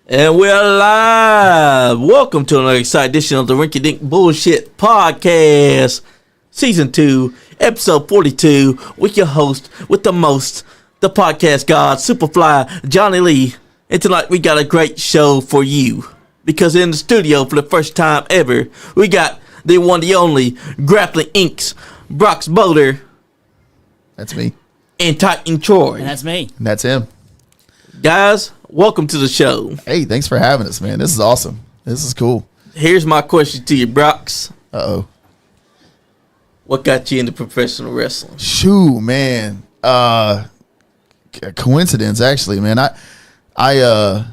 And we're live. Welcome to another exciting edition of the Rinky Dink Bullshit Podcast, Season 2, Episode 42, with your host, with the most, the podcast god, Superfly Johnny Lee. And tonight we got a great show for you, because in the studio for the first time ever, we got the one, the only, Grappling Inc.'s Brock's Boulder. That's me. And Titan Troy. And that's me. And that's him. Guys, welcome to the show. Hey, thanks for having us, man. This is awesome. This is cool. Here's my question to you, Brocks. Uh-oh. What got you into professional wrestling? Shoo, man. Coincidence, actually, man. I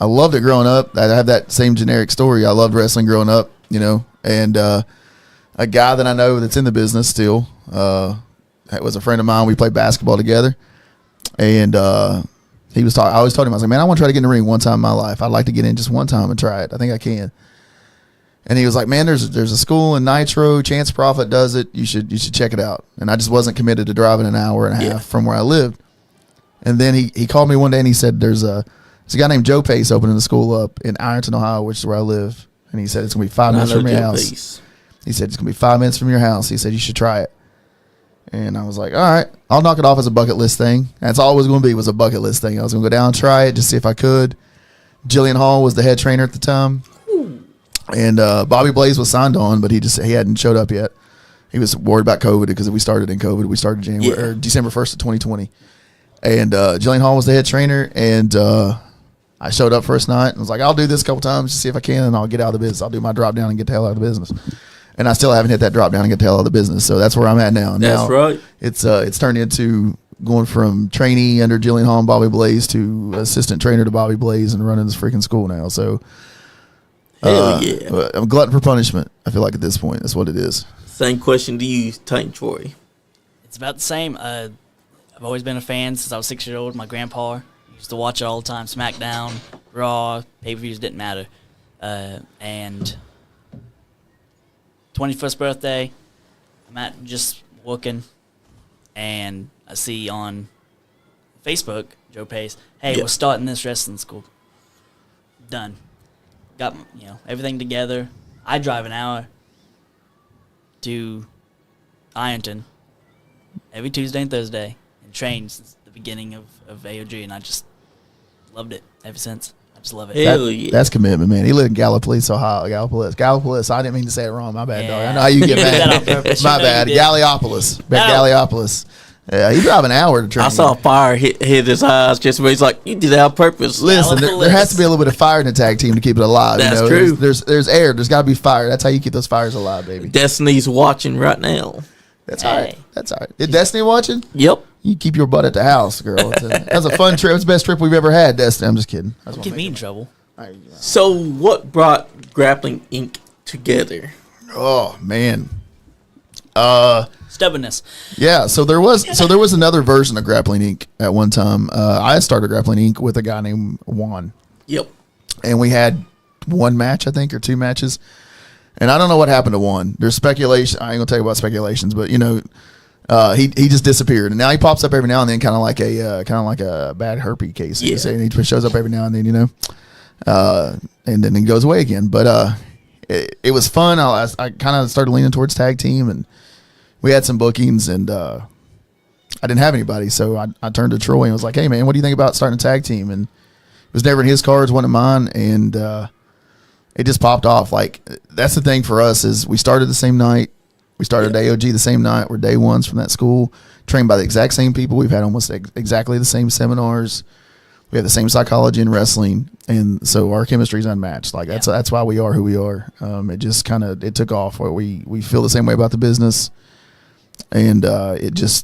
loved it growing up. I have that same generic story. I loved wrestling growing up, you know. And a guy that I know that's in the business still was a friend of mine. We played basketball together. And he was talking. I always told him, I was like, man, I want to try to get in the ring one time in my life. I'd like to get in just one time and try it. I think I can. And he was like, man, there's a school in Nitro. Chance Profit does it. You should check it out. And I just wasn't committed to driving an hour and a half from where I lived. And then he called me one day and he said, there's a guy named Joe Pace opening the school up in Ironton, Ohio, which is where I live. And he said, it's going to be 5 minutes from your house. Pace. He said, it's going to be 5 minutes from your house. He said, you should try it. And I was like, all right, I'll knock it off as a bucket list thing. That's all it was going to be, was a bucket list thing. I was going to go down and try it, just see if I could. Jillian Hall was the head trainer at the time. And Bobby Blaze was signed on, but he hadn't showed up yet. He was worried about COVID because we started in COVID. We started December 1st of 2020. And Jillian Hall was the head trainer, and I showed up first night and was like, I'll do this a couple times to see if I can, and I'll get out of the business. I'll do my drop down and get the hell out of the business. And I still haven't hit that drop down and get the hell out of the business. So that's where I'm at now. That's right. It's turned into going from trainee under Jillian Hall and Bobby Blaze to assistant trainer to Bobby Blaze and running this freaking school now. So hell yeah. I'm glutton for punishment. I feel like at this point, that's what it is. Same question to you, Titan Troy. It's about the same. I've always been a fan since I was 6 years old. My grandpa used to watch it all the time. SmackDown, Raw, pay-per-views, didn't matter. And 21st birthday, I'm at just working, and I see on Facebook, Joe Pace, hey, we're starting this wrestling school. Done. Got everything together. I drive an hour to Ironton every Tuesday and Thursday and train since the beginning of AOG, and I just loved it ever since. I just love it. Hell yeah. That's commitment, man. He lived in Gallipolis, Ohio. Gallipolis. I didn't mean to say it wrong. My bad, dog. I know how you get mad. My bad. Galliopolis. Galliopolis. Yeah, he drive an hour to train. I saw fire hit his eyes just where he's like, you did that on purpose. Listen, there has to be a little bit of fire in the tag team to keep it alive. That's true. There's air. There's got to be fire. That's how you keep those fires alive, baby. Destiny's watching right now. That's all right. That's all right. Is Destiny watching? Yep. You keep your butt at the house, girl. That's a fun trip. It's the best trip we've ever had, Destiny. I'm just kidding. Don't get me in trouble. So what brought Grappling Inc. together? Oh, man. Stubbornness. Yeah, so there was another version of Grappling Inc. at one time. I started Grappling Inc. with a guy named Juan. Yep. And we had one match, I think, or two matches. And I don't know what happened to Juan. There's speculation. I ain't gonna tell you about speculations, but he just disappeared. And now he pops up every now and then, kind of like a bad herpes case. Yeah. And he shows up every now and then, and then he goes away again. But it was fun. I kind of started leaning towards tag team, and we had some bookings, and I didn't have anybody, so I turned to Troy and was like, hey, man, what do you think about starting a tag team? And it was never in his cards, one of mine, and it just popped off. Like, that's the thing for us is we started the same night. We started AOG the same night. We're day ones from that school, trained by the exact same people. We've had almost exactly the same seminars. We have the same psychology in wrestling, and so our chemistry is unmatched. Like that's why we are who we are. It just it took off. Where we feel the same way about the business, and it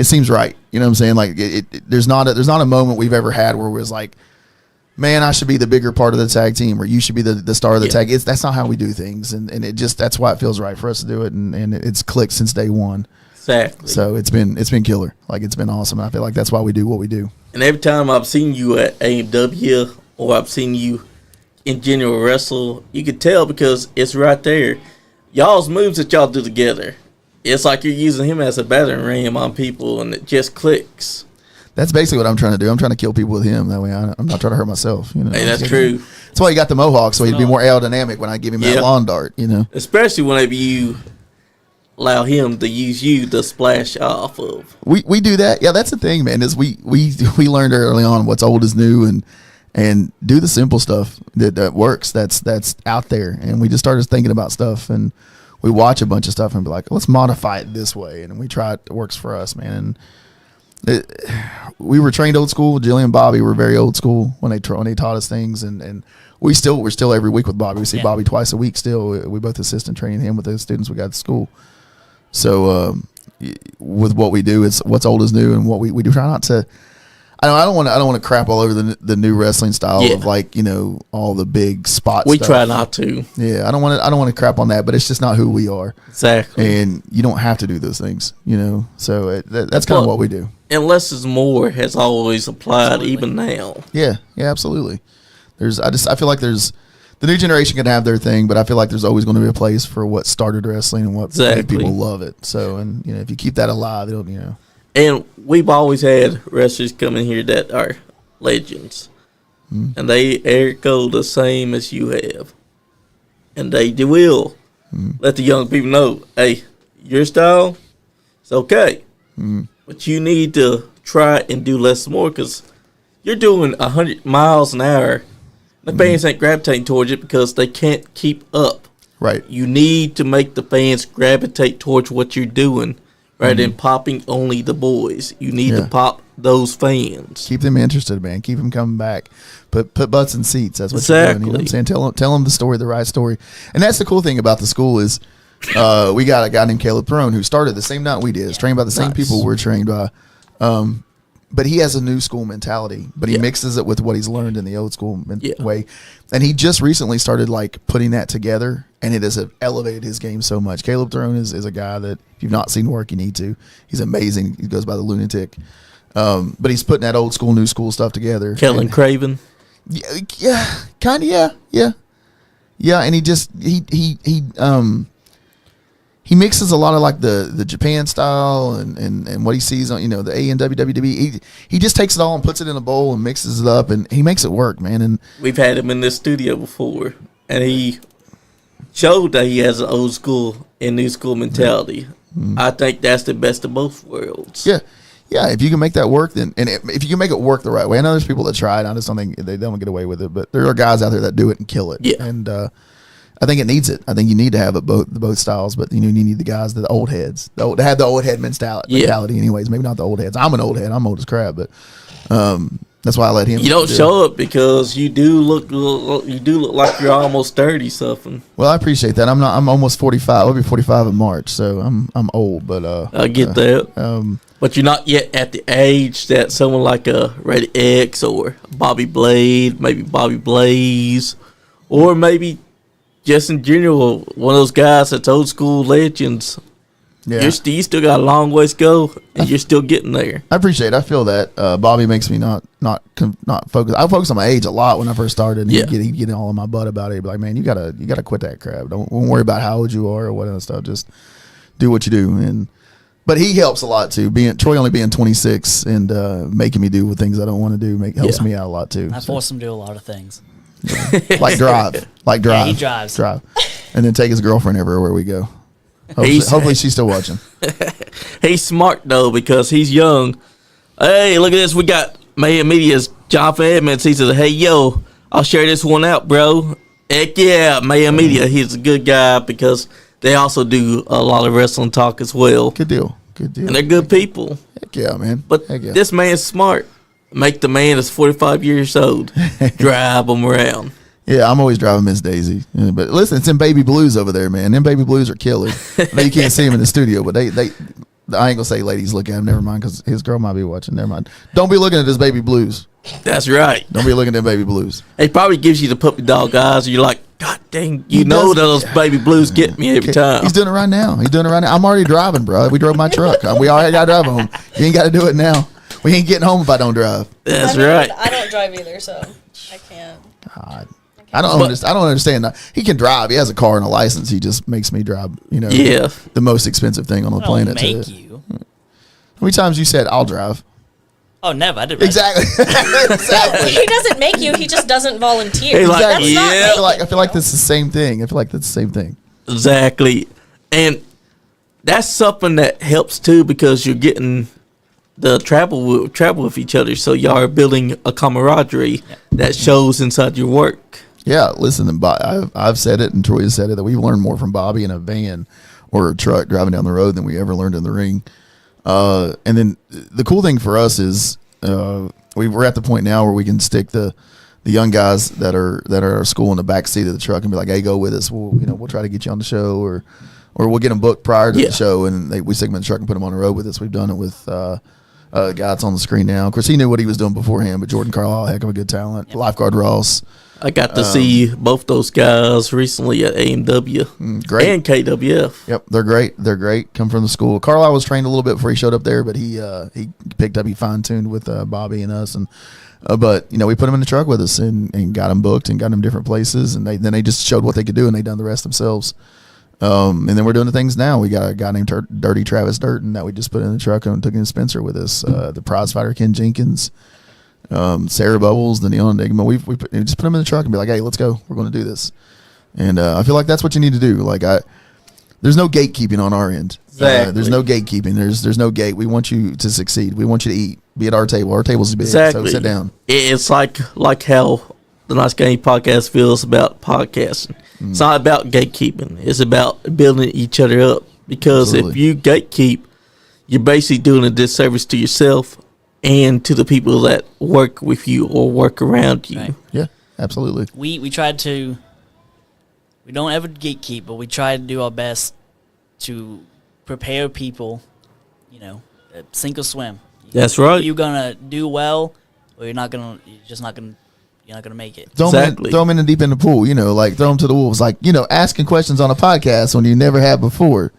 seems right. You know what I'm saying? Like there's not a moment we've ever had where it was like, man, I should be the bigger part of the tag team, or you should be the star of the tag. That's not how we do things, and that's why it feels right for us to do it, and it's clicked since day one. Exactly. So it's been killer. Like, it's been awesome. I feel like that's why we do what we do. And every time I've seen you at AMW or I've seen you in general wrestle, you could tell because it's right there. Y'all's moves that y'all do together, it's like you're using him as a battering ram on people, and it just clicks. That's basically what I'm trying to do. I'm trying to kill people with him. That way I'm not trying to hurt myself. You know, Hey, that's true. That's why he got the mohawk, so he'd be more aerodynamic when I give him that lawn dart. You know, especially whenever you allow him to use you to splash off of. We do that. Yeah, that's the thing, man. Is we learned early on what's old is new, and do the simple stuff that works. That's out there, and we just started thinking about stuff, and we watch a bunch of stuff and be like, let's modify it this way, and we try it works for us, man. And we were trained old school. Jillian and Bobby were very old school when they taught us things, and we're still every week with Bobby. We see Bobby twice a week. Still, we both assistant training him with the students we got at school. So with what we do, it's what's old is new, and what we do try not to. I don't want to crap all over the new wrestling style of like, you know, all the big spots. We try not to. Yeah, I don't want to crap on that, but it's just not who we are. Exactly. And you don't have to do those things, you know. So that's kind of what we do. And less is more has always applied, even now. Yeah, absolutely. I feel like there's the new generation can have their thing, but I feel like there's always going to be a place for what started wrestling and what made people love it. So, and you know, if you keep that alive, it'll, you know. And we've always had wrestlers come in here that are legends. And they echo the same as you have. And they will let the young people know, hey, your style, it's okay. But you need to try and do less and more, because you're doing 100 miles an hour. The fans ain't gravitating towards it because they can't keep up. Right. You need to make the fans gravitate towards what you're doing. Rather than popping only the boys, you need to pop those fans. Keep them interested, man. Keep them coming back. Put butts in seats. That's what you're doing. You know what I'm saying? Tell them the story, the right story. And that's the cool thing about the school is we got a guy named Caleb Throne who started the same night we did. Is trained by the same people we're trained by. But he has a new school mentality, but he mixes it with what he's learned in the old school way. And he just recently started like putting that together, and it has elevated his game so much. Caleb Throne is a guy that if you've not seen work, you need to. He's amazing. He goes by the Lunatic. But he's putting that old school, new school stuff together. Kellen Craven. Yeah, kind of, yeah. And he mixes a lot of like the Japan style and what he sees on, you know, the A and WWE. He just takes it all and puts it in a bowl and mixes it up, and he makes it work, man. And we've had him in this studio before, and he showed that he has an old school and new school mentality. I think that's the best of both worlds. Yeah. If you can make that work, then if you can make it work the right way, I know there's people that try it. I just don't think they don't get away with it, but there are guys out there that do it and kill it. Yeah. And I think it needs it. I think you need to have it both styles, but you know, you need the guys, the old heads, to have the old head mentality. Anyways, maybe not the old heads. I'm an old head. I'm old as crap, but that's why I let him. You don't show it because you do look like you're almost 30 something. Well, I appreciate that. I'm not. I'm almost 45. I'll be 45 in March, so I'm old. But I get that. But you're not yet at the age that someone like a Ready X or Bobby Blade, maybe Bobby Blaze, or maybe just in general, one of those guys that's old school legends. Yeah. You still got a long ways to go, and you're still getting there. I appreciate it. I feel that. Bobby makes me not focus. I focus on my age a lot when I first started, and he'd get all in my butt about it. He'd be like, man, you gotta quit that crap. Don't worry about how old you are or what other stuff. Just do what you do. But he helps a lot too. Troy only being 26 and making me do things I don't want to do helps me out a lot too. I force him to do a lot of things. Yeah. Like drive. Yeah, he drives. And then take his girlfriend everywhere we go. Hopefully she's still watching. He's smart though because he's young. Hey, look at this. We got Mayhem Media's Jonathan Edmonds. He says, "Hey, yo, I'll share this one out, bro." Heck yeah, Mayhem Media. He's a good guy because they also do a lot of wrestling talk as well. Good deal. And they're good people. Heck yeah, man. But this man's smart. Make the man that's 45 years old drive him around. Yeah, I'm always driving Miss Daisy. But listen, it's in Baby Blues over there, man. Them Baby Blues are killer. I know you can't see him in the studio, but they I ain't going to say ladies look at him. Never mind, because his girl might be watching. Never mind. Don't be looking at this Baby Blues. That's right. Don't be looking at them Baby Blues. It probably gives you the puppy dog eyes. And you're like, God dang, those Baby Blues get me every time. He's doing it right now. I'm already driving, bro. We drove my truck. We already got to drive home. You ain't got to do it now. We ain't getting home if I don't drive. That's right. I don't drive either, so I can't. God. I don't understand that. He can drive. He has a car and a license. He just makes me drive, the most expensive thing on the planet. Make you. How many times you said, I'll drive? Oh, never. I did Exactly. Exactly. He doesn't make you. He just doesn't volunteer. He's like, Exactly. yeah. I feel like that's the same thing. Exactly. And that's something that helps too, because you're getting the travel with each other, so y'all are building a camaraderie that shows inside your work. Yeah, listen, I've said it, and Troy has said it, that we've learned more from Bobby in a van or a truck driving down the road than we ever learned in the ring. And then the cool thing for us is we're at the point now where we can stick the young guys that are at our school in the back seat of the truck and be like, "Hey, go with us. We'll try to get you on the show, or we'll get them booked prior to the show, and we stick them in the truck and put them on the road with us." We've done it with guy that's on the screen now. Of course, he knew what he was doing beforehand, but Jordan Carlisle, heck of a good talent. Lifeguard Ross. I got to see both those guys recently at AMW Great. and KWF. Yep, they're great. They're great. Come from the school. Carlisle was trained a little bit before he showed up there, but he picked up. He fine tuned with Bobby and us, and but we put him in the truck with us and got him booked and got him different places, and then they just showed what they could do, and they done the rest themselves. And then we're doing the things now. We got a guy named Dirty Travis Durton that we just put in the truck and took in Spencer with us. The prize fighter Ken Jenkins. Sarah Bubbles, the Neon Enigma. We just put them in the truck and be like, "Hey, let's go. We're going to do this." And I feel like that's what you need to do. Like there's no gatekeeping on our end. Exactly. There's no gatekeeping. There's no gate. We want you to succeed. We want you to eat. Be at our table. Our table's big. Exactly. So sit down. It's like how the Nice Guy podcast feels about podcasting. It's not about gatekeeping. It's about building each other up. Because Absolutely. if you gatekeep, you're basically doing a disservice to yourself and to the people that work with you or work around you. Right. Yeah, absolutely. We tried to. We don't ever gatekeep, but we try to do our best to prepare people. Sink or swim. That's right. You're gonna do well, or you're not gonna. You're not gonna make it. Throw them in the deep end of the pool. Like throw them to the wolves. Like asking questions on a podcast when you never have before.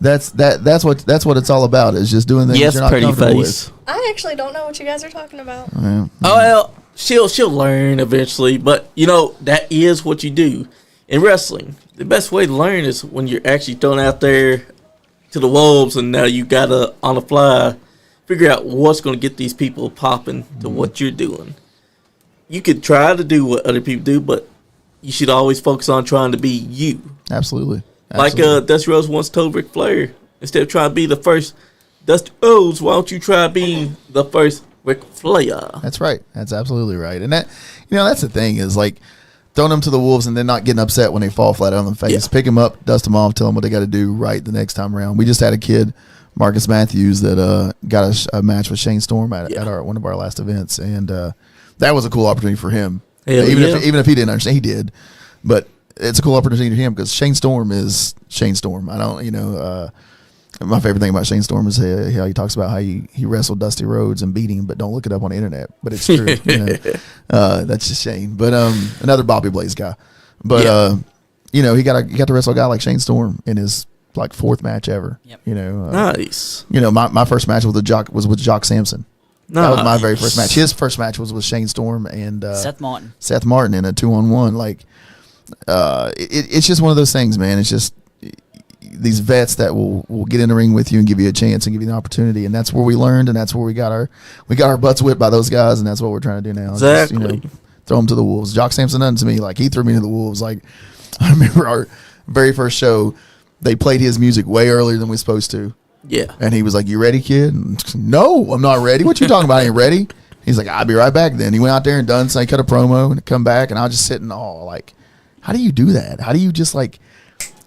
That's what it's all about. Is just doing things you're not pretty comfortable face. with. I actually don't know what you guys are talking about. Yeah. Oh, well, she'll learn eventually, but that is what you do in wrestling. The best way to learn is when you're actually thrown out there to the wolves, and now you gotta on the fly figure out what's going to get these people popping to what you're doing. You could try to do what other people do, but you should always focus on trying to be you. Absolutely. Like Dusty Rhodes once told Ric Flair, instead of trying to be the first Dusty Rhodes, why don't you try being the first Ric Flair? That's right. That's absolutely right. And that, that's the thing is like throwing them to the wolves and then not getting upset when they fall flat on the face. Yeah. Pick them up, dust them off, tell them what they got to do right the next time around. We just had a kid, Marcus Matthews, that got a match with Shane Storm at one of our last events, and that was a cool opportunity for him. Even if he didn't understand, he did, but it's a cool opportunity for him because Shane Storm is Shane Storm. I don't, my favorite thing about Shane Storm is how he talks about how he wrestled Dusty Rhodes and beat him, but don't look it up on the internet. But it's true. That's just Shane. But another Bobby Blaze guy. But he got to wrestle a guy like Shane Storm in his like fourth match ever. Yep. Nice. My first match was with Jock Sampson. Nice. That was my very first match. His first match was with Shane Storm and Seth Martin. Seth Martin in a 2-on-1. Like, it's just one of those things, man. It's just these vets that will get in the ring with you and give you a chance and give you an opportunity, and that's where we learned, and that's where we got our butts whipped by those guys, and that's what we're trying to do now. Exactly. Just, throw them to the wolves. Jock Sampson done to me like he threw me to the wolves. Like I remember our very first show, they played his music way earlier than we were supposed to. Yeah. And he was like, "You ready, kid?" And, no, I'm not ready. What you talking about? I ain't ready. He's like, "I'll be right back." Then he went out there and done. So he cut a promo and come back, and I was just sitting all like, "How do you do that? How do you just like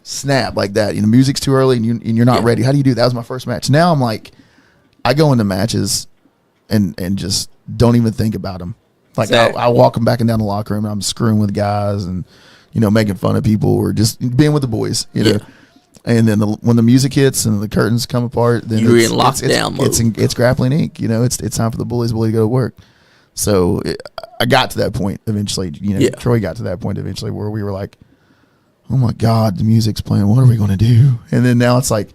snap like that? Music's too early, and you're not ready. How do you do that?" That was my first match. Now I'm like, I go into matches and just don't even think about them. Like exactly. I walk them back and down the locker room, and I'm screwing with guys and making fun of people or just being with the boys. You know. And then when the music hits and the curtains come apart, then you're in lockdown mode. It's Grappling Inc. It's time for the bully to go to work. So I got to that point eventually. Troy got to that point eventually where we were like, "Oh my God, the music's playing. What are we going to do?" And then now it's like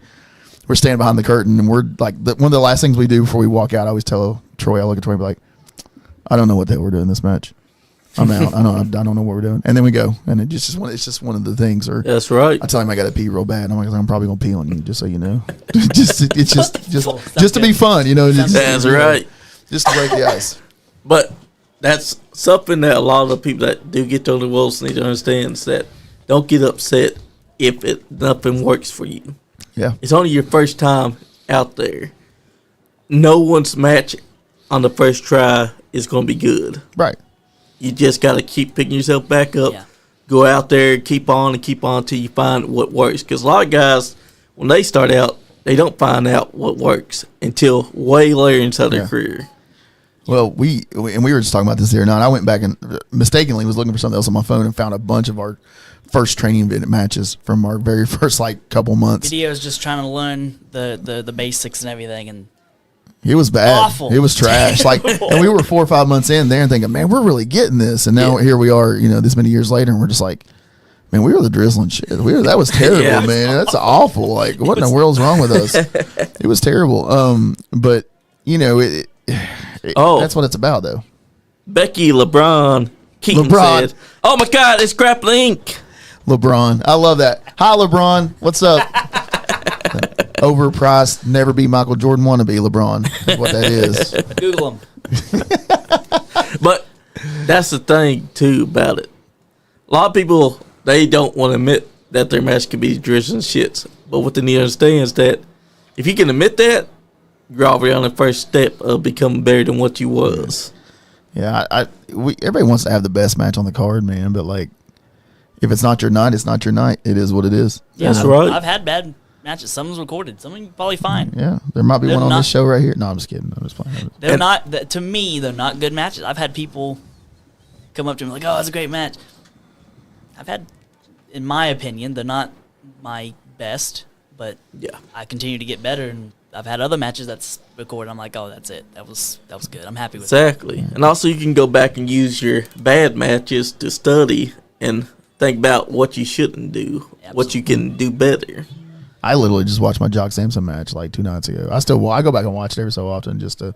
we're standing behind the curtain and we're like one of the last things we do before we walk out. I always tell Troy, I look at Troy and be like, "I don't know what the hell we're doing this match. I'm out. I don't know what we're doing." And then we go, and it's just one of the things. Or that's right. I tell him I got to pee real bad. I'm like, "I'm probably gonna pee on you, just so you know." It's just to be fun, That's right. Just to break the ice. But that's something that a lot of the people that do get to the worlds need to understand is that don't get upset if nothing works for you. Yeah. It's only your first time out there. No one's match on the first try is going to be good. Right. You just got to keep picking yourself back up. Yeah. Go out there, keep on till you find what works. Because a lot of guys, when they start out, they don't find out what works until way later inside their career. Well, we were just talking about this the other night. I went back and mistakenly was looking for something else on my phone and found a bunch of our first training matches from our very first couple months. Videos just trying to learn the basics and everything, and it was bad. Awful. It was trash. And we were 4 or 5 months in there and thinking, man, we're really getting this. And now here we are, this many years later, and we're just like, man, we were the drizzling shit. That was terrible, man. That's awful. Like, what in the world's wrong with us? It was terrible. But that's what it's about, though. Becky LeBron Keaton said, "Oh my God, it's Grappling." LeBron, I love that. Hi, LeBron. What's up? Overpriced, never be Michael Jordan wannabe LeBron. Is what that is. Google him. But that's the thing too about it. A lot of people, they don't want to admit that their match can be drizzling shits. But what they need to understand is that if you can admit that, you're already on the first step of becoming better than what you was. Yeah, everybody wants to have the best match on the card, man. But if it's not your night, it's not your night. It is what it is. Yeah, that's right. I've had bad matches. Someone's recorded. Some probably fine. Yeah, there might be one on this show right here. No, I'm just kidding. I'm just playing. They're not. To me, they're not good matches. I've had people come up to me like, "Oh, it's a great match." I've had, in my opinion, they're not my best, but I continue to get better, and I've had other matches that's recorded. I'm like, "Oh, that's it. That was good. I'm happy with it." Exactly. And also, you can go back and use your bad matches to study and think about what you shouldn't do, what you can do better. I literally just watched my Jock Sampson match 2 nights ago. I go back and watch it every so often just to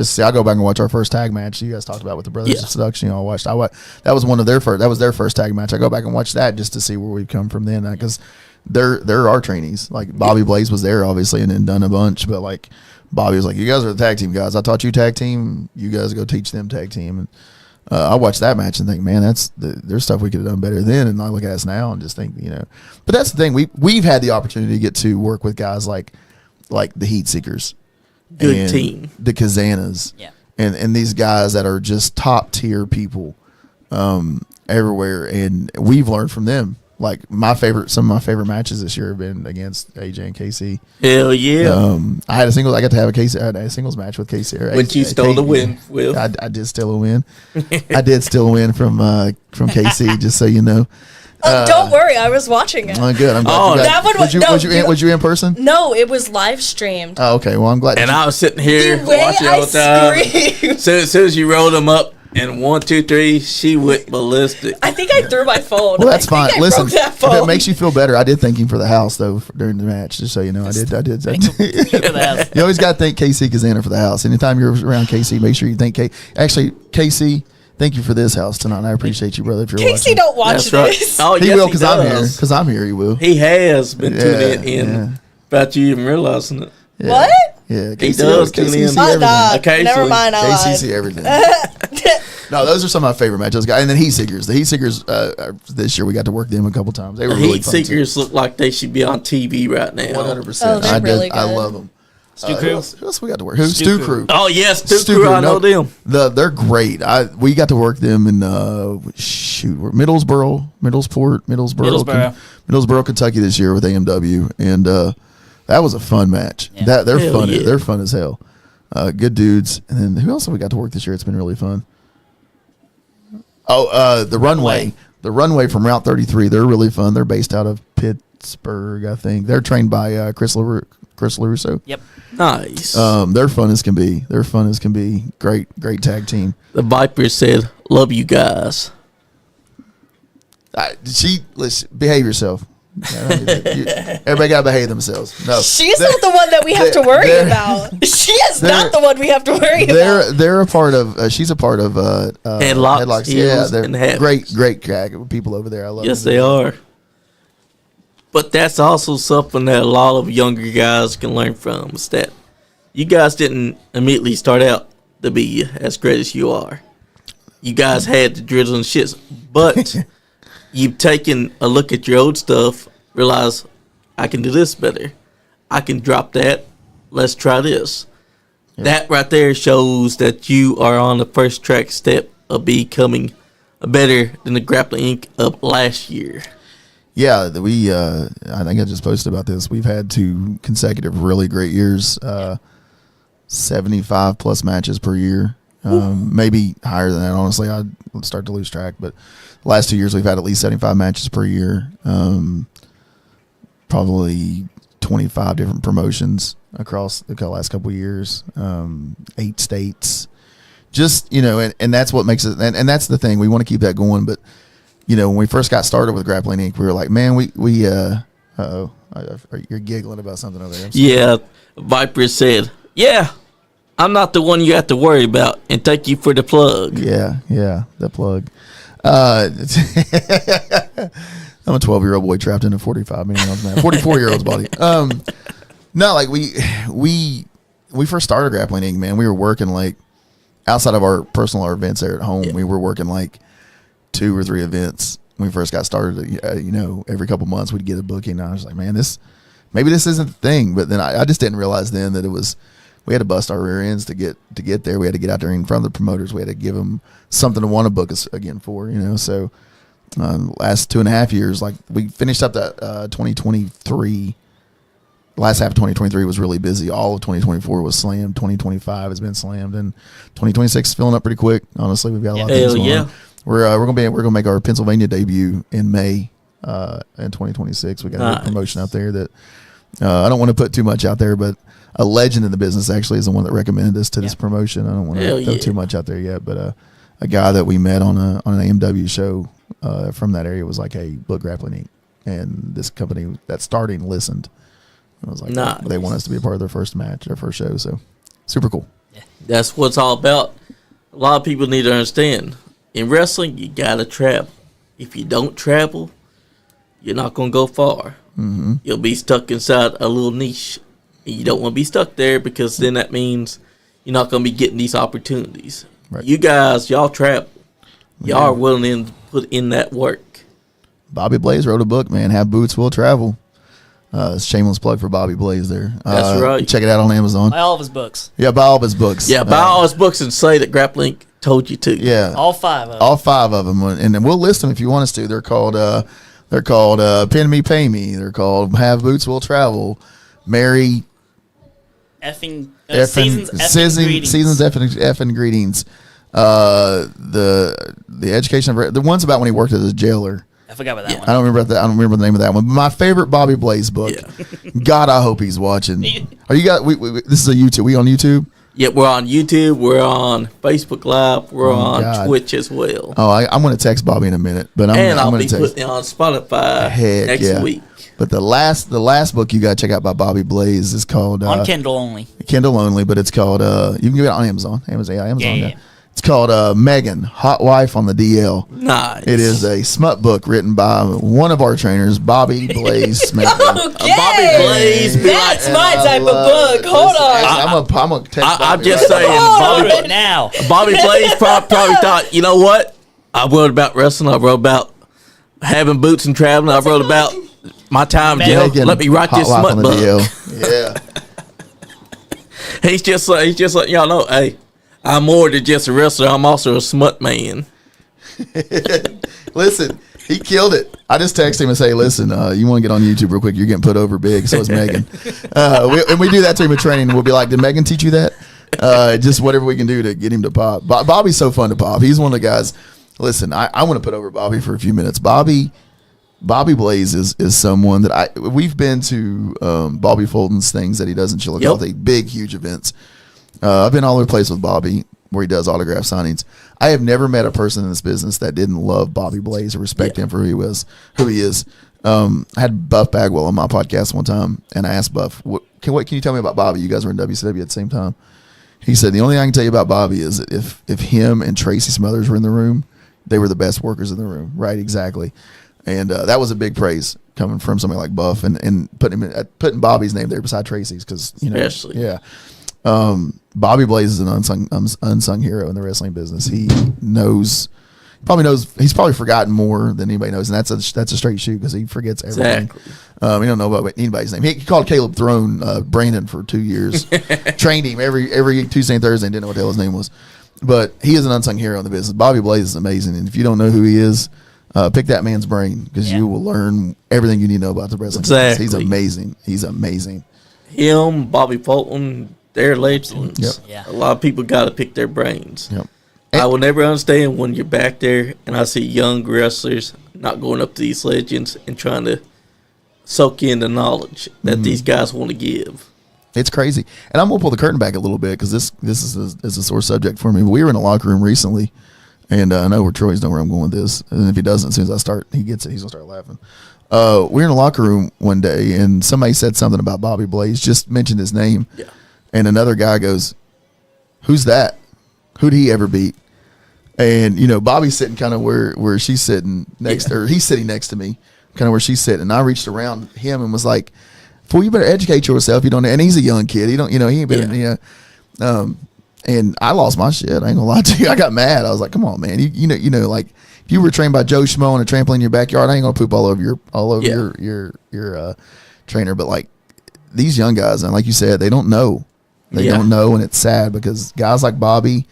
see. I go back and watch our first tag match you guys talked about with the Brothers of Seduction. I watched. That was one of their first. That was their first tag match. I go back and watch that just to see where we've come from then, because they're our trainees. Like Bobby Blaze was there obviously and then done a bunch, but Bobby was like, "You guys are the tag team guys. I taught you tag team. You guys go teach them tag team." And I watched that match and think, man, there's stuff we could have done better then. And I look at us now and just think, But that's the thing. We've had the opportunity to get to work with guys like the Heat Seekers, good team, the Kazanas, and these guys that are just top tier people everywhere, and we've learned from them. Some of my favorite matches this year have been against AJ and KC. Hell yeah! I got to have a singles match with KC. When you stole the win, Will. I did steal a win. I did steal a win from KC, just so you know. Don't worry, I was watching it. Oh, good. I'm glad. That one was you in person? No, it was live streamed. Oh, okay. Well, I'm glad. And I was sitting here The way watching all the time. As soon as you rolled them up, and 1, 2, 3, she went ballistic. I think I threw my phone. Well, that's fine. Listen, that if it makes you feel better, I did thank him for the house though during the match. Just so you know, I did. You always got to thank KC Kazana for the house. Anytime you're around KC, make sure you thank KC. Thank you for this house tonight. I appreciate you, brother. If you're Casey, watching. don't watch this. Oh, he will because I'm here. Because I'm here, he will. He has been tuning in without you even realizing it. Yeah. What? Yeah, he does tune in. Never mind. KC see everything. No, those are some of my favorite matches, guys. And then Heat Seekers. The Heat Seekers this year we got to work them a couple times. They were really fun. Heat Seekers look like they should be on TV right now. 100%. Oh, they're really good. I love them. Stu Crew. Who else we got to work? Stu Crew. Oh yes, Stu Crew. I know them. They're great. We got to work them in Middlesboro, Kentucky this year with AMW, and that was a fun match. Yeah. They're fun. Yeah. They're fun as hell. Good dudes. And then who else have we got to work this year? It's been really fun. Oh, the runway. The runway from Route 33. They're really fun. They're based out of Pittsburgh, I think. They're trained by Chris LaRusso. Yep. Nice. They're fun as can be. Great tag team. The Viper said, "Love you guys." Listen, behave yourself. Everybody got to behave themselves. No, she's not the one that we have to worry about. She is not the one we have to worry about. They're a part of. She's a part of Headlocks. Yeah, they're great people over there. I love. Yes, they are. But that's also something that a lot of younger guys can learn from. Is that you guys didn't immediately start out to be as great as you are. You guys had the drills and shits, but you've taken a look at your old stuff, realize I can do this better. I can drop that. Let's try this. Yeah. That right there shows that you are on the first track step of becoming better than the Grappling Inc. of last year. Yeah, we. I think I just posted about this. We've had 2 consecutive really great years. 75 plus matches per year. Maybe higher than that. Honestly, I'd start to lose track. But the last 2 years, we've had at least 75 matches per year. Probably 25 different promotions across the last couple of years. 8 states. Just, and that's what makes it. And that's the thing. We want to keep that going. But, when we first got started with Grappling Inc., we were like, man, you're giggling about something over there. Yeah, Viper said, yeah. I'm not the one you have to worry about, and thank you for the plug. Yeah, the plug. I'm a 12-year-old boy trapped in a 45 million man, 44-year-old's body. No, like we first started Grappling Inc., man. We were working like outside of our personal events there at home. Yeah. We were working like 2 or 3 events when we first got started. Every couple months we'd get a booking. And I was like, man, maybe this isn't the thing. But then I just didn't realize then that it was. We had to bust our rear ends to get there. We had to get out there in front of the promoters. We had to give them something to want to book us again for, So, last 2.5 years, like we finished up that 2023. Last half of 2023 was really busy. All of 2024 was slammed. 2025 has been slammed, and 2026 is filling up pretty quick. Honestly, we've got a lot of things going on. We're gonna make our Pennsylvania debut in May in 2026. We got a promotion out there that I don't want to put too much out there, but. A legend in the business actually is the one that recommended us to this promotion. I don't want to throw too much out there yet, but a guy that we met on an AMW show from that area was like, "Hey, book Grappling Inc." And this company that's starting listened. I was like, they want us to be a part of their first match, their first show. So super cool. Yeah. That's what it's all about. A lot of people need to understand. In wrestling, you gotta travel. If you don't travel, you're not gonna go far. Mm-hmm. You'll be stuck inside a little niche. You don't want to be stuck there because then that means you're not going to be getting these opportunities. Right. You guys, y'all travel. Y'all are willing to put in that work. Bobby Blaze wrote a book, man. Have Boots Will Travel. Shameless plug for Bobby Blaze there. That's right. Check it out on Amazon. Buy all of his books. Yeah, buy all of his books. Yeah, buy all his books and say that Grappling told you to. Yeah. All 5 of them. All 5 of them. And then we'll list them if you want us to. They're called Pin Me, Pay Me. They're called Have Boots Will Travel. Marry... Seasons effing greetings. The education of the one's about when he worked as a jailer. I forgot about that one. I don't remember the name of that one. But my favorite Bobby Blaze book. Yeah. God, I hope he's watching. Are you guys? This is a YouTube. We on YouTube? Yeah, we're on YouTube. We're on Facebook Live. We're on Twitch as well. Oh, I'm going to text Bobby in a minute, but I'll be putting it on Spotify next week. But the last book you got to check out by Bobby Blaze is called on Kindle only. Kindle only, but it's called you can get it on Amazon. Yeah. It's called Megan, Hot Wife on the DL. Nice. It is a smut book written by one of our trainers, Bobby Blaze Smith. Okay. Bobby Blaze. That's my type of book. Hold on. I'm a text I'm just saying, Bobby Blaze probably thought, you know what? I wrote about wrestling. I wrote about having boots and traveling. I wrote about my time, Joe. Let me write this smut book. Yeah. He's just like y'all know. Hey, I'm more than just a wrestler. I'm also a smut man. Listen, he killed it. I just texted him and say, listen, you want to get on YouTube real quick? You're getting put over big. So is Megan. And we do that to him in training. We'll be like, did Megan teach you that? Just whatever we can do to get him to pop. Bobby's so fun to pop. He's one of the guys. Listen, I want to put over Bobby for a few minutes. Bobby Blaze is someone that we've been to Bobby Fulton's things that he does in Chillicothe, big, huge events. I've been all over the place with Bobby where he does autograph signings. I have never met a person in this business that didn't love Bobby Blaze or respect him for who he is. I had Buff Bagwell on my podcast one time, and I asked Buff, can you tell me about Bobby? You guys were in WCW at the same time. He said, the only thing I can tell you about Bobby is that if him and Tracy Smothers were in the room, they were the best workers in the room. Right, exactly. And that was a big praise coming from somebody like Buff and putting Bobby's name there beside Tracy's because, especially. Yeah. Bobby Blaze is an unsung hero in the wrestling business. He's probably forgotten more than anybody knows, and that's a straight shoot because he forgets everything. Exactly. He don't know about anybody's name. He called Caleb Throne Brandon for 2 years, trained him every Tuesday and Thursday, and didn't know what the hell his name was. But he is an unsung hero in the business. Bobby Blaze is amazing, and if you don't know who he is, pick that man's brain because you will learn everything you need to know about the wrestling business. He's amazing. He's amazing. Him, Bobby Fulton, they're legends. Yep. Yeah. A lot of people got to pick their brains. Yep. I will never understand when you're back there and I see young wrestlers not going up to these legends and trying to soak in the knowledge that these guys want to give. It's crazy. And I'm going to pull the curtain back a little bit because this is a sore subject for me. We were in a locker room recently, and I know where Troy's know where I'm going with this. And if he doesn't, as soon as I start, he gets it. He's going to start laughing. We were in a locker room one day, and somebody said something about Bobby Blaze, just mentioned his name. Yeah. And another guy goes, "Who's that? Who'd he ever beat?" And, Bobby's sitting kind of where she's sitting next, or he's sitting next to me, kind of where she's sitting. And I reached around him and was like, "Fool, you better educate yourself. You don't." And he's a young kid. He ain't been. And I lost my shit. I ain't gonna lie to you. I got mad. I was like, "Come on, man. Like if you were trained by Joe Schmo on a trampoline in your backyard, I ain't gonna poop all over your trainer." But like these young guys, and like you said, they don't know. They don't know, and it's sad because guys like Bobby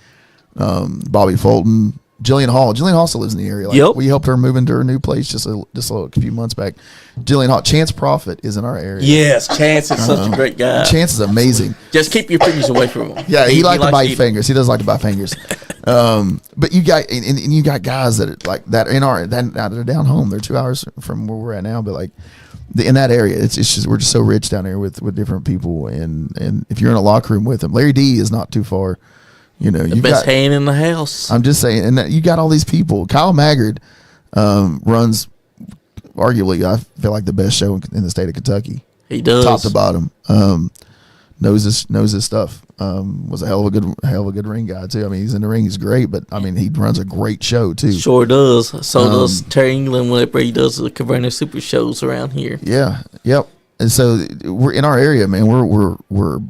Fulton, Jillian Hall still lives in the area. Like, we helped her move into her new place just a few months back. Jillian Hall, Chance Profit is in our area. Yes, Chance is such a great guy. Chance is amazing. Just keep your fingers away from him. Yeah, he likes to bite fingers. He does like to bite fingers. But you got and you got guys that are like that they're down home. They're 2 hours from where we're at now, but like in that area, it's just we're just so rich down there with different people. And if you're in a locker room with them, Larry D is not too far. The best hand in the house. I'm just saying, and you got all these people. Kyle Maggard runs, arguably, I feel like the best show in the state of Kentucky. He does, top to bottom. Knows his stuff. Was a hell of a good ring guy too. I mean, he's in the ring, he's great, but I mean, he runs a great show too. Sure does. So does Terry England whenever he does the Caverna Super shows around here. Yeah, yep. And so we're in our area, man. We're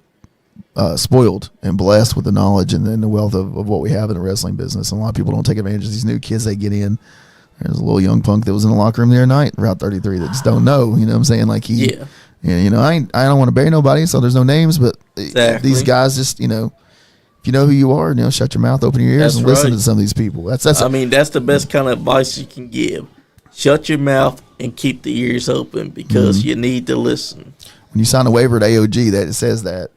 spoiled and blessed with the knowledge and the wealth of what we have in the wrestling business. And a lot of people don't take advantage of these new kids they get in. There's a little young punk that was in the locker room the other night, Route 33, that just don't know. You know what I'm saying? Like I don't want to bury nobody, so there's no names, but these guys just, if you know who you are, shut your mouth, open your ears, and listen to some of these people. That's the best kind of advice you can give. Shut your mouth and keep the ears open because you need to listen. When you sign a waiver at AOG, that it says that.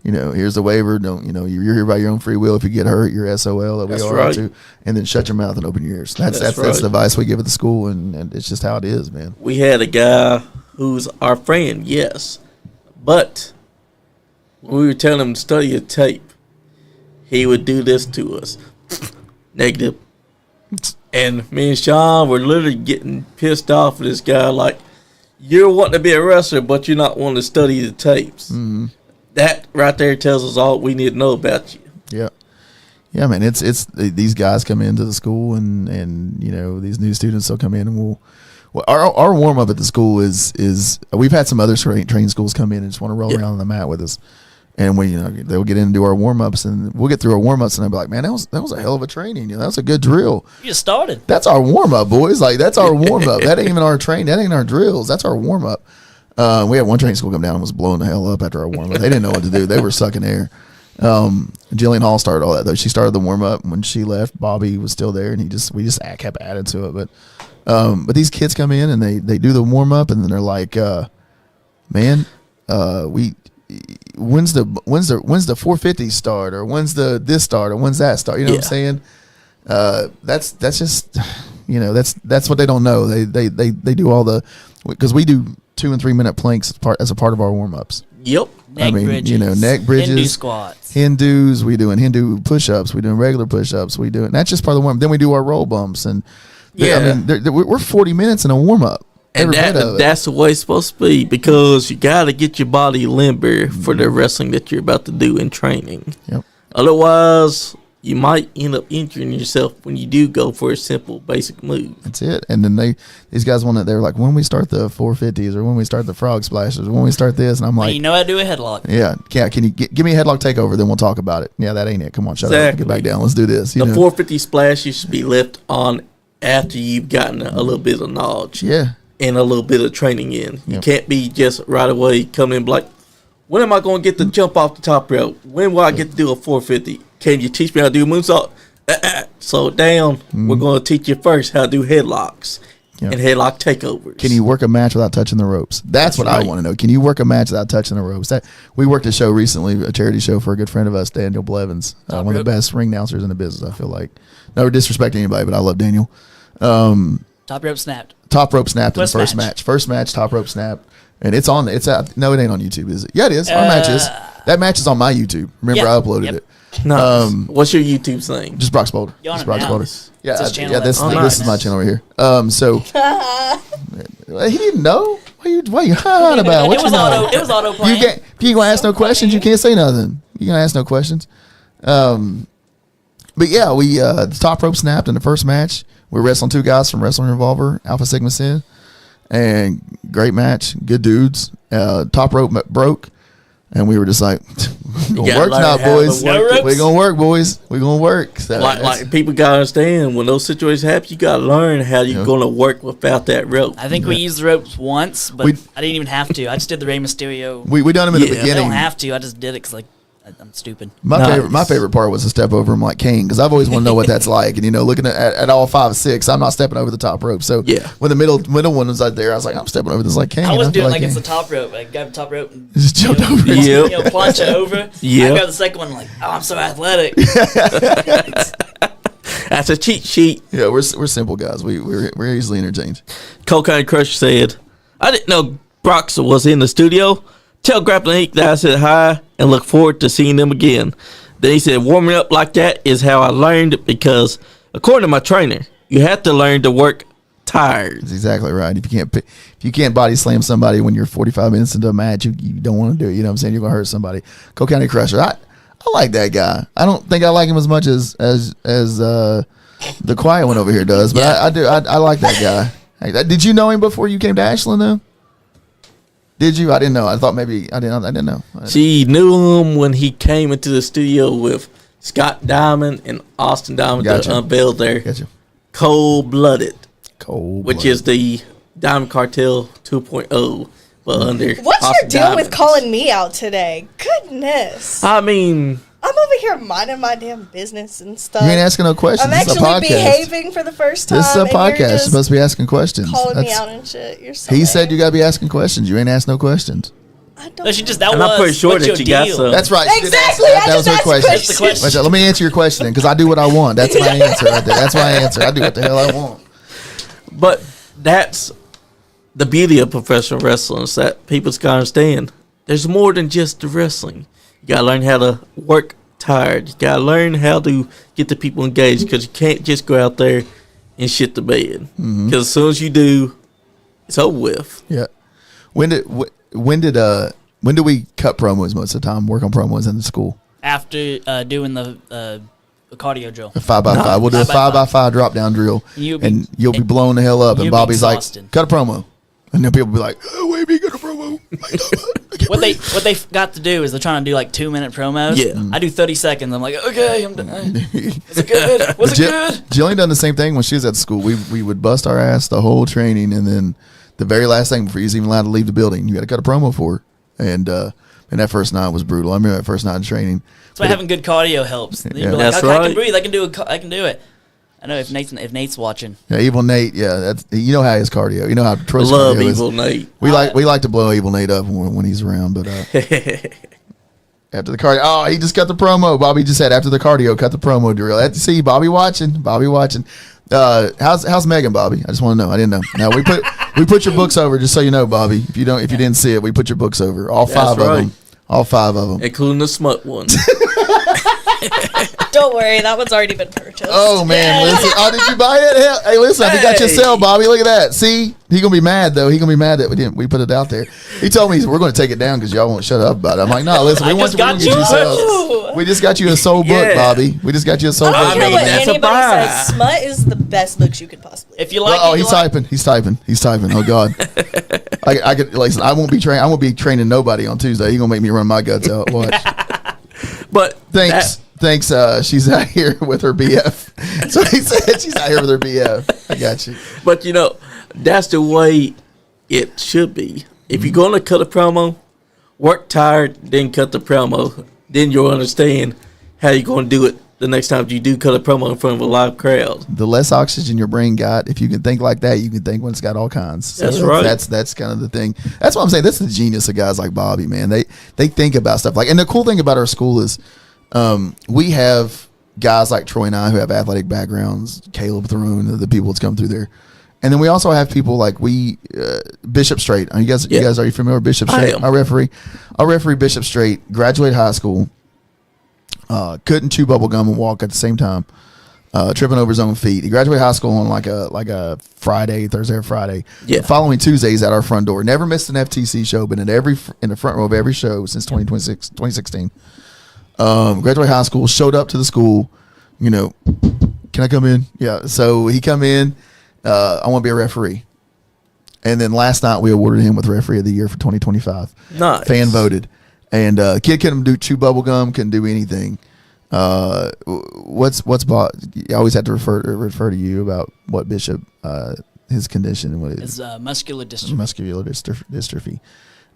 Here's the waiver. Don't you're here by your own free will. If you get hurt, you're SOL. That we are too. And then shut your mouth and open your ears. That's the advice we give at the school, and it's just how it is, man. We had a guy who's our friend, yes, but when we were telling him to study a tape, he would do this to us. Negative. And me and Sean were literally getting pissed off at this guy. Like, you're wanting to be a wrestler, but you're not wanting to study the tapes. Mm-hmm. That right there tells us all we need to know about you. Yeah, man. It's these guys come into the school, and these new students will come in, and our warm up at the school is we've had some other training schools come in and just want to roll around on the mat with us, and they'll get in and do our warm ups, and we'll get through our warm ups, and I'll be like, man, that was a hell of a training. That was a good drill. You just started. That's our warm up, boys. Like that's our warm up. That ain't even our training. That ain't our drills. That's our warm up. We had one training school come down and was blowing the hell up after our warm up. They didn't know what to do. They were sucking air. Jillian Hall started all that though. She started the warm up. When she left, Bobby was still there, and we just kept adding to it. But these kids come in and they do the warm up, and then they're like, man, when's the 450 start, or when's the this start, or when's that start? You know what I'm saying? That's just that's what they don't know. They do all the, because we do 2 and 3 minute planks as a part of our warm ups. Yep. Neck bridges, Hindu squats, Hindus. We doing Hindu push ups. We doing regular push ups. We doing that's just part of the warm up. Then we do our roll bumps, and we're 40 minutes in a warm up. And that's the way it's supposed to be, because you got to get your body limber for the wrestling that you're about to do in training. Yep. Otherwise, you might end up injuring yourself when you do go for a simple, basic move. That's it. And then these guys wanted, they were like, when we start the 450s or when we start the frog splashes or when we start this, and I'm like, you know how to do a headlock. Yeah, can you give me a headlock takeover? Then we'll talk about it. Yeah, that ain't it. Come on, shut up. Get back down. Let's do this. The 450 splash you should be left on after you've gotten a little bit of knowledge. Yeah. And a little bit of training in. You can't be just right away coming in like, when am I going to get the jump off the top rope? When will I get to do a 450? Can you teach me how to do a moonsault? Slow it down. We're going to teach you first how to do headlocks and headlock takeovers. Can you work a match without touching the ropes? That's what I want to know. Can you work a match without touching the ropes? We worked a show recently, a charity show for a good friend of us, Daniel Blevins, one of the best ring announcers in the business, I feel like. Never disrespect anybody, but I love Daniel. Top rope snapped. Top rope snapped in the first match. First match, top rope snapped. And it's on. It's out. No, it ain't on YouTube, is it? Yeah, it is. Our match is. That match is on my YouTube. Remember, I uploaded it. Nice. What's your YouTube thing? Just Brock's Boulder. Just Brock's Boulder. Yeah, this is my channel right here. He didn't know. What are you hot about? What it was auto playing. You gonna ask no questions. You can't say nothing. You gonna ask no questions. But yeah, we the top rope snapped in the first match. We were wrestling two guys from Wrestling Revolver, Alpha Sigma Sin, and great match, good dudes. Top rope broke, and we were just like, "We're gonna work now, boys. We're gonna work, boys. We're gonna work." So like people gotta understand when those situations happen, you gotta learn how you're gonna work without that rope. I think we used the ropes once, but I didn't even have to. I just did the Rey Mysterio. We done them in the beginning. I don't have to. I just did it because I'm stupid. My favorite part was to step over him like Kane, because I've always wanted to know what that's like. And looking at all 5 or 6, I'm not stepping over the top rope. So when the middle one was out there, I was like, I'm stepping over this like Kane. I was doing like it's the top rope. I grabbed the top rope and just jumped over it. Plunge it over. I grabbed the second one like, oh, I'm so athletic. That's a cheat sheet. Yeah, we're simple guys. We're easily entertained. Cocaine Crush said, I didn't know Brock was in the studio. Tell Grappling Inc. that I said hi and look forward to seeing them again. Then he said, warming up like that is how I learned, because according to my trainer, you have to learn to work tired. That's exactly right. If you can't body slam somebody when you're 45 minutes into a match, you don't want to do it. You know what I'm saying? You're going to hurt somebody. Cocaine Crusher. I like that guy. I don't think I like him as much as the quiet one over here does, but I do. I like that guy. Did you know him before you came to Ashland, though? Did you? I didn't know. I thought maybe I didn't know. She knew him when he came into the studio with Scott Diamond and Austin Diamond to unveil their Cold-Blooded, which is the Diamond Cartel 2.0, but under What's Austin your deal Diamond. with calling me out today? Goodness. I mean, I'm over here minding my damn business and stuff. You ain't asking no questions. I'm actually behaving for the first time. This is a podcast. You're supposed to be asking questions. Calling me out and shit. You're so He said you got to be asking questions. You ain't asked no questions. I don't. No, she just that I'm was. pretty sure that you got some. That's right. Exactly. That was her question. That's the question. Let me answer your question, because I do what I want. That's my answer right there. That's my answer. I do what the hell I want. But that's the beauty of professional wrestling, is that people's got to understand there's more than just the wrestling. You got to learn how to work tired. You got to learn how to get the people engaged, because you can't just go out there and shit the bed. Because as soon as you do, it's over with. Yeah. When did we cut promos most of the time? Work on promos in the school After doing the cardio drill. a 5x5. We'll do a 5x5 drop down drill, and you'll be blown the hell up. And Bobby's like, cut a promo, and then people will be like, oh, wait, me cut a promo. What they got to do is they're trying to do like 2-minute promos. Yeah. I do 30 seconds. I'm like, okay, I'm done. Was it good? Was it good? Jillian done the same thing when she was at school. We would bust our ass the whole training, and then the very last thing before you was even allowed to leave the building, you got to cut a promo for her. And that first night was brutal. I remember that first night of training. That's why having good cardio helps. You'd be like, That's I right. can breathe. I can do it. I know if Nate's watching. Yeah, Evil Nate. Yeah, that's, you know how his cardio. You know how Troy's Love cardio Evil is. Nate. We like to blow Evil Nate up when he's around, but after the cardio, he just cut the promo. Bobby just said after the cardio, cut the promo drill. See, Bobby watching. How's Megan, Bobby? I just want to know. I didn't know. Now we put your books over, just so you know, Bobby. If you didn't see it, we put your books over. All five of them. All 5 of them, including the smut one. Don't worry, that one's already been purchased. Oh man, listen. Oh, did you buy it? Hey, listen, I got your sale, Bobby. Look at that. See, He gonna be mad though. He gonna be mad that we put it out there. He told me we're gonna take it down because y'all won't shut up about it. I'm like, no, listen, we want to get you sales. We just got you a sold book, Bobby. We just got you a sold book. I don't care what that's a anybody buy. says. Smut is the best books you could possibly. If you like, Oh, he's typing. He's typing. Oh God. I could listen. I won't be training nobody on Tuesday. He gonna make me run my guts out. Watch. But Thanks. She's out here with her BF. So he said she's out here with her BF. I got you. But that's the way it should be. If you're going to cut a promo, work tired, then cut the promo. Then you'll understand how you're going to do it the next time you do cut a promo in front of a live crowd. The less oxygen your brain got, if you can think like that, you can think when it's got all kinds. So That's right. That's kind of the thing. That's what I'm saying. That's the genius of guys like Bobby, man. They think about stuff like. And the cool thing about our school is, we have guys like Troy and I who have athletic backgrounds. Caleb Throne, the people that's come through there. And then we also have people like Bishop Strait. You guys, are you familiar with Bishop Strait? Our referee Bishop Strait graduated high school, couldn't chew bubble gum and walk at the same time, tripping over his own feet. He graduated high school on like a Thursday or Friday. Yeah. The following Tuesday, he's at our front door. Never missed an FTC show, been in the front row of every show since 2016. Graduated high school, showed up to the school. Can I come in? Yeah. So he come in. I want to be a referee. And then last night we awarded him with Referee of the Year for 2025. Nice. Fan voted. And kid couldn't chew bubble gum, couldn't do anything. What's I always have to refer to you about what Bishop his condition and what it is. It's muscular dystrophy. Muscular dystrophy.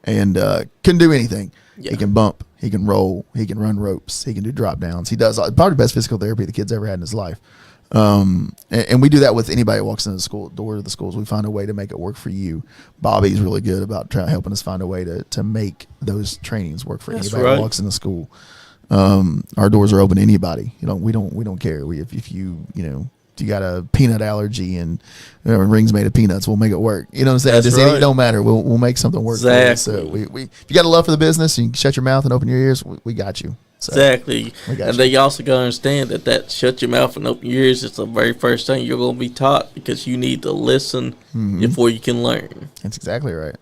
And couldn't do anything. Yeah. He can bump, he can roll, he can run ropes, he can do drop downs. He does probably the best physical therapy the kid's ever had in his life. And we do that with anybody that walks into the door of the schools. We find a way to make it work for you. Bobby's really good about helping us find a way to make those trainings work for anybody that walks in the school. Our doors are open to anybody. We don't care. If you got a peanut allergy and rings made of peanuts, we'll make it work. You know what I'm saying? It don't matter. We'll make something work. Exactly. For you. So if you got a love for the business, you can shut your mouth and open your ears. We got you. So, exactly. And they also got to understand that shut your mouth and open your ears is the very first thing you're going to be taught, because you need to listen before you can learn. That's exactly right.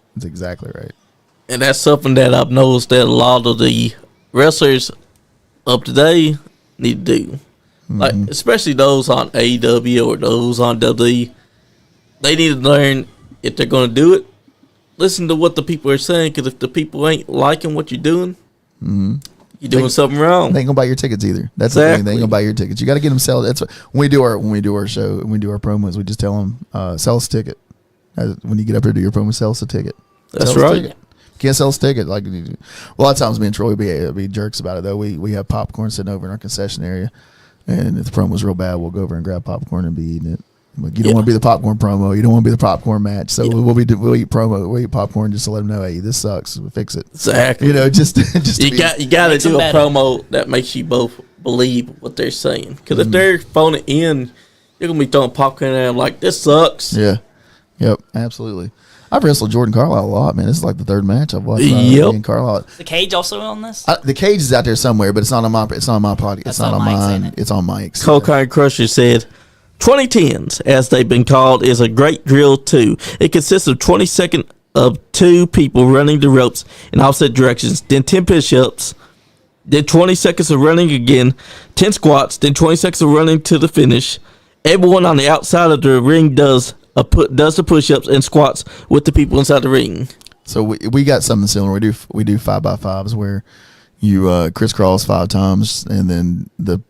And that's something that I've noticed that a lot of the wrestlers of today need to do. Like, especially those on AEW or those on WWE, they need to learn, if they're going to do it, listen to what the people are saying, because if the people ain't liking what you're doing, you're doing something wrong. They ain't gonna buy your tickets either. That's the thing. They ain't gonna buy your tickets. You got to get them sell. That's what, when we do our show, when we do our promos, we just tell them sell us a ticket. When you get up there to do your promo, sell us a ticket. That's right. You can't sell us a ticket. Like, well, a lot of times me and Troy be jerks about it though. We have popcorn sitting over in our concession area, and if the promo's real bad, we'll go over and grab popcorn and be eating it. Like, you don't want to be the popcorn promo. You don't want to be the popcorn match. So we'll eat popcorn just to let them know, hey, this sucks. We'll fix it. Exactly. Just you got to do a promo that makes you both believe what they're saying. Because if they're phoning in, you're gonna be throwing popcorn at them like, this sucks. Yeah. Yep. Absolutely. I've wrestled Jordan Carlisle a lot, man. This is like the third match I've watched. Carlisle. Is the cage also on this? The cage is out there somewhere, but it's not on my podcast. It's not on mine. It's on Mike's. Cocaine Crusher said, 2010s, as they've been called, is a great drill too. It consists of 20 seconds of two people running the ropes in opposite directions, then 10 push-ups, then 20 seconds of running again, 10 squats, then 20 seconds of running to the finish. Everyone on the outside of the ring does the push-ups and squats with the people inside the ring. So we got something similar. We do 5x5s where you crisscross 5 times, and then the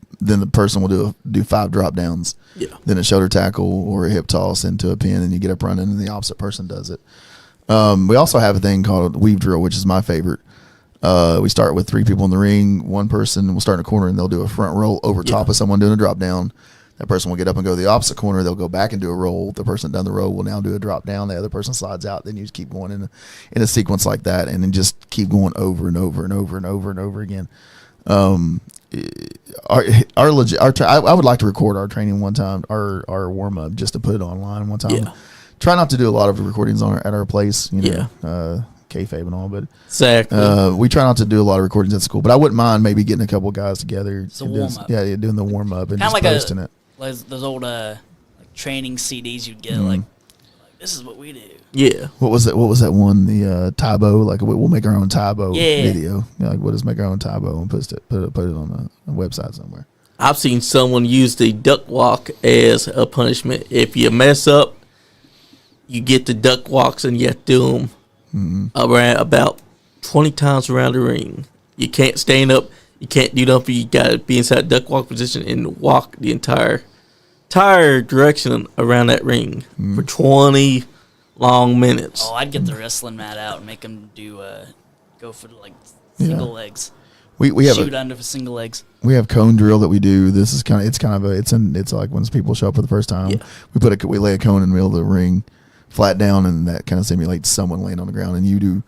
person will do 5 drop downs. Yeah. Then a shoulder tackle or a hip toss into a pin, and you get up running, and the opposite person does it. We also have a thing called weave drill, which is my favorite. We start with 3 people in the ring. One person will start in a corner, and they'll do a front roll over top of someone doing a drop down. That person will get up and go to the opposite corner. They'll go back and do a roll. The person done the roll will now do a drop down. The other person slides out. Then you just keep going in a sequence like that, and then just keep going over and over and over and over and over again. I would like to record our training one time, our warm up, just to put it online one time. Yeah. Try not to do a lot of recordings at our place, kayfabe and all, but exactly. We try not to do a lot of recordings at school. But I wouldn't mind maybe getting a couple of guys together. It's a warm up. Yeah, doing the warm up and kind just of like posting it. Those old like training CDs you'd get like this is what we do. Yeah. What was that one? The Tybo, like we'll make our own Tybo Yeah. video. Like we'll just make our own Tybo and put it on a website somewhere. I've seen someone use the duck walk as a punishment. If you mess up, you get the duck walks and you have to do them around about 20 times around the ring. You can't stand up. You can't do nothing. You got to be inside duck walk position and walk the entire direction around that ring for 20 long minutes. Oh, I'd get the wrestling mat out and make them do go for like single legs. We have shoot under for single legs. We have cone drill that we do. This is it's like when people show up for the first time. Yeah. We lay a cone in the middle of the ring, flat down, and that kind of simulates someone laying on the ground. And you do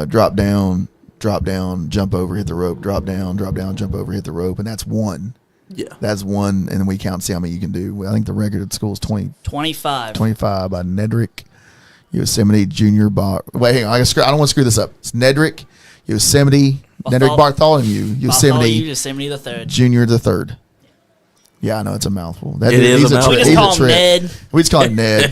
drop down, jump over, hit the rope, drop down, jump over, hit the rope, and that's one. Yeah. That's one, and then we count to see how many you can do. I think the record at school is 25. 25 by Nedrick, Yosemite Junior Wait, hang on. I don't want to screw this up. It's Nedrick, Yosemite, Nedrick Bartholomew, Yosemite the third. Junior the third. Yeah, I know it's a mouthful. It is a mouthful. We just call him Ned. We just call him Ned.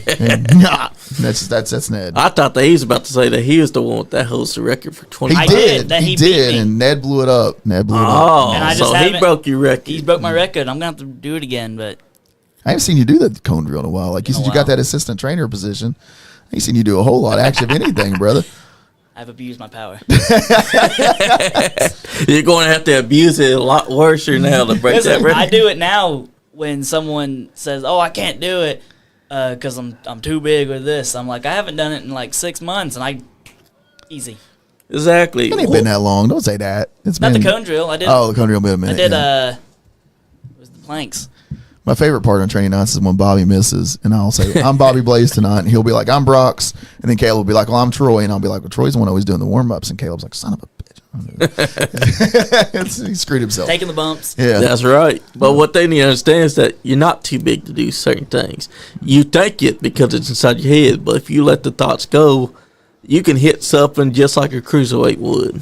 That's Ned. I thought that he was about to say that he was the one that holds the record for 20. He did, and Ned blew it up. Oh, and so he broke your record. He broke my record. I'm going to have to do it again, but I haven't seen you do that cone drill in a while. Like you said, you got that assistant trainer position. I ain't seen you do a whole lot actually of anything, brother. I've abused my power. You're going to have to abuse it a lot worse now to break that record. I do it now when someone says, "Oh, I can't do it because I'm too big or this." I'm like, I haven't done it in like 6 months, and easy. Exactly. It ain't been that long. Don't say that. It's Not been the cone drill. I did. Oh, the cone drill been a minute. I did. It was the planks. My favorite part on training nights is when Bobby misses, and I'll say, I'm Bobby Blaze tonight, and he'll be like, I'm Brox, and then Caleb will be like, well, I'm Troy, and I'll be like, well, Troy's the one always doing the warm-ups, and Caleb's like, son of a bitch. He screwed himself. Taking the bumps. Yeah. That's right. But what they need to understand is that you're not too big to do certain things. You think it because it's inside your head, but if you let the thoughts go, you can hit something just like a cruiserweight would.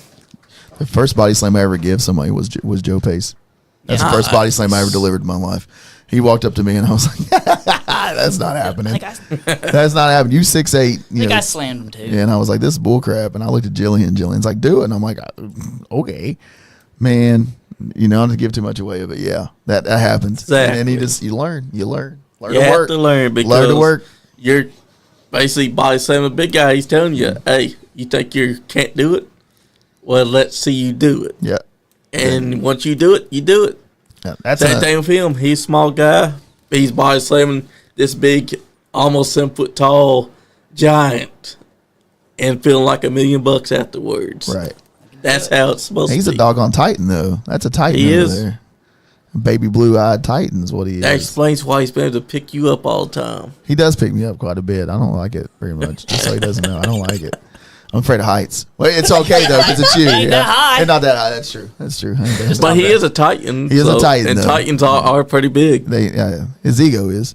The first body slam I ever gave somebody was Joe Pace. That's the first body slam I ever delivered in my life. He walked up to me and I was like, that's not happening. That's not happening. You 6'8". I think I slammed him too. Yeah, and I was like, this is bullcrap. And I looked at Jillian. Jillian's like, do it. And I'm like, okay. Man, not to give too much away, but yeah, that happens. Exactly. And you learn. You learn You to have work. to learn because learn to work. You're basically body slamming a big guy. He's telling you, hey, you think you can't do it? Well, let's see you do it. Yeah. And once you do it, you do it. Yeah, that's Same thing with him. He's a small guy. He's body slamming this big, almost 7 foot tall giant and feeling like $1 million afterwards. Right. That's how it's supposed to be. He's a doggone Titan, though. That's a Titan He over is. there. Baby blue-eyed Titan is what he That is. explains why he's been able to pick you up all the time. He does pick me up quite a bit. I don't like it very much. Just so he doesn't know. I don't like it. I'm afraid of heights. Well, it's okay, though, because it's you. Ain't that high. It's not that high. That's true. But he is a Titan. He is a Titan, and though. Titans are pretty big. His ego is.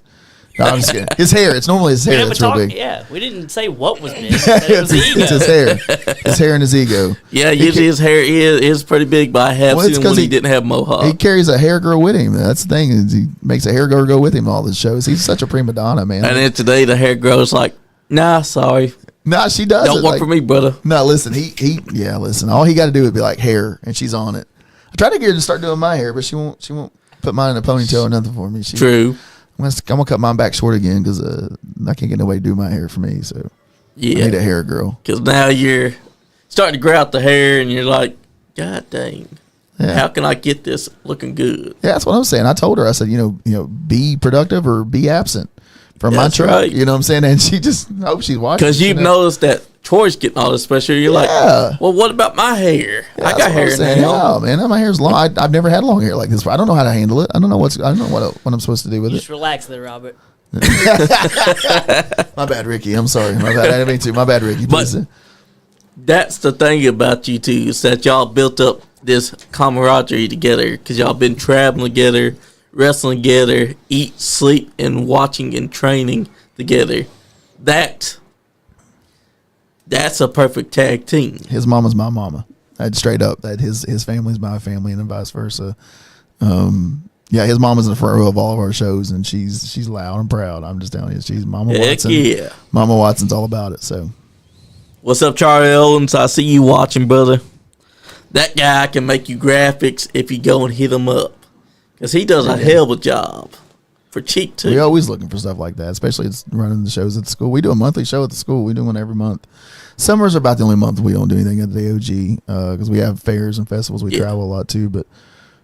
No, I'm just kidding. His hair. It's normally his hair that's real big. Yeah, we didn't say what was big. It was the ego. It's his hair. His hair and his ego. Yeah, usually his hair is pretty big, but I have seen him when he didn't have mohawk. He carries a hair girl with him. That's the thing. Is he makes a hair girl go with him in all his shows. He's such a prima donna, man. And then today the hair girl's like, nah, sorry. Nah, she does. Don't work for me, brother. No, listen, listen. All he got to do is be like hair, and she's on it. I tried to get her to start doing my hair, but she won't put mine in a ponytail or nothing for me. True. I'm gonna cut mine back short again because I can't get nobody to do my hair for me. So Yeah. I need a hair girl. Because now you're starting to grow out the hair, and you're like, God dang, how can I get this looking good? Yeah, that's what I'm saying. I told her, I said, be productive or be absent from my truck. Right. You know what I'm saying? And she just hope she's watching. Because you've noticed that Troy's getting all this pressure. You're like, well, what about my hair? Yeah, I got hair now. Yeah, man, my hair's long. I've never had long hair like this. I don't know how to handle it. I don't know what I'm supposed to do with Just it. relax there, Robert. My bad, Ricky. I'm sorry. My bad. I didn't mean to. My bad, Ricky. But that's the thing about you two is that y'all built up this camaraderie together because y'all been traveling together, wrestling together, eat, sleep, and watching and training together. That's a perfect tag team. His mama's my mama. I'd straight up that his family's my family and then vice versa. Yeah, his mom is in the front row of all of our shows, and she's loud and proud. I'm just telling you, she's Mama Heck Watson. yeah. Mama Watson's all about it. So, What's up, Charlie Owens? I see you watching, brother. That guy can make you graphics if you go and hit him up. Because he does a hell of a job. For cheap, too. we're always looking for stuff like that, especially it's running the shows at the school. We do a monthly show at the school. We do one every month. Summers are about the only month we don't do anything at the OG because we have fairs and festivals. We travel a lot, too. But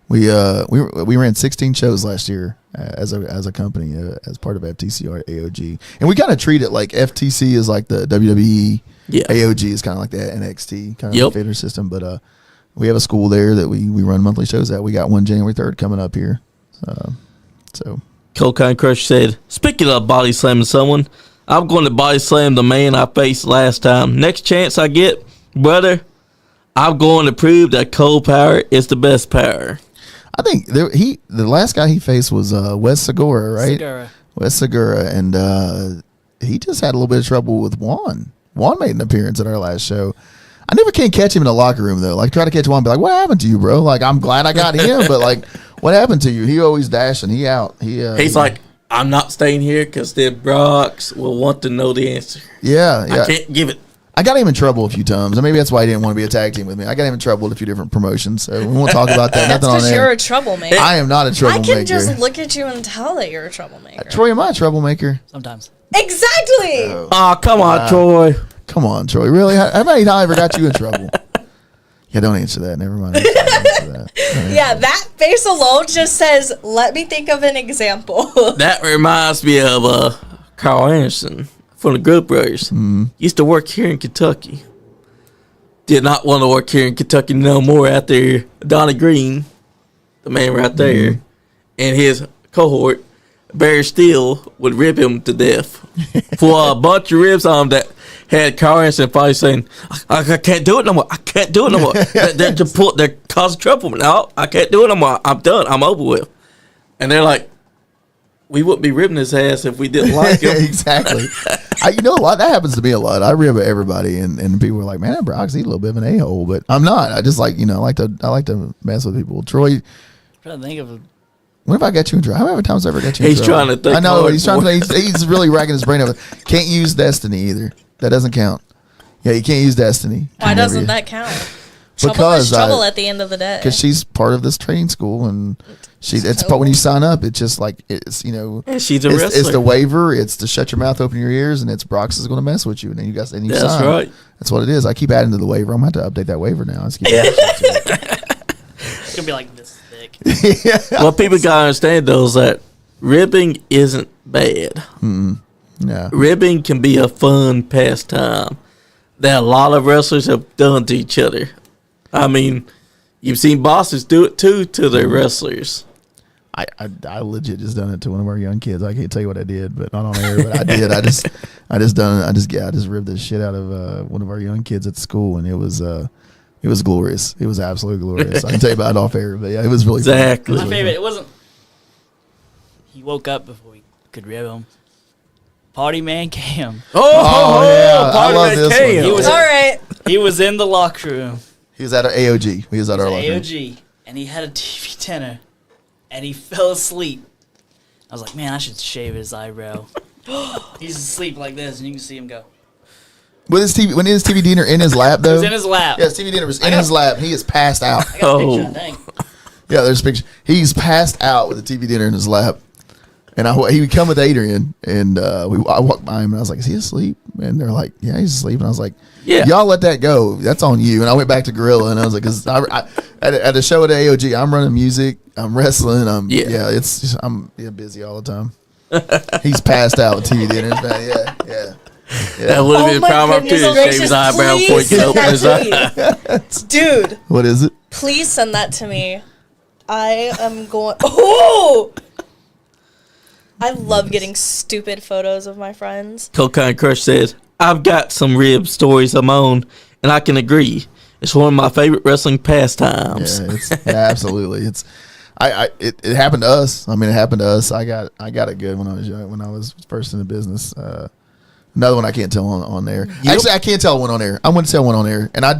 we ran 16 shows last year as a company as part of FTC AOG. And we kind of treat it like FTC is like the WWE. Yeah. AOG is kind of like the NXT kind of theater system. But we have a school there that we run monthly shows at. We got one January 3rd coming up here. So... Cocaine Crush said, speaking of body slamming someone, I'm going to body slam the man I faced last time. Next chance I get, brother, I'm going to prove that cold power is the best power. I think the last guy he faced was Wes Segura, right? Wes Segura, and he just had a little bit of trouble with Juan. Juan made an appearance at our last show. I never can catch him in the locker room, though. Like, try to catch Juan and be like, what happened to you, bro? Like, I'm glad I got him, but, like, what happened to you? He always dashing. He out. He's like, I'm not staying here because the Brocs will want to know the answer. Yeah. I can't give it. I got him in trouble a few times, and maybe that's why he didn't want to be a tag team with me. I got him in trouble at a few different promotions, so we won't talk about that. That's because you're a troublemaker. I am not a troublemaker. I can just look at you and tell that you're a troublemaker. Troy, am I a troublemaker? Sometimes. Exactly. Oh, come on, Troy. Come on, Troy. Really? How many times I ever got you in trouble? Yeah, don't answer that. Never mind. Yeah, that face alone just says, let me think of an example. That reminds me of Carl Anderson from the Good Brothers. Used to work here in Kentucky. Did not want to work here in Kentucky no more after Donnie Green, the man right there, and his cohort, Barry Steele, would rip him to death for a bunch of ribs on him that had Carl Anderson finally saying, I can't do it no more. I can't do it no more. They're causing trouble. No, I can't do it no more. I'm done. I'm over with. And they're like, we wouldn't be ripping his ass if we didn't like him. Exactly. You know, a lot that happens to me a lot. I rib everybody, and people are like, "Man, that Brock's a little bit of an a-hole," but I'm not. I just like, I like to mess with people. Troy, I'm trying to think of. When have I got you in trouble? How many times have I ever got you in trouble? He's trying to think. I know he's trying to. He's really racking his brain over. Can't use Destiny either. That doesn't count. Yeah, you can't use Destiny. Why doesn't that count? Trouble is trouble at the end of the day. Because she's part of this training school, and it's when you sign up, it's just like it's she's a wrestler. It's the waiver. It's to shut your mouth, open your ears, and it's Brox is going to mess with you, and then you sign. That's right. That's what it is. I keep adding to the waiver. I'm going to have to update that waiver now. It's gonna be like this thick. Yeah. What people gotta understand though is that ribbing isn't bad. Yeah. Ribbing can be a fun pastime that a lot of wrestlers have done to each other. I mean, you've seen bosses do it too to their wrestlers. I legit just done it to one of our young kids. I can't tell you what I did, but not on air. But I did. I just ripped the shit out of one of our young kids at school, and it was glorious. It was absolutely glorious. I can tell you about it off air, but yeah, it was really exactly. My favorite. It wasn't. He woke up before we could rib him. Party Man Cam. Oh yeah, Party Man Cam. He was all right. He was in the locker room. He was at our AOG. He was at our locker room. AOG, and he had a TV dinner, and he fell asleep. I was like, man, I should shave his eyebrow. He's asleep like this, and you can see him go. With his TV, when his TV dinner in his lap though. It was in his lap. Yeah, his TV dinner was in his lap. He is passed out. I got a picture, I think. Yeah, there's a picture. He's passed out with the TV dinner in his lap. And he would come with Adrian, and I walked by him, and I was like, is he asleep? And they're like, yeah, he's asleep. And I was like, yeah, y'all let that go. That's on you. And I went back to Gorilla, and I was like, cause at the show at AOG, I'm running music, I'm wrestling, I'm busy all the time. He's passed out with TV dinners, man. Yeah. That would have been a problem too to shave his eyebrow before he could open his eyes. Dude. What is it? Please send that to me. I am going. Oh! I love getting stupid photos of my friends. Cocaine Crush says, I've got some rib stories of my own, and I can agree. It's one of my favorite wrestling pastimes. Yeah, absolutely. It happened to us. I mean, it happened to us. I got it good when I was young, when I was first in the business. Another one I can't tell on air. Actually, I can't tell one on air. I'm going to tell one on air. And I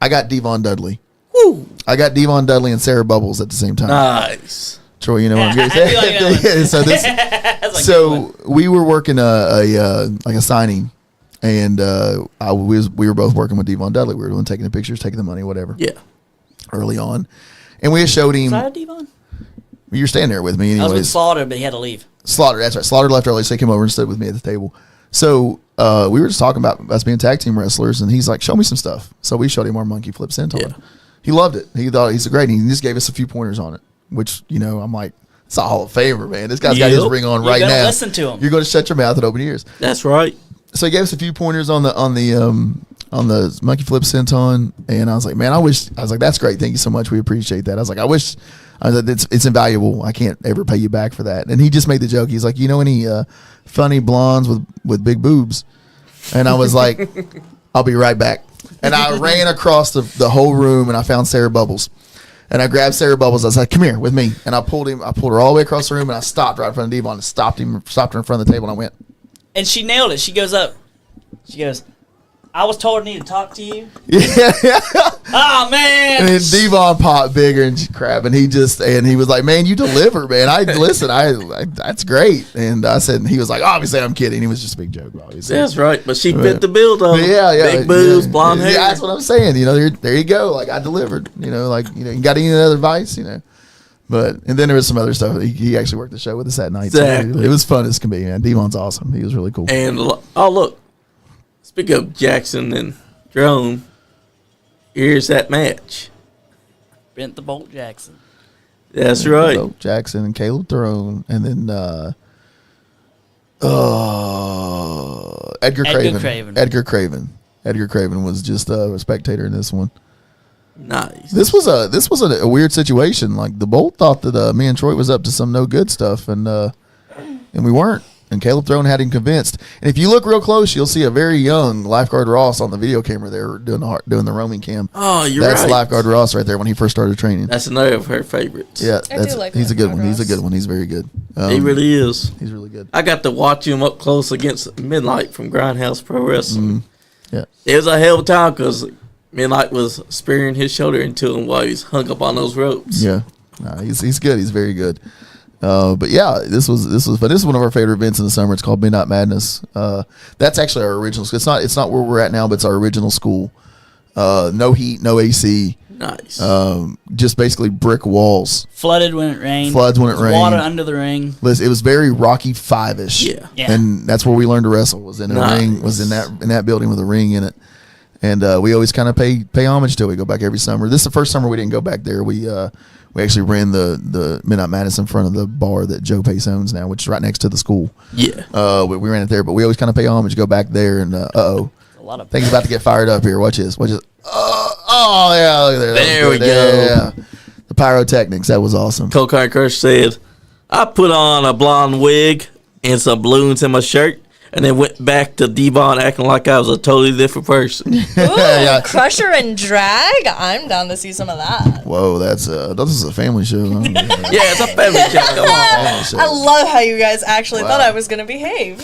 got Devon Dudley. Woo! I got Devon Dudley and Sarah Bubbles at the same time. Nice. Troy, you know what I'm I getting do like that at. So this, That's like so we were working a signing, and we were both working with Devon Dudley. We were doing taking the pictures, taking the money, whatever. Yeah. Early on, and we had showed him. Was I a Devon? You were standing there with me, I was with anyways. Slaughter, but he had to leave. Slaughter, that's right. Slaughter left early, so he came over and stood with me at the table. So we were just talking about us being tag team wrestlers, and he's like, "Show me some stuff." So we showed him our monkey flip senton. Yeah. He loved it. He thought he's great. And he just gave us a few pointers on it, which I'm like, it's a Hall of Famer, man. This guy's got his Yep. ring on You right better now. listen to him. You're going to shut your mouth and open your ears. That's right. So he gave us a few pointers on the monkey flip senton, and I was like, man, I was like, that's great. Thank you so much. We appreciate that. I was like, it's invaluable. I can't ever pay you back for that. And he just made the joke. He's like, any funny blondes with big boobs? And I was like, I'll be right back. And I ran across the whole room, and I found Sarah Bubbles. And I grabbed Sarah Bubbles. I was like, come here with me. And I pulled her all the way across the room, and I stopped right in front of Devon and stopped her in front of the table, and I went. And she nailed it. She goes up. She goes, I was told I need to talk to you. Yeah. Oh, man. And then Devon popped bigger and crap, and he was like, "Man, you deliver, man. That's great." And I said, and he was like, "Obviously, I'm kidding." He was just a big joke, obviously. That's right. But she fit the bill, though. Yeah, Big boobs, blonde hair. Yeah, that's what I'm saying. There you go. Like I delivered. You got any other advice? But and then there was some other stuff. He actually worked the show with us that night. Exactly. So it was fun as can be, man. Devon's awesome. He was really cool. And look, speak of Jackson and Drone, here's that match. Brent the Bolt Jackson. That's right. So Jackson and Caleb Throne, and then Edgar Craven. Edgar Craven was just a spectator in this one. Nice. This was a weird situation. Like the Bolt thought that me and Troy was up to some no good stuff, and we weren't. And Caleb Throne had him convinced. And if you look real close, you'll see a very young Lifeguard Ross on the video camera there doing the roaming cam. Oh, you're That's right. Lifeguard Ross right there when he first started training. That's another of her favorites. Yeah, I do like he's a good one. Lifeguard He's a Ross. good one. He's very good. He really is. He's really good. I got to watch him up close against Midnight from Grindhouse Pro Wrestling. Yeah. It was a hell of a time because Midnight was spearing his shoulder into him while he was hung up on those ropes. Yeah, he's good. He's very good. But yeah, this was fun. This is one of our favorite events in the summer. It's called Midnight Madness. That's actually our original school. It's not where we're at now, but it's our original school. No heat, no AC. Nice. Just basically brick walls. Flooded when it rained. Floods when it rained. Water under the ring. It was very Rocky Five-ish. Yeah. Yeah. And that's where we learned to wrestle. Was in a Nice. ring. Was in that building with a ring in it. And we always kind of pay homage to it. We go back every summer. This is the first summer we didn't go back there. We actually ran the Midnight Madness in front of the bar that Joe Pace owns now, which is right next to the school. Yeah. We ran it there, but we always kind of pay homage, go back there, and A lot of things about to get fired up here. Watch this. Oh yeah, look at there. There we go. Yeah. The pyrotechnics. That was awesome. Cocaine Crush said, I put on a blonde wig and some balloons in my shirt and then went back to Devon acting like I was a totally different person. Ooh, Yeah. Crusher and Drag. I'm down to see some of that. Whoa, this is a family show. Huh? Yeah, it's a family show. Come on. Family show. I love how you guys actually Wow. thought I was gonna behave.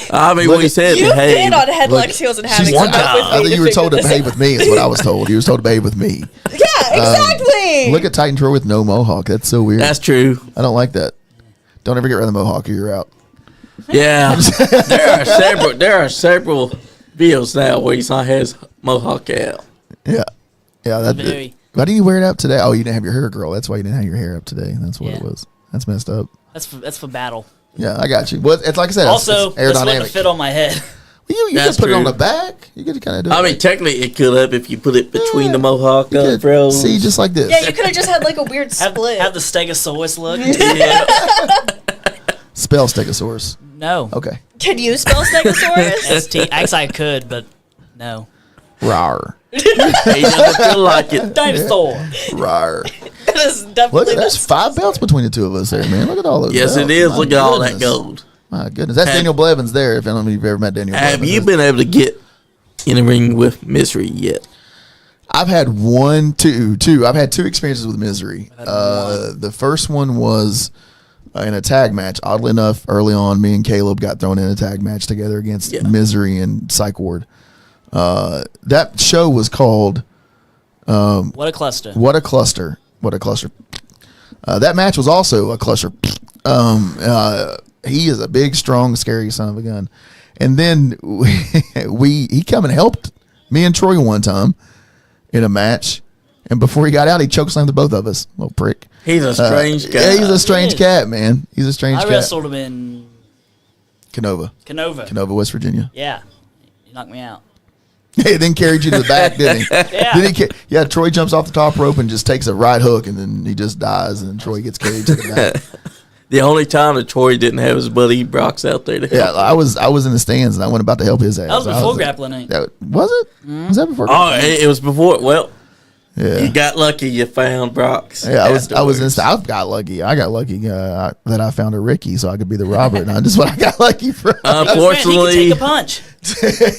I mean, when he said You've behave, been on Look, Headlock Heels and having she's some one with time. me I think you were told to figure behave this with me. Is what I was told. You was told to behave with me. out. Yeah, exactly. Look at Titan Troy with no mohawk. That's so weird. that's true. I don't like that. Don't ever get rid of the mohawk or you're out. Yeah, there are several videos now where he's not his mohawk out. Yeah. Very. Why didn't you wear it up today? Oh, you didn't have your hair, girl. That's why you didn't have your hair up today. That's what it Yeah. was. That's messed up. That's for battle. Yeah, I got you. Well, it's like I said. Also, it's this wouldn't aerodynamic. fit on my head. You That's could put it on true. the back. You could kind of do it. I mean, technically, it could have if you put it between the mohawk You and could froze. see just like this. Yeah, you could have just had like a weird split. Have the Stegosaurus look. Yeah. Spell Stegosaurus. No. Okay. Can you spell Stegosaurus? ST. Actually, I could, but no. Rawr. He doesn't feel like it. Dinosaur. Rawr. That is Look, definitely there's 5 belts between the two of us there, man. Look at all those Yes, belts. it is. My Look at all that goodness. gold. My goodness. That's Have- Daniel Blevins there, if I don't know if you've ever met Daniel Have Blevins. you been able to get in the ring with Misery yet? I've had two. I've had 2 experiences with Misery. The first one was in a tag match. Oddly enough, early on, me and Caleb got thrown in a tag match together against Yeah. Misery and Psych Ward. That show was called What a cluster. What a Cluster. What a Cluster. That match was also a cluster. He is a big, strong, scary son of a gun. And then he come and helped me and Troy one time in a match. And before he got out, he chokeslammed both of us. Little prick. He's a strange guy. Yeah, he's a strange cat, man. He's a strange cat. I wrestled him in Canova, West Virginia. Yeah. He knocked me out. He then carried you to the back, didn't he? Yeah. Troy jumps off the top rope and just takes a right hook, and then he just dies, and then Troy gets carried to the back. The only time that Troy didn't have his buddy Brock's out there to help. Yeah, I was in the stands, and I went about to help his ass. That was before grappling night. Was it? Was that before? Oh, it was before. Well, yeah. You got lucky. You found Brock's. Yeah, I was. I got lucky. I got lucky that I found a Ricky, so I could be the Robert. And that's what I got lucky from. Unfortunately, he could take a punch.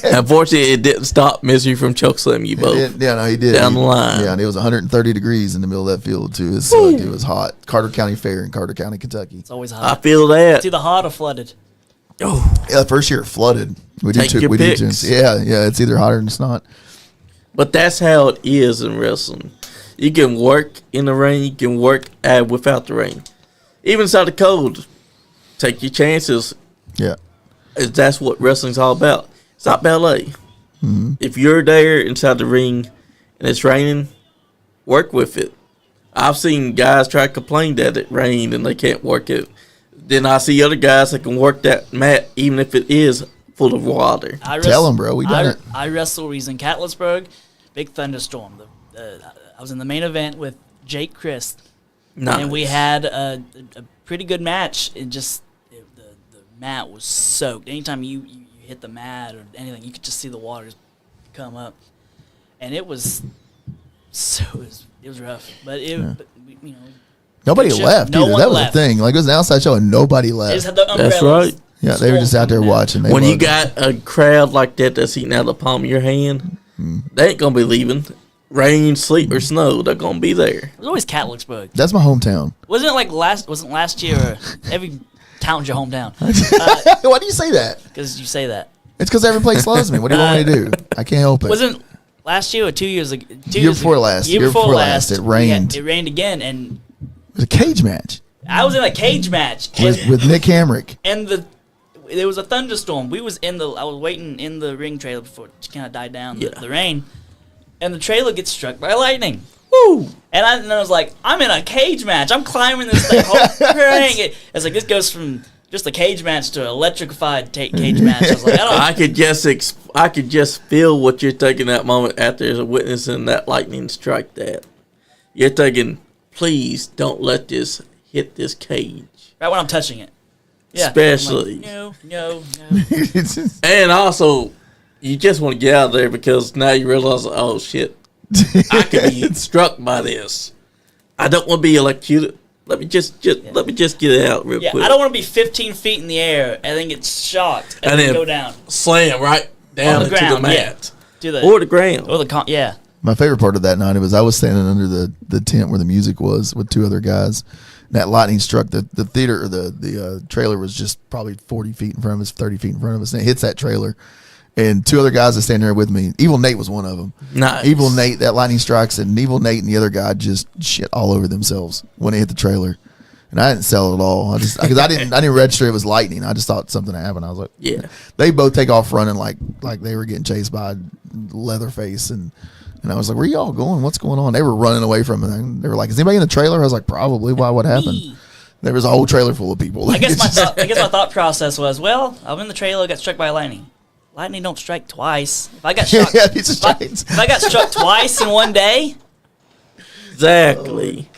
Unfortunately, it didn't stop Misery from chokeslamming you both. Yeah, no, he did. Down the line. Yeah, and it was 130 degrees in the middle of that field too. It was hot. Carter County Fair in Carter County, Kentucky. It's always hot. I feel that. It's either hot or flooded. Oh, yeah, the first year it flooded. Take your picks. Yeah, it's either hotter than it's not. But that's how it is in wrestling. You can work in the ring. You can work without the ring. Even inside the cold, take your chances. Yeah. That's what wrestling's all about. It's not ballet. Mm-hmm. If you're there inside the ring and it's raining, work with it. I've seen guys try to complain that it rained and they can't work it. Then I see other guys that can work that mat even if it is full of water. Tell them, bro. We done it. I wrestled. He's in Catlettsburg. Big thunderstorm. I was in the main event with Jake Christ. Nice. And we had a pretty good match. The mat was soaked. Anytime you hit the mat or anything, you could just see the water just come up. And it was rough. But nobody left no either. one That was left. the thing. Like, it was an outside show and nobody They left. just had the umbrellas. That's right. Yeah, they were just out there watching. When you got a crowd like that that's eating out of the palm of your hand, they ain't going to be leaving. Rain, sleet, or snow, they're going to be there. It was always Catlettsburg. That's my hometown. Wasn't last year every town's your hometown? Why do you say that? Because you say that. It's because every place loves me. What do you want me to do? I can't help it. Wasn't last year or 2 years ago? Year before last. It rained. It rained again, and It was a cage match I was in a cage match with Nick Hamrick. and there was a thunderstorm. I was waiting in the ring trailer before it kind of died down the rain, and the trailer gets struck by lightning. Woo! And I was like, I'm in a cage match. I'm climbing this thing. It's like this goes from just a cage match to an electrified cage match. I was like, I could just feel what you're thinking that moment after witnessing that lightning strike. That you're thinking, please don't let this hit this cage. Right when I'm touching it. Yeah. Especially. I'm like, no. And also, you just want to get out of there because now you realize, oh shit, I could be struck by this. I don't want to be electrocuted. Let me just get it out real quick. I don't want to be 15 feet in the air and then get shocked and then go down. Slam right down On the into ground, the mat. Or the ground. Yeah. My favorite part of that night was I was standing under the tent where the music was with two other guys. That lightning struck the theater, or the trailer was just probably 40 feet in front of us, 30 feet in front of us, and it hits that trailer. And two other guys that stand there with me. Evil Nate was one of them. Nice. Evil Nate, that lightning strikes, and Evil Nate and the other guy just shit all over themselves when it hit the trailer. And I didn't sell it at all. Because I didn't register it was lightning. I just thought something happened. I was like, yeah. They both take off running like they were getting chased by Leatherface, and I was like, where y'all going? What's going on? They were running away from it. And they were like, is anybody in the trailer? I was like, probably. Why? What happened? There was a whole trailer full of people. I guess my thought process was, well, I'm in the trailer, got struck by lightning. Lightning don't strike twice. If I got struck, if I got struck twice in one day, exactly.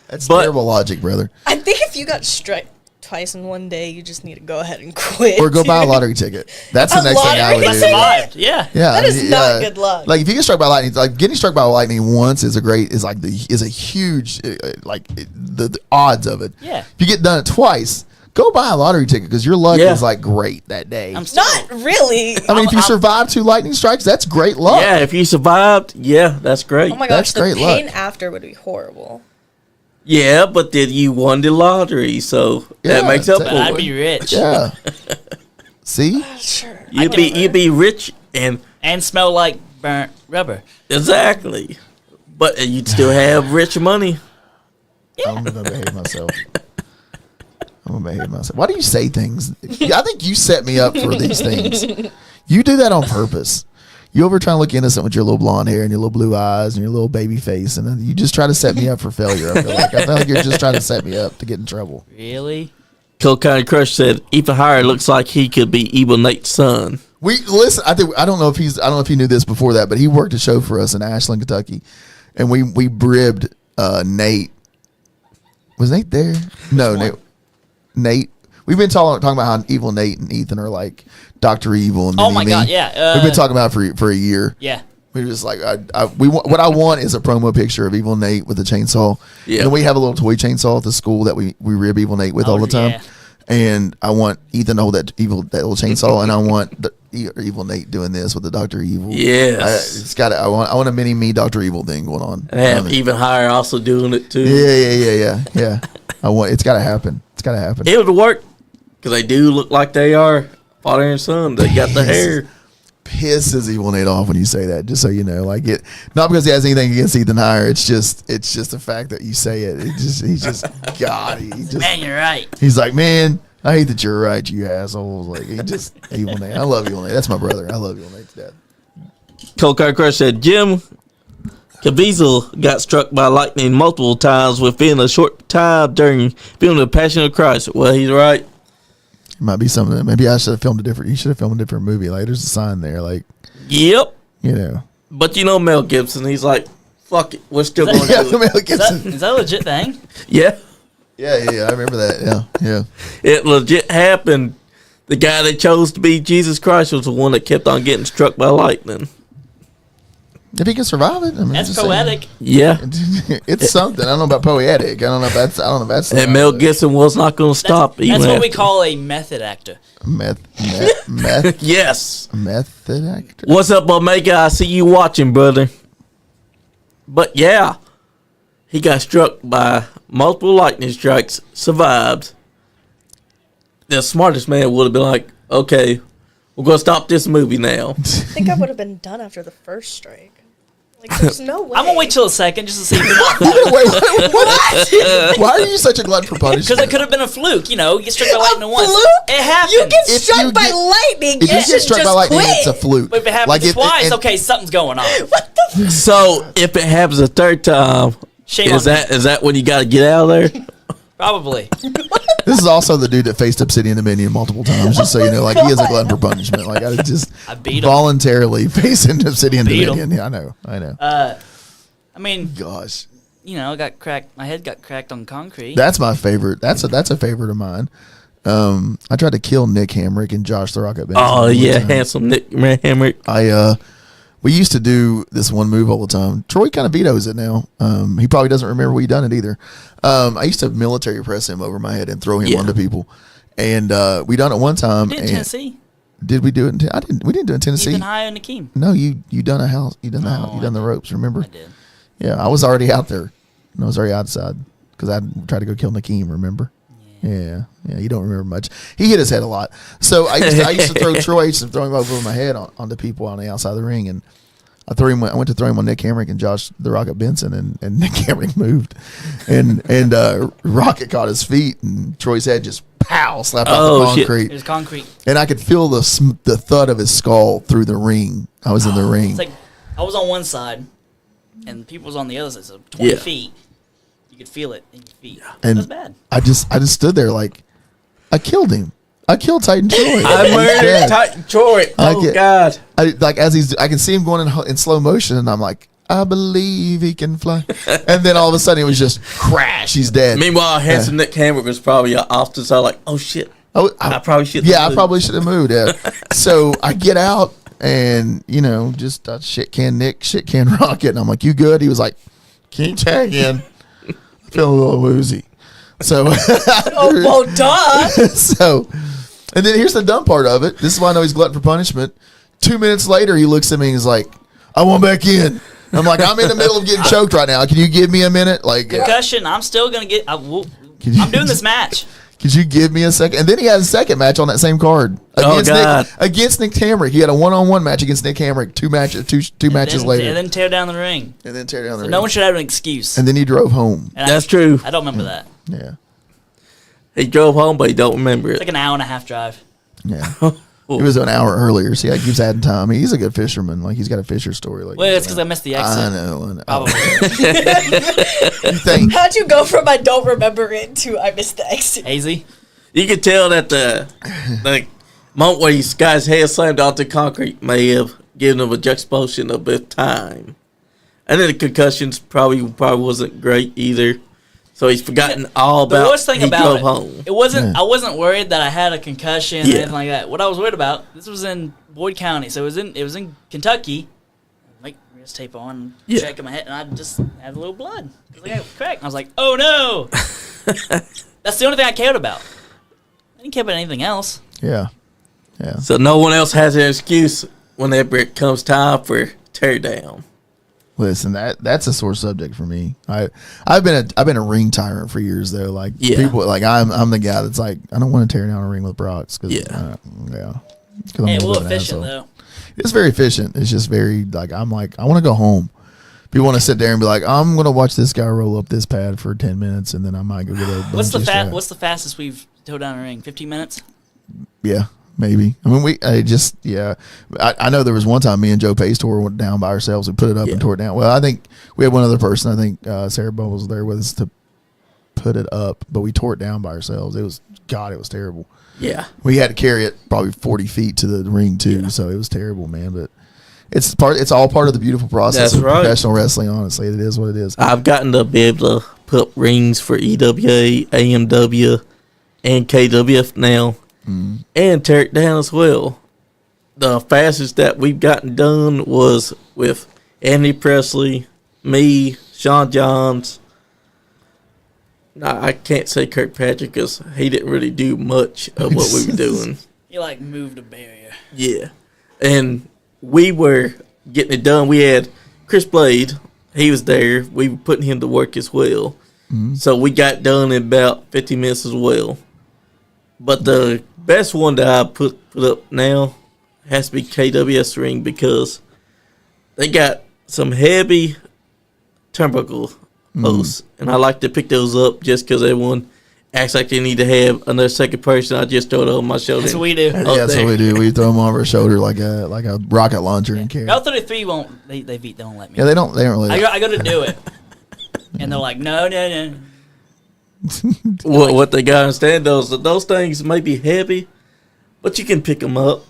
That's terrible logic, brother. I think if you got struck twice in one day, you just need to go ahead and quit. Or go buy a lottery ticket. That's the next thing I would do. I survived. Yeah. That is not good luck. Like if you get struck by lightning, like getting struck by lightning once is a huge the odds of it. Yeah. If you get done it twice, go buy a lottery ticket because your luck is like great that day. Not really. I mean, if you survive 2 lightning strikes, that's great luck. Yeah, if you survived, that's great. Oh my gosh, That's great the pain luck. after would be horrible. Yeah, but then you won the lottery, so that makes up for it. I'd be rich. Yeah. See? Sure. You'd be rich and smell like burnt rubber. exactly, but you'd still have rich money. I'm gonna behave myself. Why do you say things? I think you set me up for these things. You do that on purpose. You over trying to look innocent with your little blonde hair and your little blue eyes and your little baby face, and then you just try to set me up for failure. I feel like you're just trying to set me up to get in trouble. Really? Cold County Crush said Ethan Hire looks like he could be Evil Nate's son. Listen. I don't know if he knew this before that, but he worked a show for us in Ashland, Kentucky, and we bribbed Nate. Was Nate there? No, Nate. We've been talking about how Evil Nate and Ethan are like Dr. Evil and oh my God, yeah. We've been talking about it for a year. Yeah. We were just like, what I want is a promo picture of Evil Nate with a chainsaw. Yeah. And we have a little toy chainsaw at the school that we rib Evil Nate with all the time. Yeah. And I want Ethan to hold that little chainsaw, and I want Evil Nate doing this with the Dr. Evil. Yes. I want a mini me Dr. Evil thing going on. And have Ethan Hire also doing it too. Yeah. It's got to happen. It would work because they do look like they are father and son. They got the hair. Pisses Evil Nate off when you say that, just so you know. Like it, not because he has anything against Ethan Hire. It's just the fact that you say it. He's just God. Man, you're right. He's like, man, I hate that you're right, you assholes. Like Evil Nate. I love Evil Nate. That's my brother. I love Evil Nate's dad. Cold Car Crush said Jim Caviezel got struck by lightning multiple times within a short time during filming The Passion of Christ. Well, he's right. It might be something. Maybe I should have filmed a different. You should have filmed a different movie. Like, there's a sign there. Like, yep. You know. But you know Mel Gibson. He's like, fuck it. We're still going to do it. Mel Gibson. Is that a legit thing? Yeah. Yeah. I remember that. Yeah. It legit happened. The guy that chose to be Jesus Christ was the one that kept on getting struck by lightning. If he can survive it, I mean, that's poetic. Yeah, it's something. I don't know about poetic. I don't know if that's. And Mel Gibson was not going to stop. That's what we call a method actor. Meth. Yes. Method actor. What's up, Omega? I see you watching, brother. But yeah, he got struck by multiple lightning strikes. Survived. The smartest man would have been like, "Okay, we're going to stop this movie now." I think I would have been done after the first strike. Like, there's no way. I'm going to wait till a second just to see. What? Why are you such a glutton for punishment? Because it could have been a fluke. You know, you get struck by lightning once. It happens. You get struck by lightning. If you get struck by lightning, it's a fluke. But if it happens twice, okay, something's going on. What the So, if it happens a third time, is that when you got to get out of there? Probably. This is also the dude that faced Obsidian Dominion multiple times, just so you know. Like, he is a glutton for punishment. Like, I beat him. Voluntarily facing Obsidian Dominion. Yeah, I know. I mean, gosh, you know, my head got cracked on concrete. That's my favorite. That's a favorite of mine. I tried to kill Nick Hamrick and Josh the Rocket Benson. Oh yeah, handsome Nick Hamrick. We used to do this one move all the time. Troy kind of vetoes it now. He probably doesn't remember we done it either. I used to military press him over my head and throw him onto people. And we done it one time. In Tennessee. Did we do it? We didn't do it in Tennessee. Ethan High and Nakeem. No, you done a house. You done the house. You done the ropes. Remember? I did. Yeah, I was already out there. I was already outside because I tried to go kill Nakeem. Remember? Yeah. You don't remember much. He hit his head a lot. So I used to throw Troy. I used to throw him over my head onto people on the outside of the ring, and I went to throw him on Nick Hamrick and Josh the Rocket Benson, and Nick Hamrick moved, and Rocket caught his feet, and Troy's head just slapped off the concrete. It was concrete, and I could feel the thud of his skull through the ring. I was in the ring. It's like I was on one side, and people was on the other side. So 20 feet, you could feel it in your feet. And it was bad. I just stood there like, I killed him. I killed Titan Troy. I murdered Titan Troy. Oh God! I can see him going in slow motion, and I'm like, I believe he can fly. And then all of a sudden, it was just crash. He's dead. Meanwhile, handsome Nick Hamrick was probably off to the side, like, oh shit. I probably should. Yeah, I probably should have moved. Yeah. So I get out, and just shit can Nick, shit can Rocket, and I'm like, you good? He was like, can you tag in? I feel a little woozy. So, well, duh. So, and then here's the dumb part of it. This is why I know he's glutton for punishment. 2 minutes later, he looks at me and he's like, I want back in. I'm like, I'm in the middle of getting choked right now. Can you give me a minute? Like concussion. I'm still gonna get. I'm doing this match. Could you give me a second? And then he had a second match on that same card against Nick Hamrick. He had a 1-on-1 match against Nick Hamrick. Two matches later, and then tear down the ring. No one should have an excuse. And then he drove home. And That's true. I don't remember that. Yeah. He drove home, but he don't remember It's it. like an hour and a half drive. Yeah. It was an hour earlier. See, I keeps adding time. He's a good fisherman. Like, he's got a fisher story. Like, Well, it's because I missed the exit. I know. Probably. You think? How'd you go from I don't remember it to I missed the exit? Hazy. You could tell that the moment where this guy's head slammed onto concrete may have given him a juxtaposition of bit of time. And then the concussions probably wasn't great either. So he's forgotten all about the worst thing he about drove home. it wasn't. I wasn't worried that I had a concussion or anything like that. What I was worried about, this was in Boyd County, so it was in Kentucky. Like wrist tape on, checking my head, and I just had a little blood. I was like, crack. And I was like, oh no. That's the only thing I cared about. I didn't care about anything else. Yeah. So no one else has an excuse whenever it comes time for teardown. Listen, that's a sore subject for me. I've been a ring tyrant for years though. Like people, like I'm the guy that's like I don't want to tear down a ring with rocks. Cause, Hey, well efficient though. It's very efficient. It's just very like I want to go home. People want to sit there and be like, I'm gonna watch this guy roll up this pad for 10 minutes and then I might go get a. What's the fastest we've towed down a ring? 15 minutes. Yeah. Maybe. I mean, I know there was one time me and Joe Pace tore went down by ourselves. We put it up and tore it down. Well, I think we had one other person. I think Sarah Bubbles was there with us to put it up, but we tore it down by ourselves. It was terrible. Yeah. We had to carry it probably 40 feet to the ring too, so it was terrible, man. But it's all part of the beautiful process of professional wrestling, honestly. It is what it is. I've gotten to be able to put up rings for EWA, AMW, and KWF now. And tear it down as well. The fastest that we've gotten done was with Andy Presley, me, Sean Johns. I can't say Kirkpatrick because he didn't really do much of what we were doing. You like moved a barrier. Yeah. And we were getting it done. We had Chris Blade. He was there. We were putting him to work as well. So we got done in about 50 minutes as well. But the best one that I put up now has to be KWS ring because they got some heavy turnbuckle posts, and I like to pick those up just because everyone acts like they need to have another second person. I just throw it on my shoulder. That's what we do. That's what we do. We throw them over our shoulder like a rocket launcher and carry. L33 won't. They don't let me. Yeah, they don't really. I go to do it, and they're like, no. What they got to understand those things may be heavy, but you can pick them up.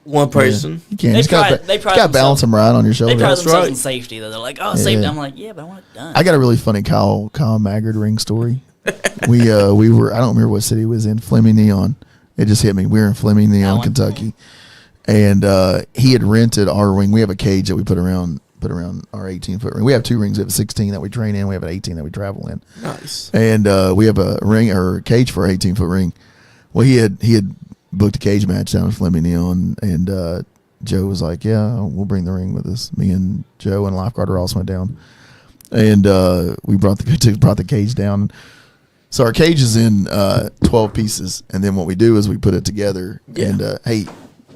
One person. You can. You got to balance them right on your shoulder. They pride That's themselves right. in safety. They're like, oh, safety. I'm like, yeah, but I want it done. I got a really funny Kyle Maggard ring story. we were, I don't remember what city it was in, Fleming Neon. It just hit me. We were in Fleming Neon, Kentucky. And he had rented our ring. We have a cage that we put around our 18-foot ring. We have two rings. We have a 16 that we train in. We have an 18 that we travel in. Nice. And we have a ring or a cage for an 18-foot ring. Well, he had booked a cage match down in Fleming Neon, and Joe was like, "Yeah, we'll bring the ring with us." Me and Joe and Lifeguard Ross went down, and we brought the cage down. So our cage is in 12 pieces, and then what we do is we put it together. Yeah. And hey,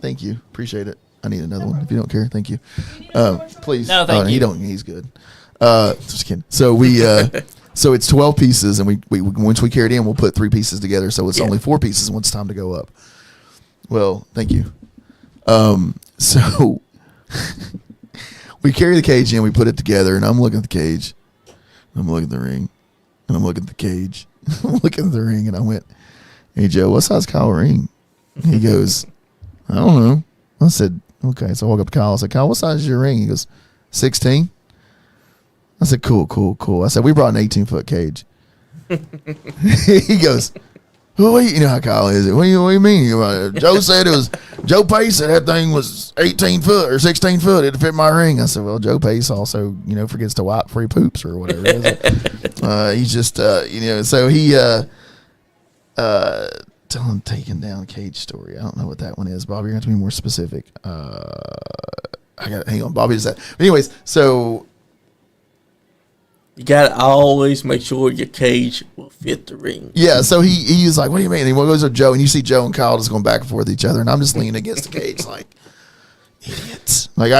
thank you, appreciate it. I need another one if you don't care. Thank you. Please. No, thank you. He don't. He's good. Just kidding. So we. So it's 12 pieces, and we once we carry it in, we'll put 3 pieces together. So it's only 4 pieces once it's time to go up. Well, thank you. So we carry the cage in, we put it together, and I'm looking at the cage, I'm looking at the ring, and I'm looking at the cage, I'm looking at the ring, and I went, "Hey Joe, what size Kyle ring?" He goes, "I don't know." I said, "Okay." So I walk up to Kyle. I said, "Kyle, what size is your ring?" He goes, 16. I said, cool. I said, "We brought an 18-foot cage." He goes, "Well, you know how Kyle is. What do you mean? Joe said it was, Joe Pace said that thing was 18 foot or 16 foot. It'd fit my ring." I said, "Well, Joe Pace also, forgets to wipe before he poops or whatever." He's just, so he, taking down cage story. I don't know what that one is. Bobby, you're going to have to be more specific. Hang on. Bobby does that. But anyways, so. You gotta always make sure your cage will fit the ring. Yeah, so he's like, what do you mean? And he goes to Joe, and you see Joe and Kyle just going back and forth with each other, and I'm just leaning against the cage like, idiots. Like,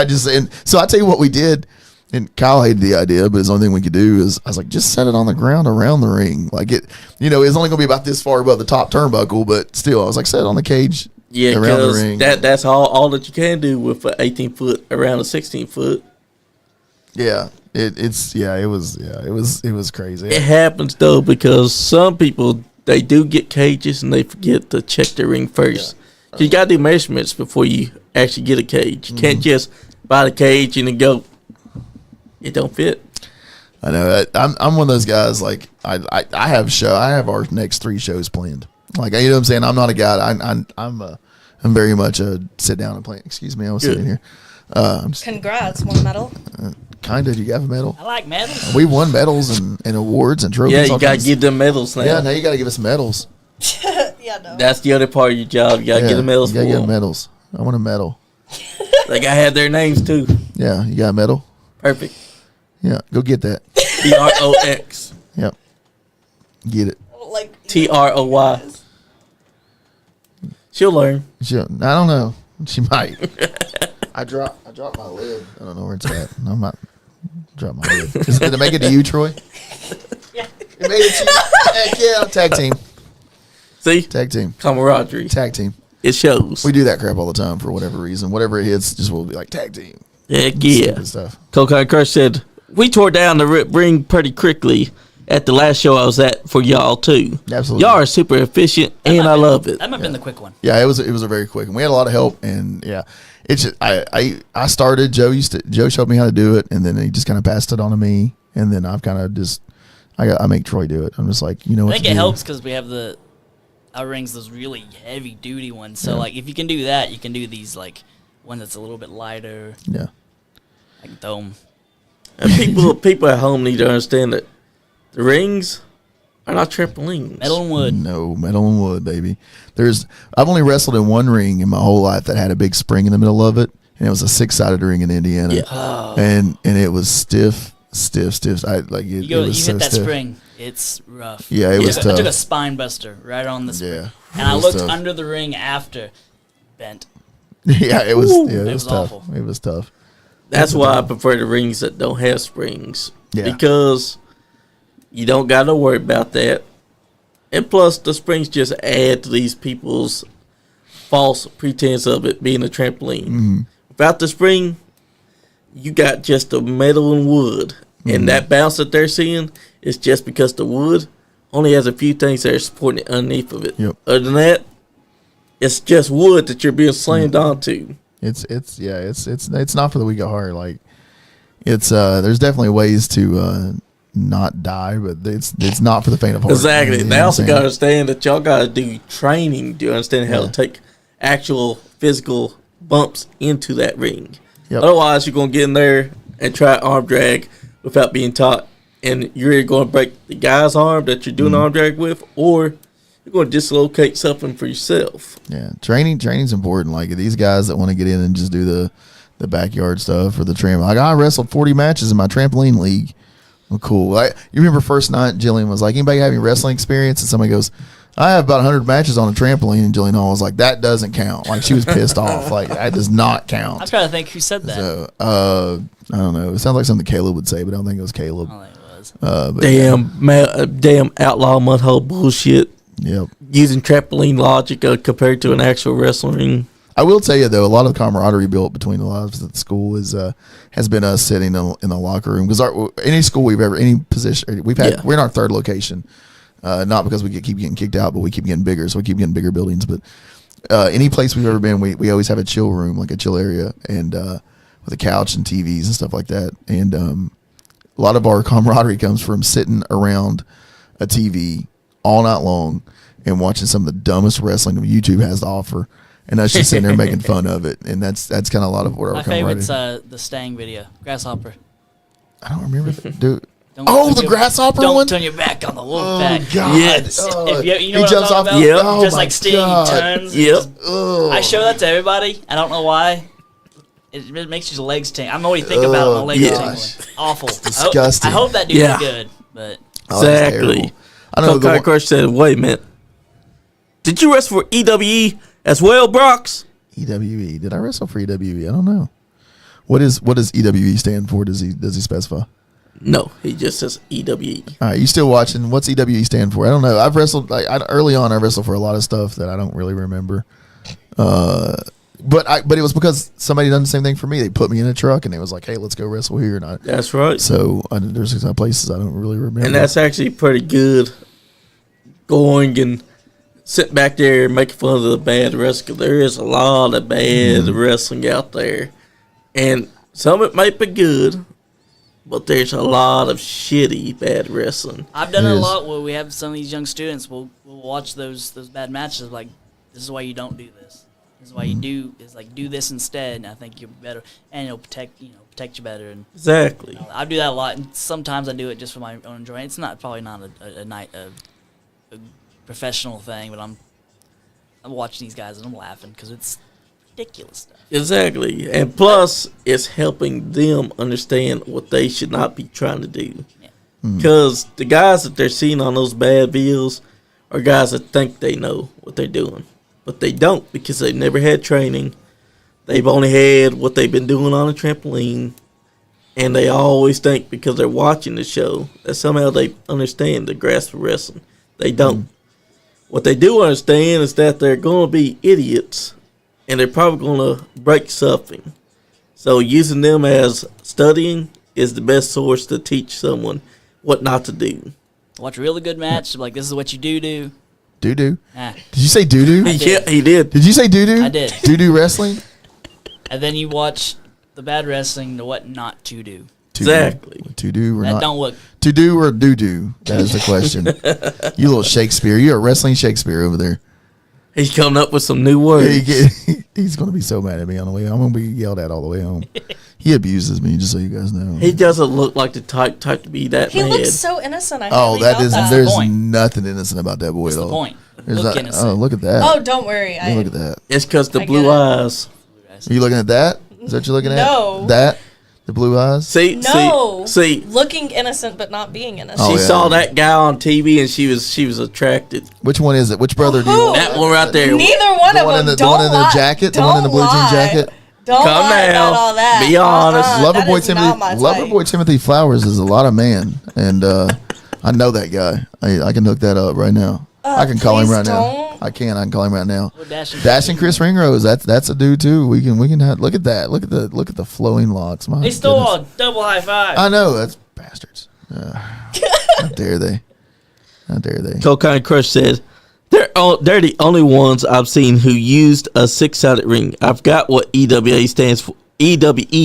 so I tell you what we did, and Kyle hated the idea, but the only thing we could do is, I was like, just set it on the ground around the ring. Like, it's only going to be about this far above the top turnbuckle, but still, I was like, set it on the cage around the ring. That's all that you can do with an 18-foot around a 16-foot. Yeah. It was crazy. It happens though because some people they do get cages and they forget to check the ring first. Yeah. So you gotta do measurements before you actually get a cage. You can't just buy the cage and then go. It don't fit. I know. I'm one of those guys. Like I have our next 3 shows planned. Like, you know what I'm saying. I'm not a guy. I'm very much a sit down and play. Excuse me. I was sitting here. Congrats, won a medal. Kind of. You have a medal? I like medals. We won medals and awards and trophies. Yeah, you got to give them medals now. Yeah, now you got to give us medals. Yeah, no. That's the other part of your job. You got to get the medals. You got to get medals. I want a medal. They got to have their names too. Yeah, you got a medal? Perfect. Yeah, go get that. TROX. Yep. Get it. Like TROY. She'll learn. I don't know. She might. I dropped my lid. I don't know where it's at. I might drop my lid. Did it make it to you, Troy? Yeah. It made it to you. Heck yeah. Tag team. See? Tag team. Camaraderie. Tag team. It shows. We do that crap all the time for whatever reason. Whatever it hits, just we'll be like, tag team. Heck yeah. Stupid stuff. Cocaine Crush said, we tore down the ring pretty quickly at the last show I was at for y'all too. Absolutely. Y'all are super efficient and I love it. That might have been the quick one. Yeah, it was a very quick, and we had a lot of help, and yeah, it's just, I started. Joe showed me how to do it, and then he just kind of passed it on to me, and then I've kind of just I make Troy do it. I'm just like, what I think it helps because we have our rings, those really heavy duty ones. So like if you can do that, you can do these like one that's a little bit lighter. Yeah, like dome. And people at home need to understand that the rings are not trampolines. Metal and wood. No, metal and wood, baby. I've only wrestled in one ring in my whole life that had a big spring in the middle of it, and it was a 6-sided ring in Indiana. Yeah. Oh. And it was stiff. It was You so hit that stiff. spring, it's rough. Yeah, it was tough. I took a spine buster right on the spring. Yeah, and I looked tough. under the ring after, bent. Yeah, it was. Yeah, it was tough. awful. It was tough. That's why I prefer the rings that don't have springs. Yeah. Because you don't got to worry about that. And plus, the springs just add to these people's false pretense of it being a trampoline. Mm-hmm. Without the spring, you got just the metal and wood. Mm-hmm. And that bounce that they're seeing is just because the wood only has a few things that are supporting it underneath of it. Yep. Other than that, it's just wood that you're being slammed onto. It's not for the weak at heart. Like, there's definitely ways to not die, but it's not for the faint of heart. Exactly. You know They what I'm also saying? got to understand that y'all got to do training to understand how to take actual physical bumps into that ring. Yep. Otherwise, you're going to get in there and try arm drag without being taught, and you're either going to break the guy's arm that you're doing arm drag with, or you're going to dislocate something for yourself. Yeah, training's important. Like, these guys that want to get in and just do the backyard stuff or the trampoline. Like, I wrestled 40 matches in my trampoline league. Well, cool. You remember first night, Jillian was like, anybody have any wrestling experience? And somebody goes, I have about 100 matches on a trampoline. And Jillian Hall was like, that doesn't count. Like, she was pissed off. Like, that does not count. I'm trying to think who said that. So, I don't know. It sounds like something Caleb would say, but I don't think it was Caleb. I don't think it was. But Damn outlaw mudhole bullshit. Yep. Using trampoline logic compared to an actual wrestling ring. I will tell you though, a lot of the camaraderie built between a lot of us at the school has been us sitting in the locker room, because any school any position we've had, we're in our third location, not because we keep getting kicked out, but we keep getting bigger, so we keep getting bigger buildings. But any place we've ever been, we always have a chill room, like a chill area, and with a couch and TVs and stuff like that. And a lot of our camaraderie comes from sitting around a TV all night long and watching some of the dumbest wrestling YouTube has to offer. And us just sitting there making fun of it, and that's kind of a lot of what our My camaraderie. favorite's the Stang video, Grasshopper. I don't remember that, dude. Don't The grasshopper don't one. turn your back on the wolf Oh pack. God! Yes. If you he know what I'm jumps talking off. about? Yep. Oh Just my like Sting, God. he turns. Yep. Ugh. I show that to everybody. I don't know why. It makes your legs tingle. I'm already thinking about it. My legs gosh. tingling. Awful. disgusting. I hope that dude Yeah. is good, but Oh, that's Exactly. terrible. I know. Cocaine Crush said, "Wait a minute. Did you wrestle for EWE as well, Brox?" EWE. Did I wrestle for EWE? I don't know. What does EWE stand for? Does he specify? No, he just says EWE. All right, you still watching? What's EWE stand for? I don't know. I've wrestled early on. I wrestled for a lot of stuff that I don't really remember. But it was because somebody done the same thing for me. They put me in a truck and it was like, "Hey, let's go wrestle here." And That's right. so there's some places I don't really remember. And that's actually pretty good. Going and sit back there and making fun of the bad wrestling. There is a lot of bad wrestling out there, and some of it might be good, but there's a lot of shitty bad wrestling. I've done it a Yes. lot where we have some of these young students. We'll watch those bad matches. Like, this is why you don't do this. This is why you do this instead. And I think you're better, and it'll protect you better. And Exactly. I do that a lot. And sometimes I do it just for my own enjoyment. It's probably not a professional thing, but I'm watching these guys and I'm laughing because it's ridiculous stuff. Exactly. And plus, it's helping them understand what they should not be trying to do. Because the guys that they're seeing on those bad videos are guys that think they know what they're doing. But they don't, because they've never had training. They've only had what they've been doing on a trampoline. And they always think, because they're watching the show, that somehow they understand the grasp of wrestling. They don't. What they do understand is that they're going to be idiots, and they're probably going to break something. So using them as studying is the best source to teach someone what not to do. Watch a really good match. Like, this is what you do. Doo-doo. Ah. Did you say doo-doo? I did. Yeah, he did. Did you say doo-doo? I did. Doo-doo wrestling? And then you watch the bad wrestling, the what not to do. Exactly. To do or That not? don't look. To do or do-do? That is the question. You little Shakespeare. You're a wrestling Shakespeare over there. He's coming up with some new words. He's going to be so mad at me on the way home. I'm going to be yelled at all the way home. He abuses me, just so you guys know. He doesn't look like the type to be that He mad. looks so innocent. I Oh, highly that doubt is. that. There's point. nothing innocent about that boy That's at the all. point. There's Look not- innocent. Oh, look at that. Oh, don't worry. Look at that. It's because the I blue get it. eyes. Are you looking at that? Is that what you're looking at? No. That? The blue eyes? No. See. Looking innocent but not being innocent. Oh, She yeah. saw that guy on TV and she was attracted. Which one is it? Which brother do you Who? want? That one right there. Neither one The of one them. in the, the Don't one in the lie. jacket? The Don't one in the blue jean lie. jacket? Don't Come lie now. about all that. Be honest. Lover That boy is not my type. Timothy Flowers is a lot of man, and I know that guy. I can hook that up right now. I can call him please right now. don't. I can call him right now. Well, Dash and Chris Ringrose. That's a dude too. We can have, look at that. Look at the flowing locks. My They stole goodness. a double high five. I know that's bastards. How dare they? How dare they? Cocaine Crush said, they're the only ones I've seen who used a 6-sided ring. I've got what EWE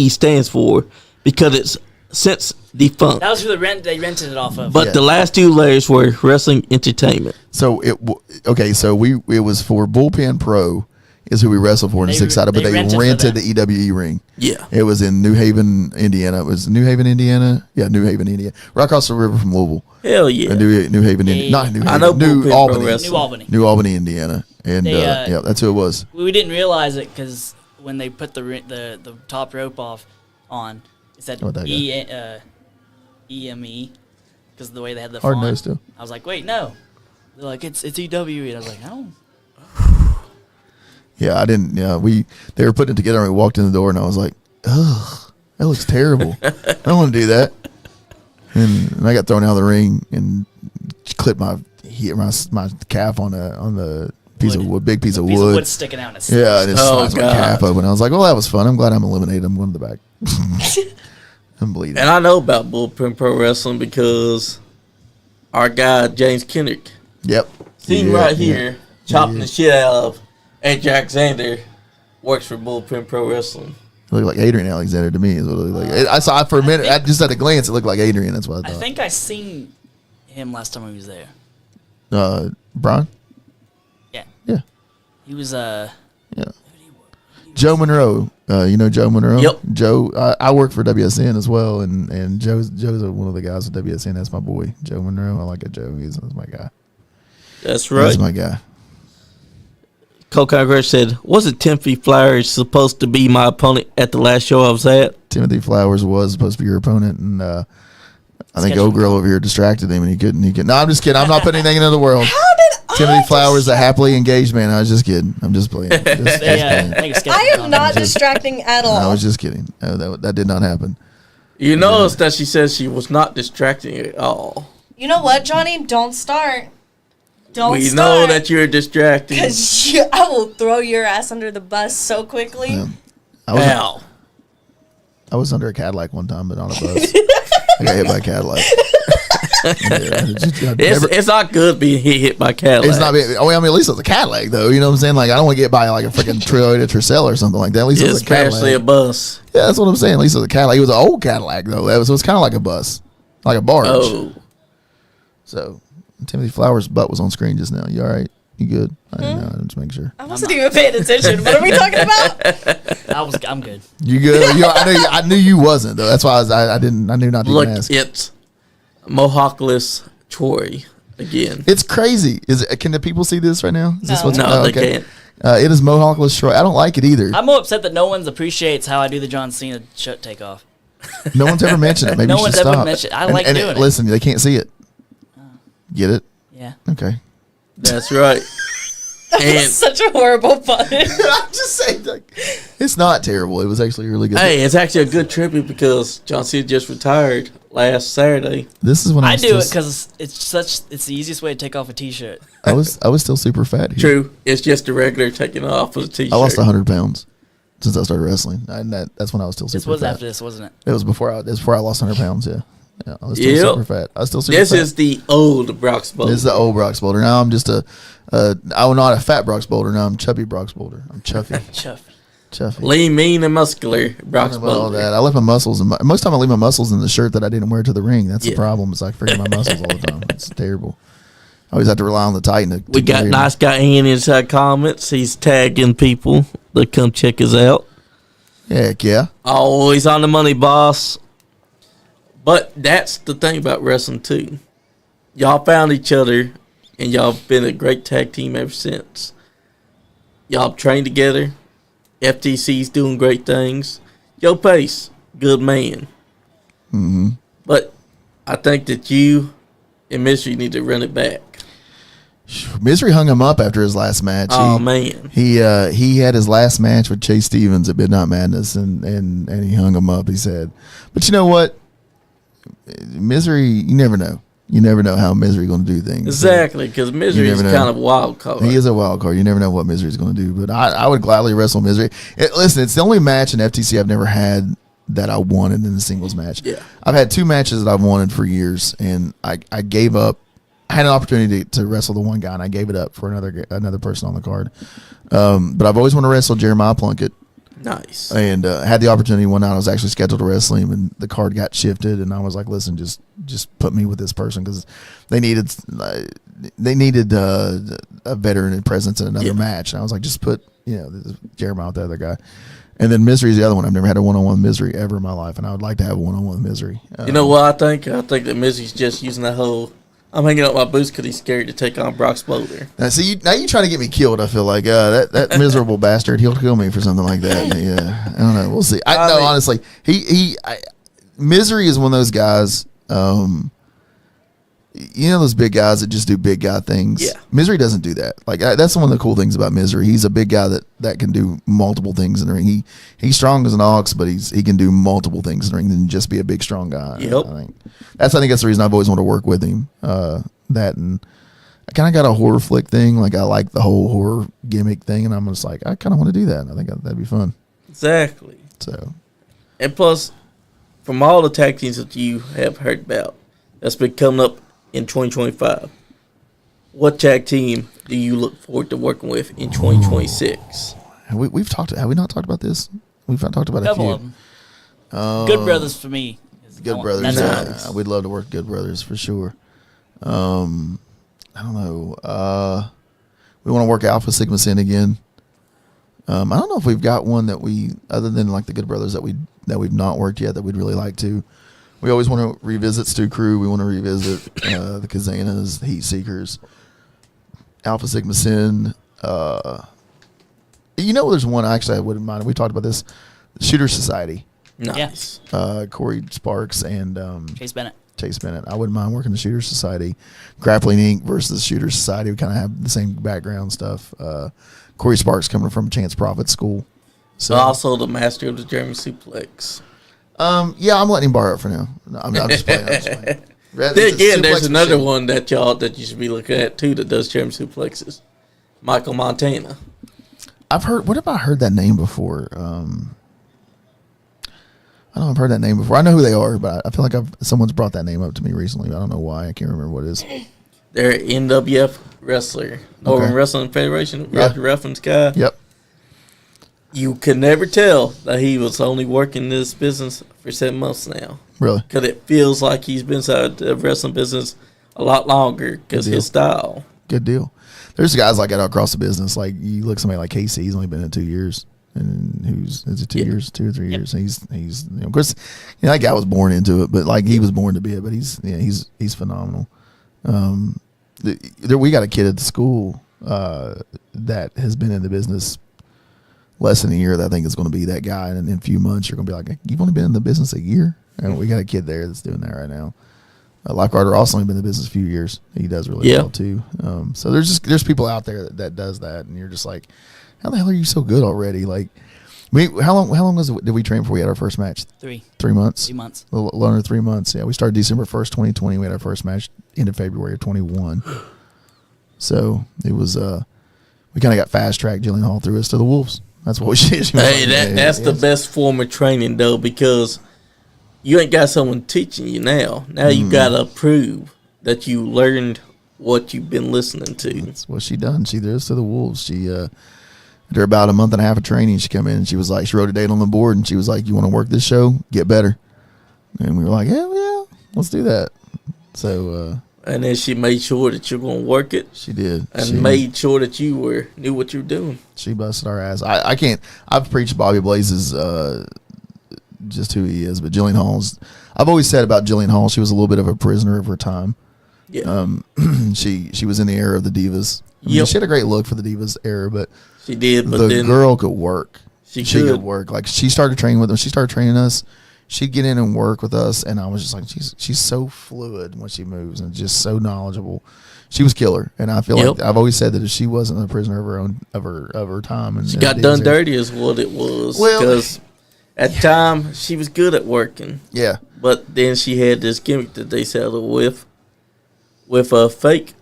stands for because it's since defunct. That was who they rented it off of. But Yeah. the last two layers were wrestling entertainment. So it was for Bullpen Pro is who we wrestled for in the They 6-sided, but they they rented rented for the EWE ring. Yeah. It was in New Haven, Indiana. It was New Haven, Indiana. Yeah, New Haven, Indiana. Right across the river from Louisville. Hell yeah. New Haven, Yeah. not New Haven. I know New Bullpen Pro Albany. Wrestling. New Albany. New Albany, Indiana. And They, yeah, that's who it was. We didn't realize it because when they put the top rope off on, it said What that guy? EME because the way they had the Hard font. nose too. I was like, wait, no. They're like, it's EWE. And I was like, oh. Yeah, I didn't. Yeah, they were putting it together and we walked in the door and I was like, ugh, that looks terrible. I don't want to do that. And I got thrown out of the ring and clipped my calf on the piece of wood, big piece of Piece wood. of wood sticking out. And it's Yeah, and it Oh, sliced my God. calf open. I was like, well, that was fun. I'm glad I'm eliminated. I'm going to the back. I'm bleeding. And I know about Bullpen Pro Wrestling because our guy, James Kendrick, Yep. seen Yeah, right yeah. here, chopping the shit out of AJ Alexander, works for Bullpen Pro Wrestling. It looked like Adrian Alexander to me. Is what it looked like. I saw it for a minute. I just at a glance, it looked like Adrian. That's what I I thought. think I seen him last time he was there. Brian? Yeah. Yeah. He was, Yeah. Joe Monroe. You know Joe Monroe? Yep. Joe, I work for WSN as well, and Joe's one of the guys at WSN. That's my boy, Joe Monroe. I like it, Joe. That's my guy. That's right. That's my guy. Coco Crush said, wasn't Timothy Flowers supposed to be my opponent at the last show I was at? Timothy Flowers was supposed to be your opponent, and I think Schedule. Old Girl over here distracted him, and he couldn't. No, I'm just kidding. I'm not putting anything into the world. How did Timothy Flowers, a happily engaged man. I was just kidding. I'm just playing. I think it's I am not distracting at all. I was just kidding. No, that did not happen. You notice that she says she was not distracting at all. You know what, Johnny? Don't start. Don't We start. know that you're distracting. Because I will throw your ass under the bus so quickly. Yeah. Ow. I was under a Cadillac one time, but on a bus. I got hit by a Cadillac. It's not good being hit by Cadillac. It's not. I mean, at least it was a Cadillac, though. You know what I'm saying? Like, I don't want to get by like a freaking Toyota Tercel or something like that. At least it was a Especially Cadillac. a bus. Yeah, that's what I'm saying. At least it was a Cadillac. It was an old Cadillac, though. It was kind of like a bus, like a barge. Oh. So, Timothy Flowers' butt was on screen just now. You all right? You good? I didn't know. Just make sure. I wasn't even paying attention. What are we talking about? I'm good. You good? I knew you wasn't though. That's why I knew not to Look, even ask. it's Mohawkless Troy again. It's crazy. Can the people see this right now? Is this No. No, they can't. It is Mohawkless Troy. I don't like it either. I'm more upset that no one appreciates how I do the John Cena shirt takeoff. No one's ever mentioned it. Maybe No you should one's ever stop. mentioned it. I like doing it. Listen, they can't see it. Get it? Yeah. Okay. That's right. And Such a horrible pun. I'm just saying, like, it's not terrible. It was actually really good. hey, it's actually a good tribute because John Cena just retired last Saturday. This is when I do it because it's the easiest way to take off a t-shirt. I was still super fat. Here. True. It's just a regular taking off of the t-shirt. I lost 100 pounds since I started wrestling. And that's when I was still super This was fat. after this, wasn't it? It was before I lost 100 pounds. Yeah. Yeah, I was still Yep. super fat. I was still super This fat. is the old Brock's Bowl. This is the old Brock's Boulder. Now I'm just I'm not a fat Brock's Boulder. Now I'm chubby Brock's Boulder. I'm chuffy. Chuffy. lean, mean, and muscular Brock's About all Bowl. that. I left my muscles, and most time I leave my muscles in the shirt that I didn't wear to the ring. That's the Yeah. problem. Is I forget my muscles all the time. It's terrible. I always have to rely on the Titan. We got Nice Guy Andy inside comments. He's tagging people to come check us out. Heck yeah. Always on the money, boss. But that's the thing about wrestling too. Y'all found each other, and y'all been a great tag team ever since. Y'all trained together. FTC's doing great things. Yo Pace, good man. Mm-hmm. But I think that you and Mystery need to run it back. Misery hung him up after his last match. Oh man. He had his last match with Chase Stevens at Midnight Madness, and he hung him up. He said, "But you know what? Misery, you never know. You never know how Misery going to do things. Exactly, because Misery is never know. kind of a wild card. He is a wild card. You never know what Misery's going to do. But I would gladly wrestle Misery. Listen, it's the only match in FTC I've never had that I wanted in a singles match. Yeah. I've had two matches that I've wanted for years, and I gave up. I had an opportunity to wrestle the one guy, and I gave it up for another person on the card. But I've always wanted to wrestle Jeremiah Plunkett. Nice. And had the opportunity one night. I was actually scheduled to wrestle him, and the card got shifted. And I was like, "Listen, just put me with this person because they needed a veteran presence in another match." And I was like, "Just put this Jeremiah with the other guy." And then Misery's the other one. I've never had a one-on-one Misery ever in my life, and I would like to have a one-on-one Misery. You know what I think? I think that Misery's just using that whole. I'm hanging up my boots because he's scared to take on Brock's Boulder. Now, see, now you're trying to get me killed. I feel like that miserable bastard. He'll kill me for something like that. Yeah, I don't know. We'll see. I know, honestly, Misery is one of those guys. Those big guys that just do big guy things. Yeah. Misery doesn't do that. Like that's one of the cool things about Misery. He's a big guy that can do multiple things in the ring. He's strong as an ox, but he can do multiple things in the ring than just be a big strong guy. Yep. I think that's the reason I've always wanted to work with him. That and I kind of got a horror flick thing. Like I like the whole horror gimmick thing, and I'm just like I kind of want to do that. I think that'd be fun. Exactly. So, And plus, from all the tag teams that you have heard about that's been coming up in 2025, what tag team do you look forward to working with in 2026? have we not talked about this? We've not talked about a Couple few. of them. Good Brothers for me. Good Brothers. That's Nice. We'd love to work Good Brothers for sure. I don't know. We want to work Alpha Sigma Sin again. I don't know if we've got one that other than like the Good Brothers that we've not worked yet that we'd really like to. We always want to revisit Stu Crew. We want to revisit the Kazanas, the Heat Seekers, Alpha Sigma Sin. You know, there's one actually I wouldn't mind. We talked about this, Shooter Society. Nice. Corey Sparks and Chase Bennett. I wouldn't mind working the Shooter Society. Grappling Inc. versus Shooter Society. We kind of have the same background stuff. Corey Sparks coming from Chance Profit School. So Also the master of the German suplex. yeah, I'm letting him borrow it for now. No, I'm just playing. Then again, there's another one that you should be looking at too that does German suplexes. Michael Montana. What have I heard that name before? I don't know. I've heard that name before. I know who they are, but I feel like someone's brought that name up to me recently. But I don't know why. I can't remember what it is. They're an NWF wrestler, Northern Wrestling Federation, Rocky Ruffins guy. Yep. You could never tell that he was only working this business for 7 months now. Really? Because it feels like he's been inside the wrestling business a lot longer because his style. Good deal. There's guys like that across the business. Like you look at somebody like Casey, he's only been in 2 years. And is it 2 years, 2 or 3 years? And he's of course, that guy was born into it, but like he was born to be it. But he's phenomenal. We got a kid at the school that has been in the business less than a year. That I think is going to be that guy, and in a few months you're going to be like, you've only been in the business a year. And we got a kid there that's doing that right now. Lifeguarder also only been in the business a few years. He does really well too. So there's people out there that does that, and you're just like, how the hell are you so good already? Like, how long did we train before we had our first match? 3 months. 3 months. A little under 3 months. Yeah, we started December 1st, 2020. We had our first match end of February of 21. So it was we kind of got fast tracked. Jillian Hall threw us to the wolves. That's what we did. Hey, that's the best form of training though, because you ain't got someone teaching you now. Now you got to prove that you learned what you've been listening to. That's what she done. She threw us to the wolves. She after about a month and a half of training, she come in and she was like, she wrote a date on the board and she was like, you want to work this show? Get better. And we were like, yeah, let's do that. So and then she made sure that you're going to work it. She did. And she made sure that you knew what you were doing. She busted our ass. I've preached Bobby Blaze's just who he is, but Jillian Hall's, I've always said about Jillian Hall, she was a little bit of a prisoner of her time. Yeah. She was in the era of the divas. I mean, she had a great look for the divas era, but she did. But the girl could work. She could work. Like she started training with them. She started training us. She'd get in and work with us, and I was just like, she's so fluid when she moves and just so knowledgeable. She was killer, and I feel like I've always said that if she wasn't a prisoner of her own of her time, and she got done dirty is what it was. Well, because at the time she was good at working. Yeah, but then she had this gimmick that they settled with a fake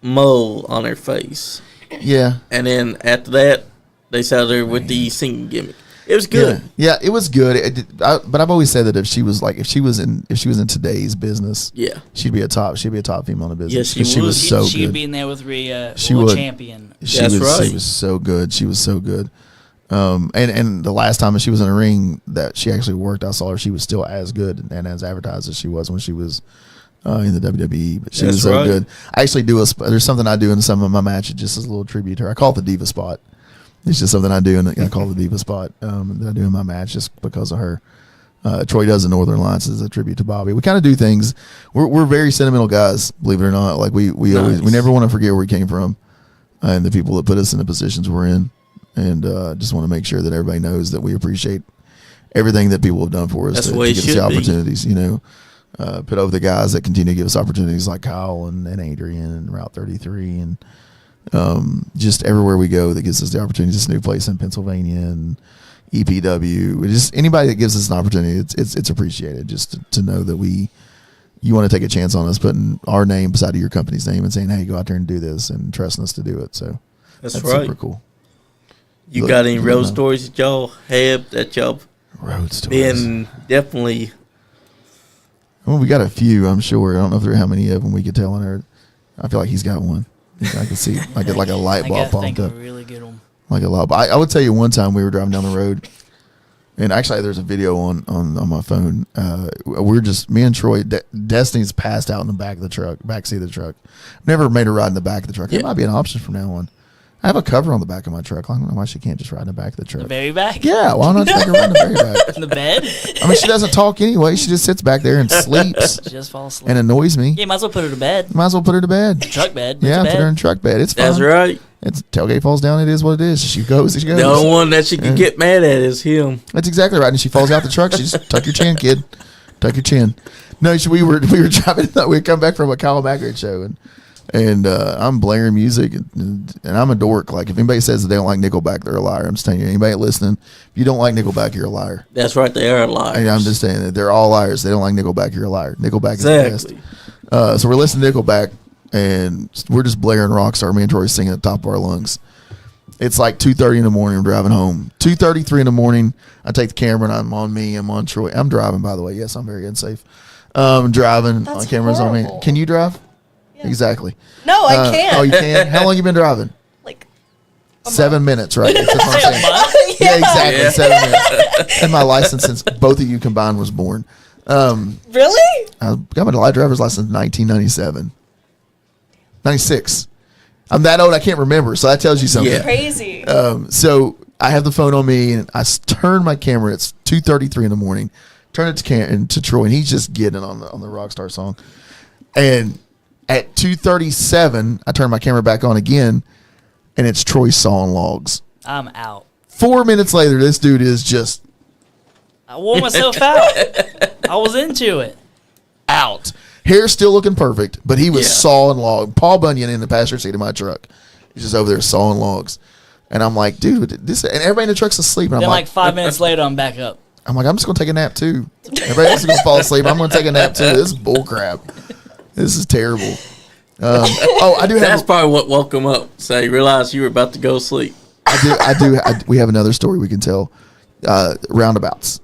mole on her face. Yeah, and then after that, they settled her with the singing gimmick. It was good. Yeah, it was good. But I've always said that if she was in today's business, she'd be a top female in the business. Yeah, she was so good. She'd be in there with Rhea, champion. She was so good. She was so good. And the last time she was in a ring that she actually worked, I saw her. She was still as good and as advertised as she was when she was in the WWE. But she was so good. I actually there's something I do in some of my matches just as a little tribute to her. I call it the Diva Spot. It's just something I do, and I call it the Diva Spot that I do in my match just because of her. Troy does the Northern Alliance as a tribute to Bobby. We kind of do things. We're very sentimental guys, believe it or not. Like we never want to forget where we came from, and the people that put us in the positions we're in, and just want to make sure that everybody knows that we appreciate everything that people have done for us to give us the opportunities. Put over the guys that continue to give us opportunities like Kyle and Adrian and Route 33 and. Just everywhere we go that gives us the opportunity. This new place in Pennsylvania and EPW, just anybody that gives us an opportunity, it's appreciated. Just to know that you want to take a chance on us, putting our name beside of your company's name and saying, "Hey, go out there and do this," and trusting us to do it. So that's right. Super cool. You got any road stories that y'all have that y'all road stories been definitely? Well, we got a few. I'm sure. I don't know if there are how many of them we could tell on her. I feel like he's got one. I can see like a light bulb popped up. Really good one. Like a light bulb. I would tell you one time we were driving down the road, and actually there's a video on my phone. We're just me and Troy. Destiny's passed out in the back seat of the truck. Never made her ride in the back of the truck. It might be an option from now on. I have a cover on the back of my truck. I don't know why she can't just ride in the back of the truck. The very back? Yeah, why not take her ride in the very back? In the bed? I mean, she doesn't talk anyway. She just sits back there and sleeps. She just falls asleep. And annoys me. Yeah, might as well put her to bed. Might as well put her to bed. Truck bed. Yeah, put her in truck bed. It's fine. That's right. It's tailgate falls down. It is what it is. She goes. She goes. The only one that she can get mad at is him. That's exactly right. And she falls out the truck. She just tuck your chin, kid. Tuck your chin. No, we were driving. We come back from a Kyle Mackard show, and I'm blaring music, and I'm a dork. Like, if anybody says that they don't like Nickelback, they're a liar. I'm just telling you. Anybody listening, if you don't like Nickelback, you're a liar. That's right. They are liars. And I'm just saying that they're all liars. They don't like Nickelback. You're a liar. Nickelback is the best. So we're listening to Nickelback, and we're just blaring Rockstar. Me and Troy singing at the top of our lungs. It's like 2:30 in the morning. I'm driving home. 2:33 in the morning. I take the camera, and I'm on me. I'm on Troy. I'm driving, by the way. Yes, I'm very unsafe. Driving. That's on cameras horrible. on me. Can you drive? Yeah. Exactly. No, I can't. Oh, you can? How long you been driving? Like 7 minutes, right? That's what I'm saying. Yeah, exactly. Yeah. 7 minutes. And my license since both of you combined was born. Really? I got my driver's license in 1997. 96. I'm that old, I can't remember, so that tells you something. Yeah. Crazy. So I have the phone on me, and I turn my camera. It's 2:33 in the morning. Turn it to Troy, and he's just getting on the Rockstar song. And at 2:37, I turn my camera back on again, and it's Troy sawing logs. I'm out. 4 minutes later, this dude is just I wore myself out. I was into it. out. Hair still looking perfect, but he was Yeah. sawing log. Paul Bunyan in the passenger seat of my truck. He's just over there sawing logs. And I'm like, dude, this, and everybody in the truck's asleep. And I'm Then like, like 5 minutes later, I'm back up. I'm just going to take a nap too. Everybody else is going to fall asleep. I'm going to take a nap too. This is bull crap. This is terrible. I do have. That's probably what woke him up. So he realized you were about to go to sleep. We have another story we can tell. Roundabouts.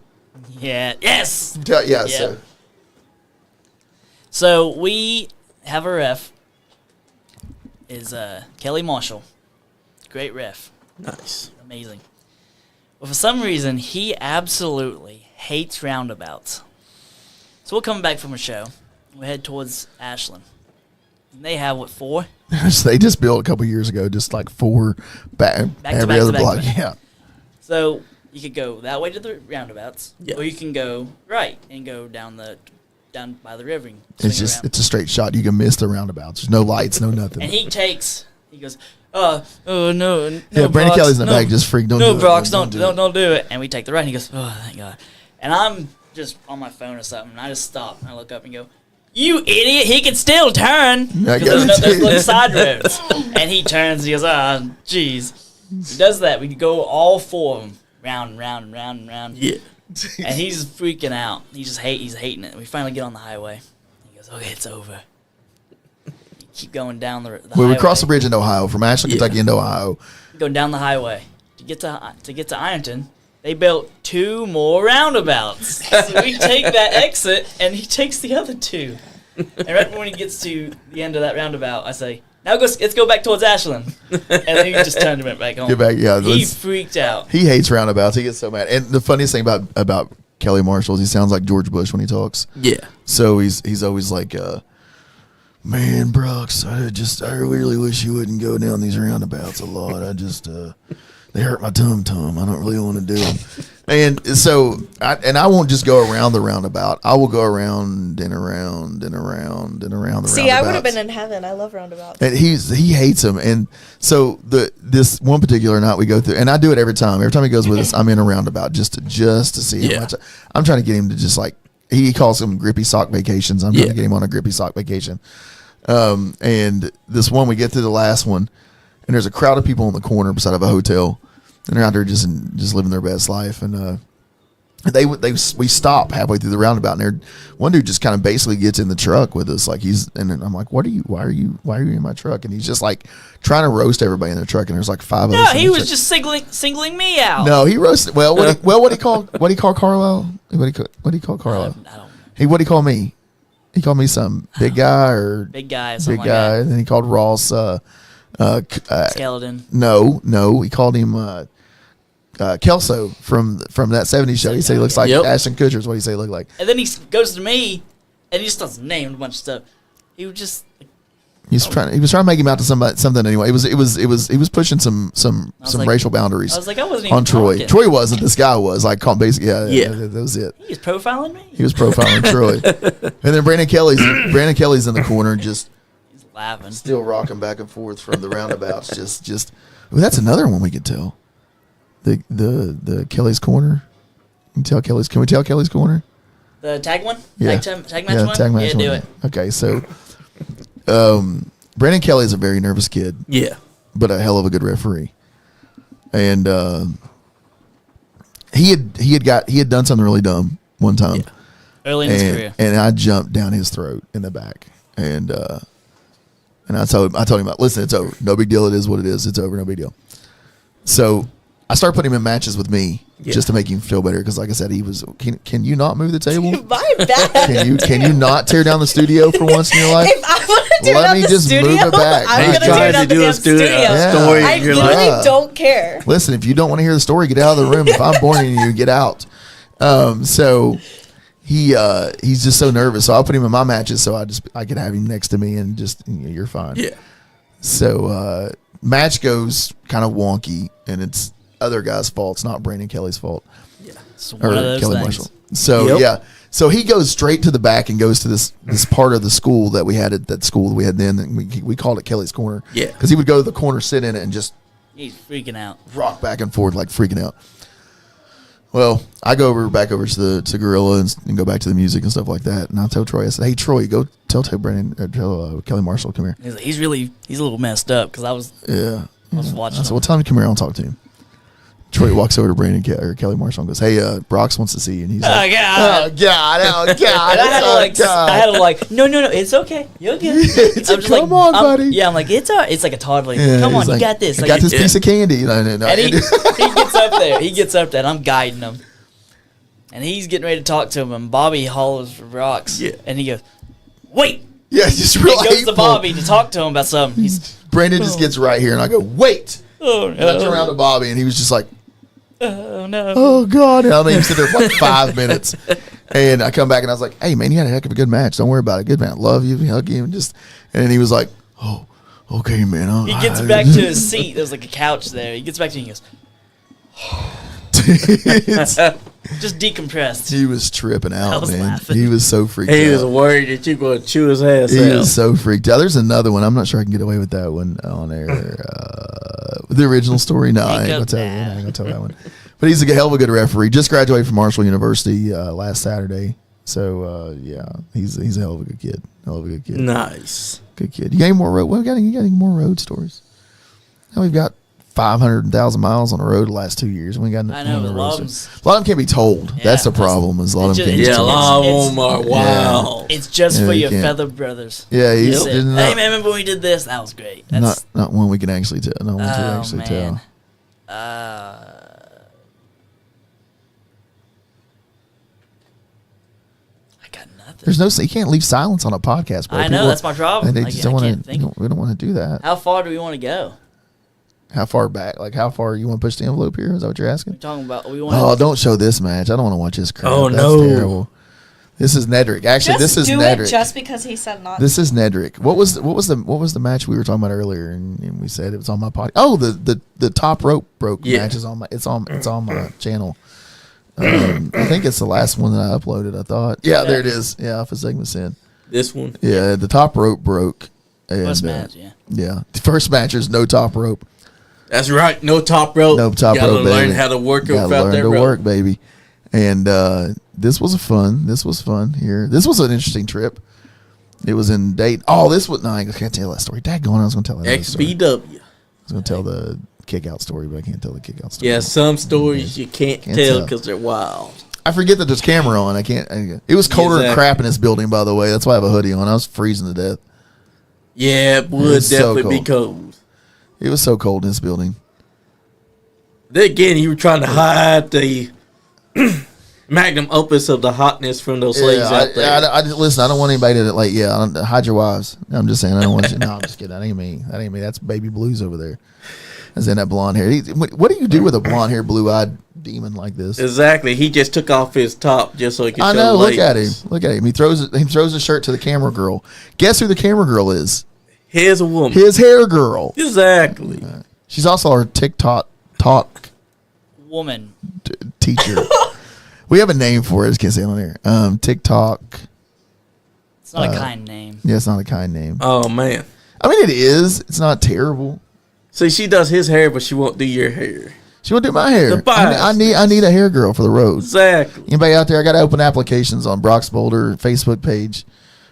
Yeah. Yes. Yeah. So. So we have a ref. Is Kelly Marshall. Great ref. Nice. Amazing. Well, for some reason, he absolutely hates roundabouts. So we're coming back from a show. We head towards Ashland. And they have, 4? They just built a couple years ago, just like 4 back to every back other to back block. to back. Yeah. So you could go that way to the roundabouts, Yeah. or you can go right and go down by the river. And It's swing just around. it's a straight shot. You can miss the roundabouts. There's no lights, no nothing. And he goes, oh no. Yeah, Brandon Brox, Kelly's in the no, back, just freak. Don't no, do it. Brox, Don't don't do it. And we take the right, and he goes, oh, thank God. And I'm just on my phone or something, and I just stop, and I look up and go, you idiot, he can still turn. I 'Cause guess there's he little did. side roads. And he turns, and he goes, jeez. He does that. We go all 4 of them, round and round and round and round. Yeah. And he's freaking out. He's hating it. We finally get on the highway. He goes, okay, it's over. We keep going down the Well, highway. we crossed the bridge into Ohio, from Ashland, Yeah. Kentucky into Ohio. Going down the highway to get to Ironton. They built 2 more roundabouts. So we take that exit, and he takes the other 2. And right when he gets to the end of that roundabout, I say, now let's go back towards Ashland. And then he just turned and went back home. Get back, yeah. He let's- freaked out. He hates roundabouts. He gets so mad. And the funniest thing about Kelly Marshall is he sounds like George Bush when he talks. Yeah. So he's always like, man, Brooks, I really wish you wouldn't go down these roundabouts a lot. I just they hurt my tum-tum. I don't really want to do them. And so, I won't just go around the roundabout. I will go around and around and around and around the See, I would have roundabouts. been in heaven. I love roundabouts. And he hates them. And so this one particular night we go through, and I do it every time. Every time he goes with us, I'm in a roundabout just to see how Yeah. much. I'm trying to get him to just like, he calls them grippy sock vacations. I'm trying to get him on a grippy sock vacation. And this one, we get to the last one, and there's a crowd of people in the corner beside of a hotel, and they're out there just living their best life. And we stop halfway through the roundabout, and one dude just kind of basically gets in the truck with us, like and I'm like, why are you in my truck? And he's just like trying to roast everybody in the truck, and there's like 5 of us. No, in he the was truck. just singling me out. No, he roasted. Well, what he call Carlisle? What he call Carlisle? I don't know. What he call me? He called me some big guy or Big guy, something big like guy. that. And then he called Ross. Skeleton. No, he called him Kelso from that '70s show. He said he looks like Yep. Ashton Kutcher. Is what he said he looked like. And then he goes to me, and he just starts naming a bunch of stuff. He was just like, He was trying to make him out to something anyway. He was pushing some like- racial boundaries. I was like, I wasn't even on Troy. talking. Troy wasn't. This guy was like basically Yeah. that was it. He was profiling me. He was profiling Troy. And then Brandon Kelly's in the corner just laughing. Still rocking back and forth from the roundabouts. just. Well, that's another one we could tell. The Kelly's Corner. Can we tell Kelly's Corner? The tag one? Yeah. Tag match one? Tag match yeah, do one. it. Okay, so Brandon Kelly is a very nervous kid. Yeah. But a hell of a good referee. And he had done something really dumb one time. Yeah. Early in his career. And I jumped down his throat in the back. And I told him, listen, it's over. No big deal. It is what it is. It's over. No big deal. So I started putting him in matches with me just to make him feel better. Because like I said, he was, can you not move the table? My bad. Can you not tear down the studio for once in your life? If I want to tear Let down me the just studio, move it back. I'm He's going to tear down the damn studio. story. I You're literally like, don't care. Listen, if you don't want to hear the story, get out of the room. If I'm boring you, get out. So he's just so nervous. So I'll put him in my matches so I could have him next to me and just you're fine. Yeah. So match goes kind of wonky and it's other guy's fault. It's not Brandon Kelly's fault. Yeah. It's one of those Kelly things. Marshall. So Yep. So he goes straight to the back and goes to this part of the school that we had at that school that we had then. And we called it Kelly's Corner. Yeah. Because he would go to the corner, sit in it, and just He's freaking out. rock back and forth like freaking out. Well, I go back over to Gorilla and go back to the music and stuff like that. And I tell Troy, I said, "Hey Troy, go tell Kelly Marshall come here." He's like, he's a little messed up because I was watching. I said, "Well, tell him to come here. I'll talk to him." Troy walks over to Brandon Kelly Marshall and goes, "Hey, Brox wants to see you." And he's like, God. "Oh God, oh God, I had to like, no, it's okay. You're good. It's I'm like, just come on, buddy. Yeah, I'm like, it's all right. It's like a toddler. Yeah, Come on, he's you like, got this. I Like, got this piece of candy. and he gets up there. He gets up there, and I'm guiding him. And he's getting ready to talk to him, and Bobby hollers for Brox. Yeah. And he goes, wait. Yeah, just He real goes to hateful. Bobby to talk to him about something. Brandon just gets right here, and I go, "Wait!" Oh, And I turn around to Bobby, and he was just like, oh, no. "Oh God!" And I made him sit there for like 5 minutes, and I come back, and I was like, "Hey man, you had a heck of a good match. Don't worry about it. Good man. Love you. Hug you." And then he was like, "Oh, okay, man." He gets back to his seat. There's like a couch there. He gets back to me and he goes, just decompressed. He was tripping I out, was man. laughing. He was so freaked He out. was worried that you were going to chew his ass He out. was so freaked out. There's another one. I'm not sure I can get away with that one on air. The original story? No, I ain't going to tell you. I ain't going to tell that one. But he's a hell of a good referee. Just graduated from Marshall University last Saturday. So, yeah, he's a hell of a good kid. Hell of a good kid. Nice. Good kid. You got any more road? You got any more road stories? Now we've got 500,000 miles on the road the last 2 years. We got I know, no a road lot of stories. A lot of them can't be told. Yeah, that's the that's- problem. Is a lot of them It's can't be just- Yeah, a told. lot It's- of them are wow. It's just Yeah, for you your can't. feather brothers. Yeah, He he's said, didn't hey know- man, remember when we did this? That was great. That's, not one we can actually tell. No one can oh actually man. tell. I got nothing. There's no. You can't leave silence on a podcast, bro. I know, that's my problem. They Like, just I don't want can't to. think. We don't want to do that. How far do we want to go? How far back? Like how far you want to push the envelope here? Is that what you're asking? We're talking about we want. Oh, don't show this match. I don't want to watch this crap. Oh, That's no. terrible. This is Nedrick. Actually, Just this is do Nedrick. it just because he said not. This is Nedrick. What was the match we were talking about earlier? And we said it was on my podcast. Oh, the top rope broke Yeah. match is on my. It's on my channel. I think it's the last one that I uploaded. I thought. Yeah, there it is. Yeah, off of Segment Sin. This one. Yeah, the top rope broke. And, First match, yeah. Yeah, the first match there's no top rope. That's right. No top rope. No top you gotta rope, learn baby. how to work Gotta without learn that to rope. work, baby. And this was fun. This was fun here. This was an interesting trip. It was in Dayton. Oh, this was no. I can't tell that story. Daggone, I was going to tell that. Story. XBW. I was going to tell the kick out story, but I can't tell the kick out story. Yeah, some stories you can't Can't tell tell. because they're wild. I forget that there's camera on. I can't. It was colder than Exactly. crap in this building, by the way. That's why I have a hoodie on. I was freezing to death. Yeah, it would It's so definitely be cold. It was so cold in this building. Then again, you were trying to hide the magnum opus of the hotness from those ladies out there. Listen, I don't want anybody to hide your wives. I'm just saying, I don't want you. No, I'm just kidding. That ain't me. That ain't me. That's Baby Blues over there. That's in that blonde hair. What do you do with a blonde hair, blue-eyed demon like this? Exactly. He just took off his top just so he could show I know. the Look at him. ladies. Look at him. He throws his shirt to the camera girl. Guess who the camera girl is? Here's a woman. His hair girl. Exactly. She's also our TikTok talk Woman. teacher. We have a name for it. I just can't say it on there. TikTok. It's not a kind name. Yeah, it's not a kind name. Oh man. I mean, it is. It's not terrible. See, she does his hair, but she won't do your hair. She won't do my hair. The bias. I need a hair girl for the road. Exactly. Anybody out there? I got to open applications on Brock's Boulder Facebook page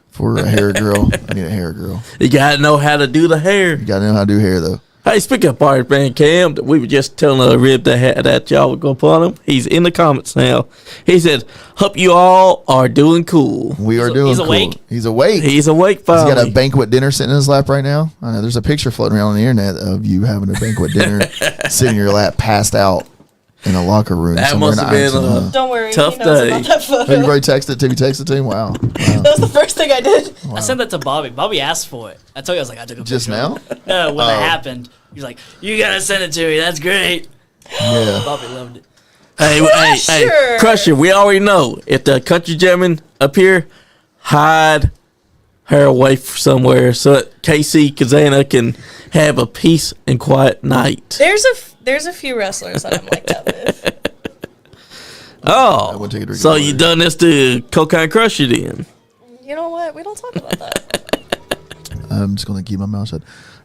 for a hair girl. I need a hair girl. You got to know how to do the hair. You got to know how to do hair, though. Hey, speaking of Pirate Man Cam, we were just telling Rib that y'all were going to put on him. He's in the comments now. He said, hope you all are doing cool. We are doing cool. Awake. He's awake. He's awake finally. He's got a banquet dinner sitting in his lap right now. I know there's a picture floating around on the internet of you having a banquet dinner sitting in your lap, passed out in a locker room. That somewhere must in have been Ireland. Don't worry. Tough he knows day. about that Oh, photo. you already texted it to me? Texted it to me? Wow. That was the first thing I did. I sent that to Bobby. Bobby asked for it. I told you I was like, I took a Just picture now? of it. No, when it happened. He's like, you gotta send it to me. That's great. Yeah. Bobby loved it. Hey, Crusher. Crusher, we already know if the country gentleman up here, hide her away somewhere so that Casey Kazana can have a peace and quiet night. There's a few wrestlers that I'm like that with. I wouldn't take a drink So of you water. done this to Cocaine Crusher then? You know what? We don't talk about that. I'm just going to keep my mouth shut.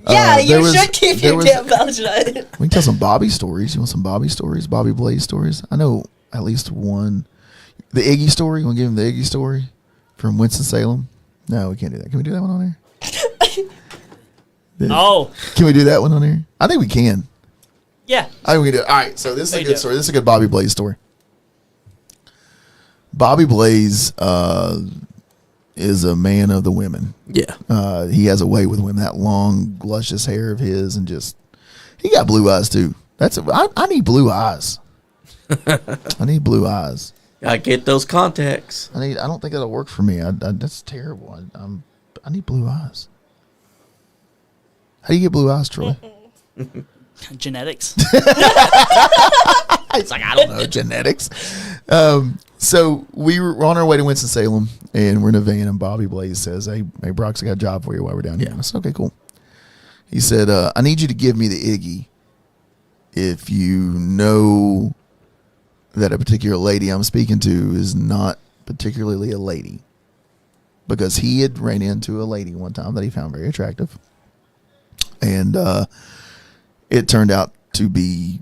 Yeah, there you was- should keep there your was- damn mouth shut. We can tell some Bobby stories. You want some Bobby stories? Bobby Blaze stories? I know at least one. The Iggy story? You want to give him the Iggy story from Winston-Salem? No, we can't do that. Can we do that one on there? Oh, Can we do that one on here? I think we can. yeah. I think we can do it. All right, so this is a We good do. story. This is a good Bobby Blaze story. Bobby Blaze is a man of the women. Yeah. He has a way with women. That long, luscious hair of his, and just he got blue eyes too. I need blue eyes. I need blue eyes. I get those contacts. I don't think that'll work for me. That's terrible. I need blue eyes. How do you get blue eyes, Troy? Genetics. It's like, I don't know, genetics. So we were on our way to Winston-Salem, and we're in a van, and Bobby Blaze says, hey, Brock's got a job for you while we're down here. Yeah. I said, okay, cool. He said, I need you to give me the Iggy if you know that a particular lady I'm speaking to is not particularly a lady. Because he had ran into a lady one time that he found very attractive. And it turned out to be,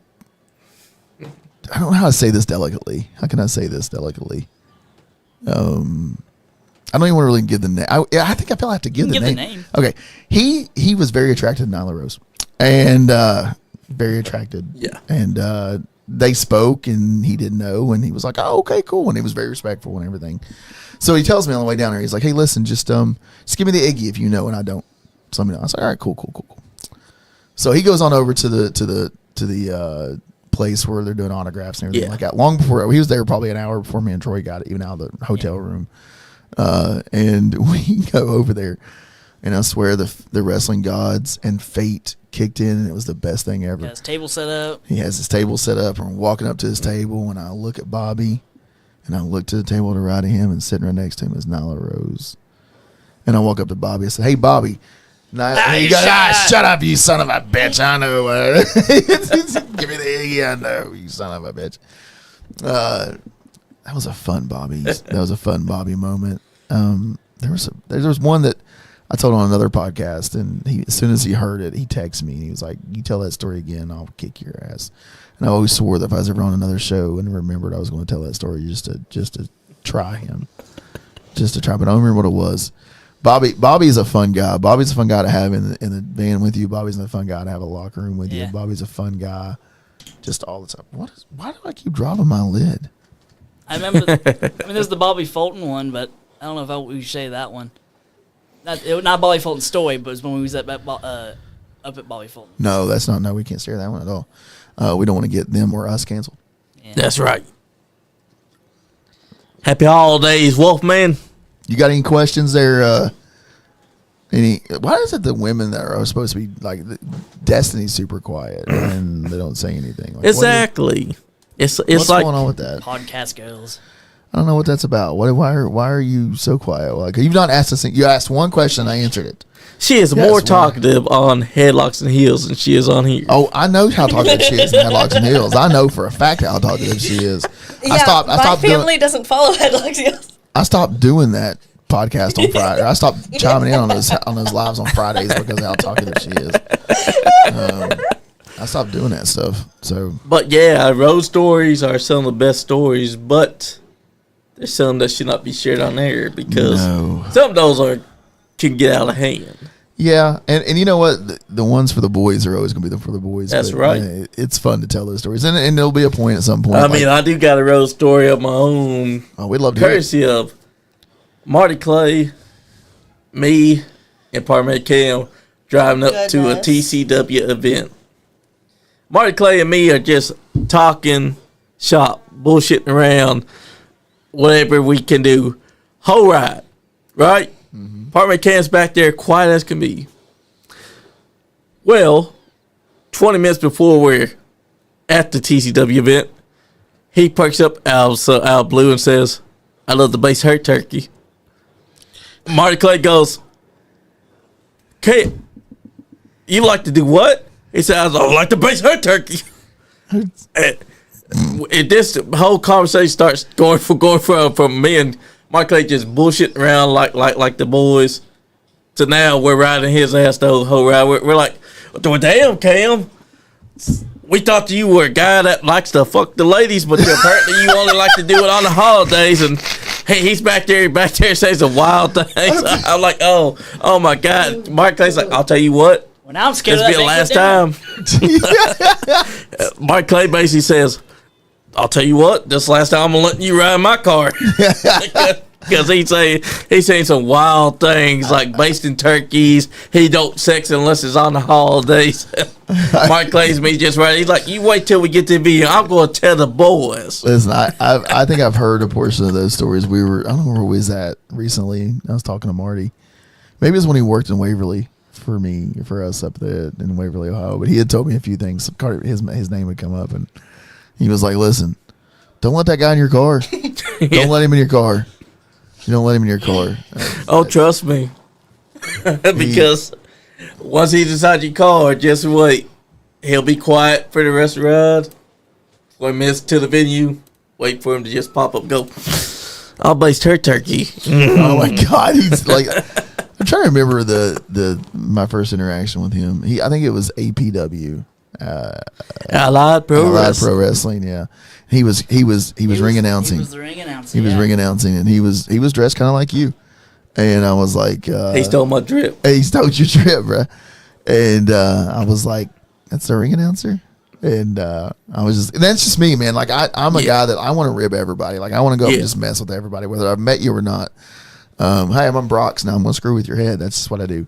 I don't know how to say this delicately. How can I say this delicately? I don't even want to really give the name. I think I feel I have to give the Give name. the name. Okay. He was very attracted to Nyla Rose. And very attracted. Yeah. And they spoke, and he didn't know, and he was like, oh, okay, cool. And he was very respectful and everything. So he tells me on the way down there, he's like, hey, listen, just give me the Iggy if you know and I don't. So let me know. I was like, all right, cool. So he goes on over to the place where they're doing autographs and everything like that. Long before he was there, probably an hour before me and Troy got it, even out of the hotel room. And we go over there, and I swear the wrestling gods and fate kicked in, and it was the best thing ever. Got his table set up. He has his table set up, and we're walking up to his table, and I look at Bobby, and I look to the table to right of him, and sitting right next to him is Nyla Rose. And I walk up to Bobby and say, hey, Bobby. He goes, shut up, you son of a bitch. I know. Give me the Iggy. I know, you son of a bitch. That was a fun Bobby. That was a fun Bobby moment. There was one that I told on another podcast, and as soon as he heard it, he texted me. And he was like, you tell that story again, I'll kick your ass. And I always swore that if I was ever on another show and remembered I was going to tell that story just to try him. Just to try, but I don't remember what it was. Bobby is a fun guy. Bobby's a fun guy to have in the van with you. Bobby's a fun guy to have a locker room with you. Bobby's a fun guy just all the time. Why do I keep dropping my lid? I remember. There's the Bobby Fulton one, but I don't know if we should say that one. Not Bobby Fulton's story, but it was when we was up at Bobby Fulton. No, that's not. No, we can't share that one at all. We don't want to get them or us canceled. Yeah. That's right. Happy holidays, Wolfman. You got any questions there? Why is it the women that are supposed to be like Destiny's super quiet and they don't say anything? Like, Exactly. It's what's like going on with that? Podcast girls. I don't know what that's about. Why are you so quiet? Like, you've not asked us. You asked one question, I answered it. she is Yes, more why? talkative on headlocks and heels than she is on here. Oh, I know how talkative she is in Headlocks and Heels. I know for a fact how talkative she is. Yeah, my family doesn't follow headlocks. I stopped doing that podcast on Friday. I stopped chiming in on those lives on Fridays because of how talkative she is. I stopped doing that stuff. So, but yeah, Rose stories are some of the best stories, but there's some that should not be shared on air because some of those can get out of hand. Yeah, and you know what? The ones for the boys are always going to be for the boys. That's right. It's fun to tell those stories, and there'll be a point at some point. I mean, I do got a Rose story of my own. Oh, we'd love to hear it. Courtesy of Marty Clay, me, and Partner Cam driving up to a TCW event. Marty Clay and me are just talking shop, bullshitting around, whatever we can do. Whole ride, right? Mm-hmm. Partner Cam's back there, quiet as can be. Well, 20 minutes before we're at the TCW event, he perks up out of blue and says, "I love the base hurt turkey." Marty Clay goes, "Okay, you like to do what?" He said, "I like the base hurt turkey." and this whole conversation starts going from me and Marty Clay just bullshitting around like the boys to now we're riding his ass the whole ride. We're like, "Well, damn, Cam, we thought you were a guy that likes to fuck the ladies, but apparently you only like to do it on the holidays." And he's back there saying some wild things. I'm like, oh my God. Mark Clay's like, "I'll tell you what. Well, now I'm scared this be the last time." Mark Clay basically says, "I'll tell you what. This last time I'm letting you ride my car." Because he's saying some wild things like basting turkeys. He don't sex unless it's on the holidays. Mark Clay's me just right. He's like, "You wait till we get to the video. I'm going to tell the boys." Listen, I think I've heard a portion of those stories. I don't know where we was at recently. I was talking to Marty. Maybe it was when he worked in Waverly for us up there in Waverly, Ohio. But he had told me a few things. His name would come up, and he was like, "Listen, don't let that guy in your car. Don't let him in your car. You don't let him in your car." Oh, trust me. Because once he's inside your car, just wait. He'll be quiet for the rest of the ride. 20 minutes to the venue. Wait for him to just pop up and go, "I'll baste her turkey." Oh my God. He's like, I'm trying to remember my first interaction with him. I think it was APW. Allied Pro Wrestling, yeah. He was ring announcing. He was the ring announcing. He was ring announcing, and he was dressed kind of like you. And I was like, he stole my drip. He stole your drip, bro. And I was like, "That's the ring announcer." And I was just, and that's just me, man. Like I'm a guy that I want to rib everybody. Like I want to go up and just mess with everybody, whether I've met you or not. Hey, I'm on Brock's now. I'm gonna screw with your head. That's just what I do.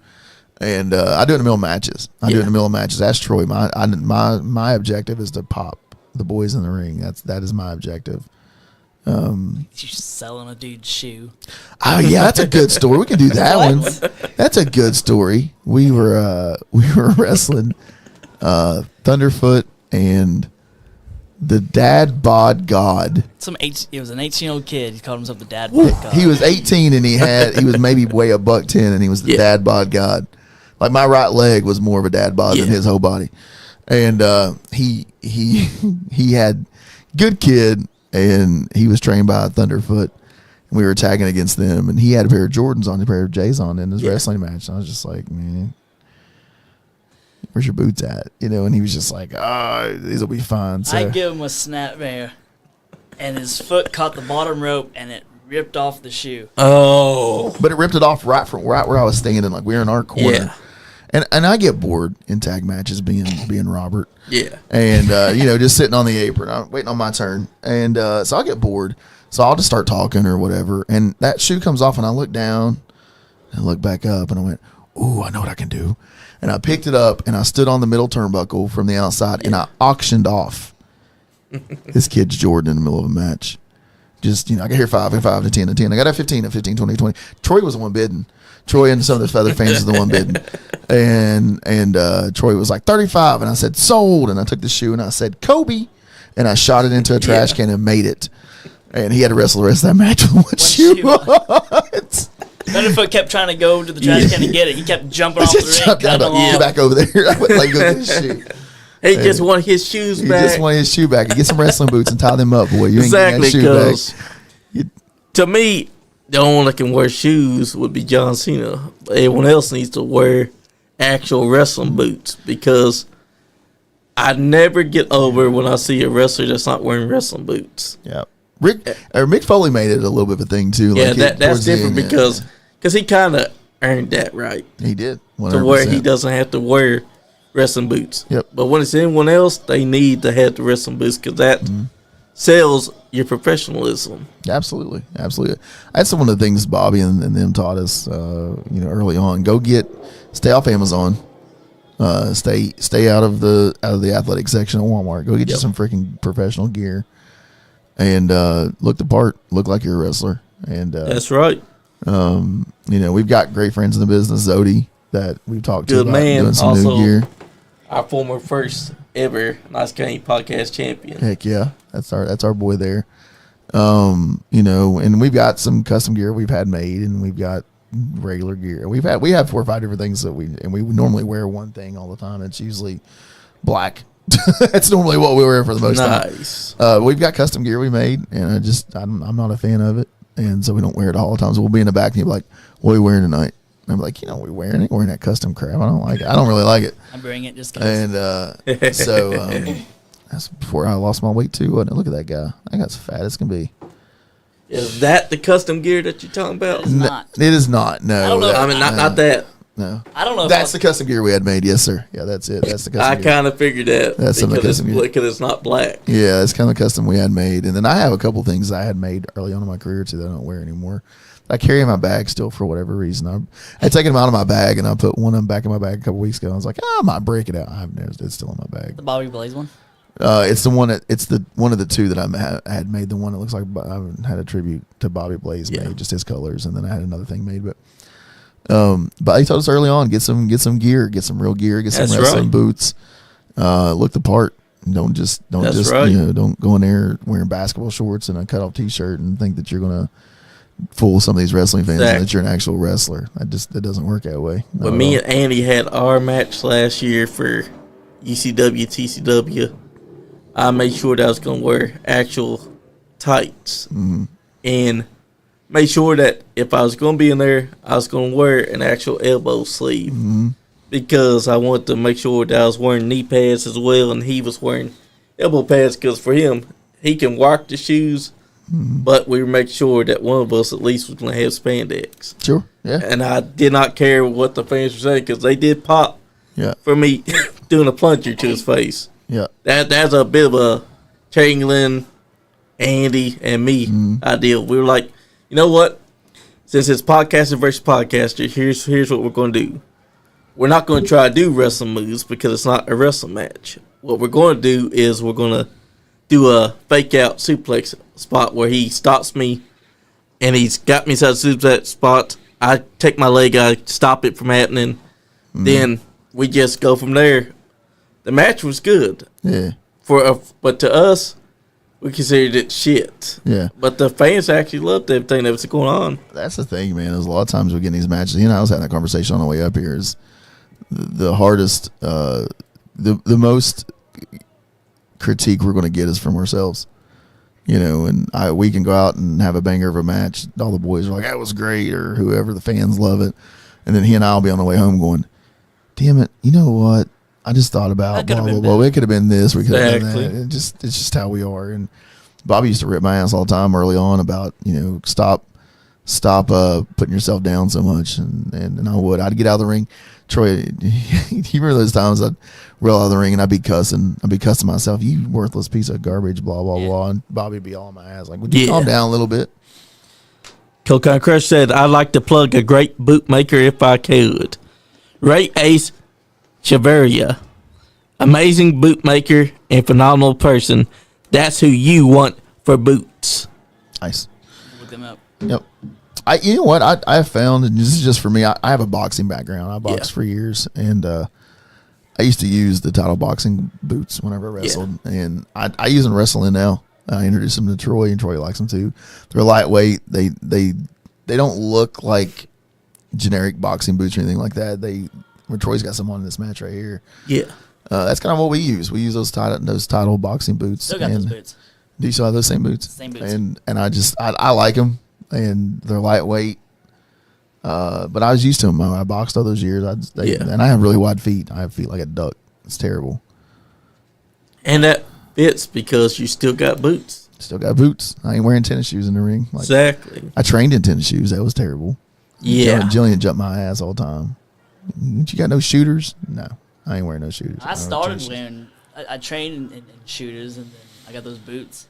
And I do it in the middle of matches. That's Troy. My objective is to pop the boys in the ring. That is my objective. You're selling a dude's shoe. Oh yeah, that's a good story. We can do that one. That's a good story. We were wrestling Thunderfoot and the Dad Bod God. It was an 18-year-old kid. He called himself the Dad Bod God. He was 18 and he was maybe weigh a $110, and he was the Dad Bod God. Like my right leg was more of a dad bod than his whole body. And he had good kid, and he was trained by Thunderfoot, and we were tagging against them, and he had a pair of Jordans on, a pair of J's on in his wrestling match. And I was just like, "Man, where's your boots at?" And he was just like, "Oh, these will be fine." So I give him a snapmare, and his foot caught the bottom rope, and it ripped off the shoe. Oh, but it ripped it off right where I was standing. Like we were in our corner. Yeah. And I get bored in tag matches being Robert. Yeah. And, just sitting on the apron, I'm waiting on my turn. And so I get bored. So I'll just start talking or whatever. And that shoe comes off, and I look down and I look back up, and I went, "Ooh, I know what I can do." And I picked it up, and I stood on the middle turnbuckle from the outside, and I auctioned off this kid's Jordan in the middle of a match. Just, I got here 5 and 5 to 10 and 10. I got a 15 and 15, 20, 20. Troy was the one bidding. Troy and some of the other fans were the one bidding. And Troy was like 35, and I said sold, and I took the shoe and I said Kobe, and I shot it into a trash can and made it. And he had to wrestle the rest of that match with one shoe. Thunderfoot kept trying to go to the trash can and get it. He kept jumping off the ring. Get back over there. I wouldn't let go of his shoe. He just wanted his shoes back. He just wanted his shoe back. Get some wrestling boots and tie them up, boy. You ain't getting that shoe back. To me, the only one that can wear shoes would be John Cena. Everyone else needs to wear actual wrestling boots because I never get over when I see a wrestler that's not wearing wrestling boots. Yeah. Mick Foley made it a little bit of a thing too. Yeah, Like that's different end, because he kind of earned that right. He did. 100%. To where he doesn't have to wear wrestling boots. Yep. But when it's anyone else, they need to have the wrestling boots because that sells your professionalism. Absolutely. That's one of the things Bobby and them taught us, early on. Stay off Amazon. Stay out of the athletic section at Walmart. Go get you some freaking professional gear, and look the part. Look like you're a wrestler. And that's right. We've got great friends in the business, Zodi, that we've talked to Good about man. doing some Also, new gear. Our former first ever NiceGuyAndy podcast champion. Heck yeah, that's our boy there. And we've got some custom gear we've had made, and we've got regular gear. We have 4 or 5 different things that we normally wear one thing all the time. It's usually black. That's normally what we wear for the most time. Nice. We've got custom gear we made, and I'm not a fan of it, and so we don't wear it all the time. So we'll be in the back, and you'll be like, "What are you wearing tonight?" And I'm like, we wearing it. Wearing that custom crap. I don't like it. I don't really like it. I bring it just 'cause. And that's before I lost my weight too. Wasn't it? Look at that guy. That guy's fat as can be. Is that the custom gear that you're talking about? It's not. It is not. No. I don't know. I mean, not that. No. I don't know if That's the custom gear we had made. Yes, sir. Yeah, that's it. That's the custom I gear. kind of figured that That's some of the custom gear. because it's not black. Yeah, it's kind of custom we had made. And then I have a couple things I had made early on in my career too that I don't wear anymore. I carry in my bag still for whatever reason. I taken them out of my bag and I put one of them back in my bag a couple weeks ago. I was like, I might break it out. It's still in my bag. the Bobby Blaze one. It's the one one of the two that I had made. The one that looks like I had a tribute to Bobby Blaze made, just his colors, and then I had another thing made. But he told us early on, get some gear, get some real gear, get some wrestling boots, look the part. Don't go in there wearing basketball shorts and a cut off T-shirt and think that you're gonna fool some of these wrestling fans and that you're an actual wrestler. That doesn't work that way. But me and Andy had our match last year for ECW, TCW. I made sure that I was going to wear actual tights and made sure that if I was going to be in there, I was going to wear an actual elbow sleeve because I wanted to make sure that I was wearing knee pads as well and he was wearing elbow pads because for him, he can walk the shoes, but we make sure that one of us at least was going to have spandex. Sure, yeah. And I did not care what the fans were saying because they did pop for me doing a plunger to his face. Yeah, that's a bit of a Chamberlain, Andy, and me ideal. We were like, you know what? Since it's podcaster versus podcaster, here's what we're going to do. We're not going to try to do wrestling moves because it's not a wrestling match. What we're going to do is we're going to do a fake out suplex spot where he stops me and he's got me inside the suplex spot. I take my leg, I stop it from happening. Then we just go from there. The match was good. Yeah. But to us, we considered it shit. Yeah. But the fans actually loved everything that was going on. That's the thing, man. Is a lot of times we get in these matches. I was having that conversation on the way up here. Is the hardest, the most critique we're going to get is from ourselves. And we can go out and have a banger of a match. All the boys are like, "That was great," or whoever, the fans love it, and then he and I will be on the way home going, "Damn it, you know what? I just thought about blah blah blah. It could have been this. We could have done that. It's just how we are." And Bobby used to rip my ass all the time early on about stop putting yourself down so much. And I'd get out of the ring. Troy, you remember those times I'd roll out of the ring and I'd be cussing myself, "You worthless piece of garbage," blah blah blah. And Bobby'd be all in my ass like, "Would you calm down a little bit?" Cocaine Crush said, "I'd like to plug a great bootmaker if I could. Ray Ace Chavaria, amazing bootmaker and phenomenal person. That's who you want for boots." Nice. Look them up. Yep. You know what I have found, and this is just for me. I have a boxing background. I boxed for years, and I used to use the title boxing boots whenever I wrestled, and I use them wrestling now. I introduced them to Troy, and Troy likes them too. They're lightweight. They don't look like generic boxing boots or anything like that. Troy's got some on in this match right here. Yeah. That's kind of what we use. We use those title boxing boots. Still got those boots. Do you still have those same boots? Same boots. And I like them. and they're lightweight. But I was used to them. I boxed all those years. And I have really wide feet. I have feet like a duck. It's terrible. And that fits because you still got boots. Still got boots. I ain't wearing tennis shoes in the ring. Like, Exactly. I trained in tennis shoes. That was terrible. Yeah. Jillian jumped my ass all the time. You got no shooters? No, I ain't wearing no shooters. I started wearing. I trained in shooters, and then I got those boots.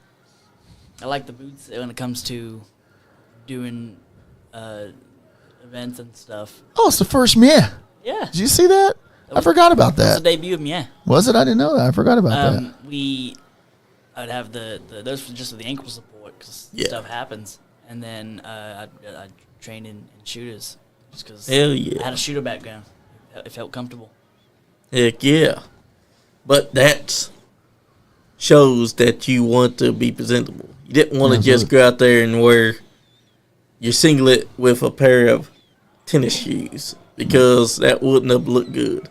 I like the boots when it comes to doing events and stuff. Oh, it's the first Mia. Yeah. Did you see that? I forgot about That was that. the debut of me. Yeah. Was it? I didn't know that. I forgot about that. I'd have those for just the ankle support because stuff happens, and then I trained in shooters just because Hell yeah. I had a shooter background. It felt comfortable. Heck yeah. But that shows that you want to be presentable. You didn't want to just go out there and wear your singlet with a pair of tennis shoes because that wouldn't have looked good.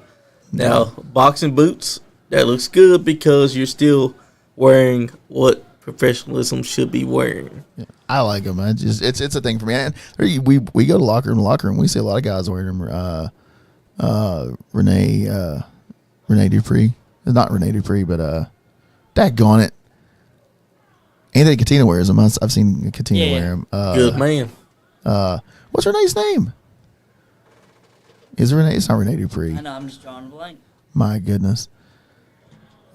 Now, boxing boots, that looks good because you're still wearing what professionalism should be wearing. Yeah, I like them. It's a thing for me. And we go to locker room. We see a lot of guys wearing them. Rene Dupree. Not Rene Dupree, but daggone it. Anthony Katina wears them. I've seen Katina wear them. Good man. What's Renee's name? Is it Renee? It's not Rene Dupree. I know. I'm just drawing a blank. My goodness.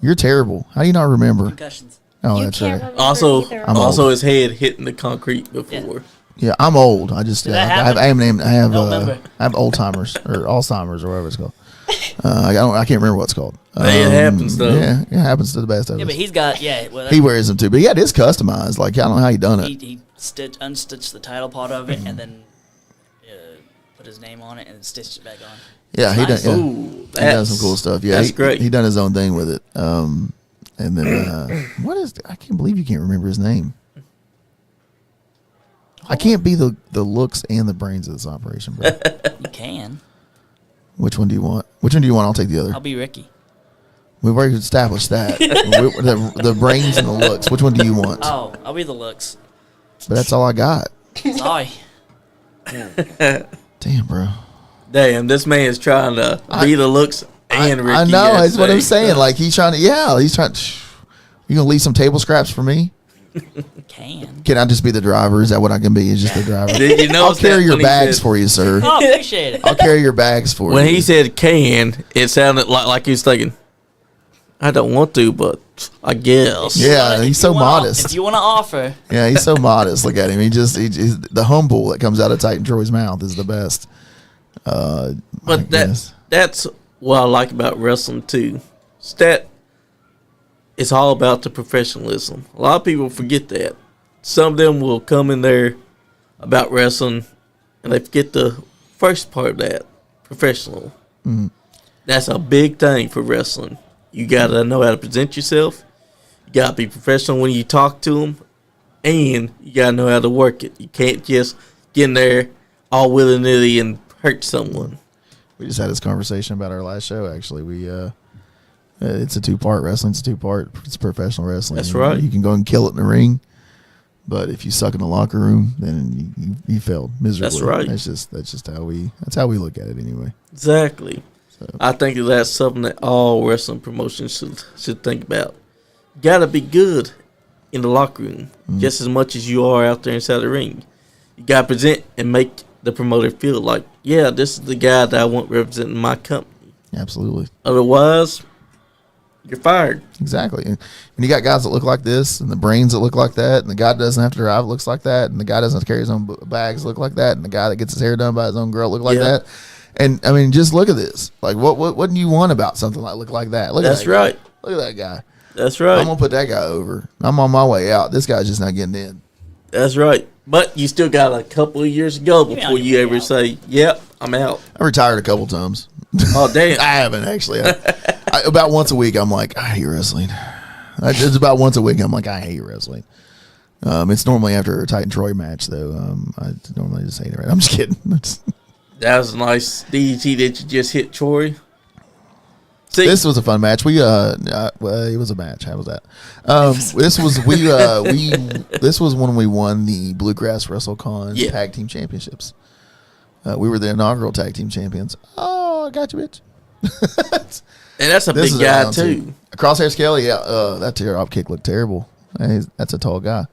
You're terrible. How do you not remember? Concussions. Oh, You that's can't right. remember Also, either. I'm also his head hitting the concrete before. Yeah. Yeah, I'm old. I just Did that I have happen? I have Don't remember. I have Alzheimer's or Alzheimer's or whatever it's called. I can't remember what it's called. Hey, it happens, though. Yeah, it happens to the best of Yeah, us. but he's got Well, He wears them too, but yeah, it is customized. Like I don't know how he done it. he unstitched the title part of it and then put his name on it and stitched it back on. Yeah, he Nice. done. Yeah. Ooh, He does some cool stuff. Yeah, that's great. He done his own thing with it. And then what is? I can't believe you can't remember his name. I can't be the looks and the brains of this operation, bro. You can. Which one do you want? Which one do you want? I'll take the other. I'll be Ricky. We've already established that. the brains and the looks. Which one do you want? Oh, I'll be the looks. But that's all I got. Sorry. Damn, bro. Damn, this man is trying to be the looks and Ricky. I know. at That's what the I'm same saying. time. Like he's trying to. Yeah, he's trying. You gonna leave some table scraps for me? Can. Can I just be the driver? Is that what I can be? Is just the driver? Did you know I'll carry your bags for you, sir. Oh, appreciate it. I'll carry your bags for When you. he said "can," it sounded like he was thinking, "I don't want to, but I guess." Yeah, If he's so you wanna- modest. If you want to offer, Yeah, he's so modest. Look at him. He's the humble that comes out of Titan Troy's mouth is the best. But I guess. that's what I like about wrestling too. It's all about the professionalism. A lot of people forget that. Some of them will come in there about wrestling and they forget the first part of that, professional. Mm-hmm. That's a big thing for wrestling. You got to know how to present yourself. You got to be professional when you talk to them. And you got to know how to work it. You can't just get in there all willy-nilly and hurt someone. We just had this conversation about our last show. Actually, it's a 2-part. Wrestling's a 2-part. It's professional wrestling. That's right. You can go and kill it in the ring, but if you suck in the locker room, then you failed miserably. That's right. That's just how we look at it anyway. Exactly. So. I think that's something that all wrestling promotions should think about. Got to be good in the locker room just as much as you are out there inside the ring. You got to present and make the promoter feel like, yeah, this is the guy that I want representing my company. Absolutely. Otherwise, you're fired. Exactly. And when you got guys that look like this, and the brains that look like that, and the guy that doesn't have to drive looks like that, and the guy that doesn't have to carry his own bags look like that, and the guy that gets his hair done by his own girl look like that. And I mean, just look at this. Like, what do you want about something like look like that? Look That's at that right. Guy. Look at that guy. That's right. I'm gonna put that guy over. I'm on my way out. This guy's just not getting in. That's right. But you still got a couple of years to go You're before on you your way ever out. say, yep, I'm out. I retired a couple times. Oh, damn. I haven't actually. About once a week, I'm like, I hate wrestling. It's about once a week, I'm like, I hate wrestling. It's normally after a Titan Troy match, though. I normally just hate it. I'm just kidding. That was a nice DDT that you just hit Troy. See, This was a fun match. Well, it was a match. How was that? This was when we won the Bluegrass WrestleCon Tag Team Championships. We were the inaugural Tag Team Champions. Oh, I got you, bitch. and that's a big guy too. Crosshair scale, that tear off kick looked terrible. Hey, that's a tall guy.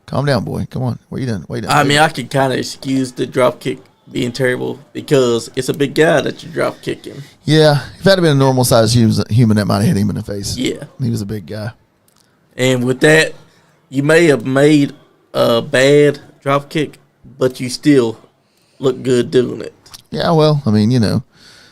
Calm down, boy. Come on. What are you doing? Wait. I mean, I can kind of excuse the drop kick being terrible because it's a big guy that you drop kick him. Yeah, if that had been a normal sized human, that might have hit him in the face. Yeah, he was a big guy. And with that, you may have made a bad drop kick, but you still look good doing it. Yeah, well, I mean,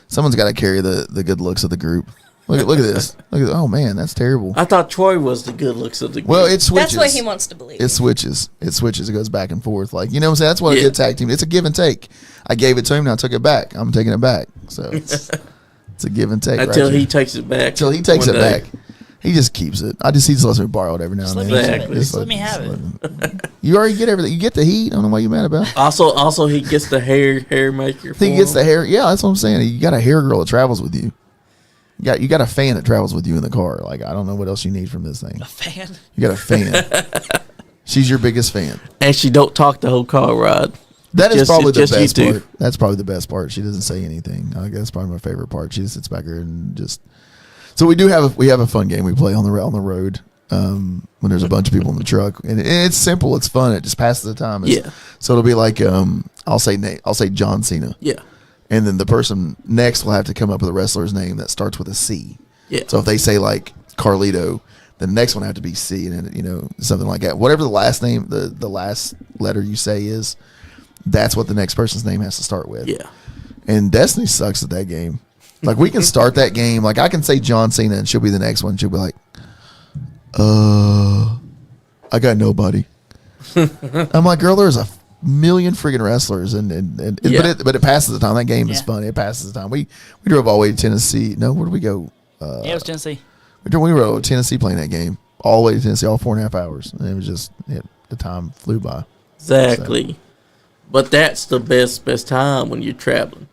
someone's got to carry the good looks of the group. Look at this. Oh man, that's terrible. I thought Troy was the good looks of the group. Well, it switches. That's what he wants to believe. It switches. It goes back and forth. Like, you know what I'm saying? That's what a good tag team. It's a give and take. I gave it to him, now I took it back. I'm taking it back. So it's a give and take. Until he takes it back. Until he takes it back. He just keeps it. He just lets me borrow it every now and then. Just let me have it. You already get everything. You get the heat. I don't know why you're mad about it. Also, he gets the hair maker. He gets the hair. Yeah, that's what I'm saying. You got a hair girl that travels with you. You got a fan that travels with you in the car. Like, I don't know what else you need from this thing. A fan? You got a fan. She's your biggest fan. And she don't talk the whole car ride. That is probably the best part. That's probably the best part. She doesn't say anything. I guess that's probably my favorite part. She just sits back here and just. So we have a fun game we play on the road when there's a bunch of people in the truck, and it's simple. It's fun. It just passes the time. So it'll be like I'll say John Cena. Yeah. And then the person next will have to come up with a wrestler's name that starts with a C. Yeah. So if they say like Carlito, then the next one will have to be C, and then, something like that. Whatever the last name, the last letter you say is, that's what the next person's name has to start with. Yeah. And Destiny sucks at that game. Like, we can start that game. Like, I can say John Cena, and she'll be the next one. She'll be like, I got nobody. I'm like, girl, there's a million friggin' wrestlers, but it passes the time. That game is fun. It passes the time. We drove all the way to Tennessee. No, where did we go? It was Tennessee. We rode to Tennessee playing that game all the way to Tennessee, all 4.5 hours. And it was just the time flew by. Exactly. So. But that's the best time when you're traveling.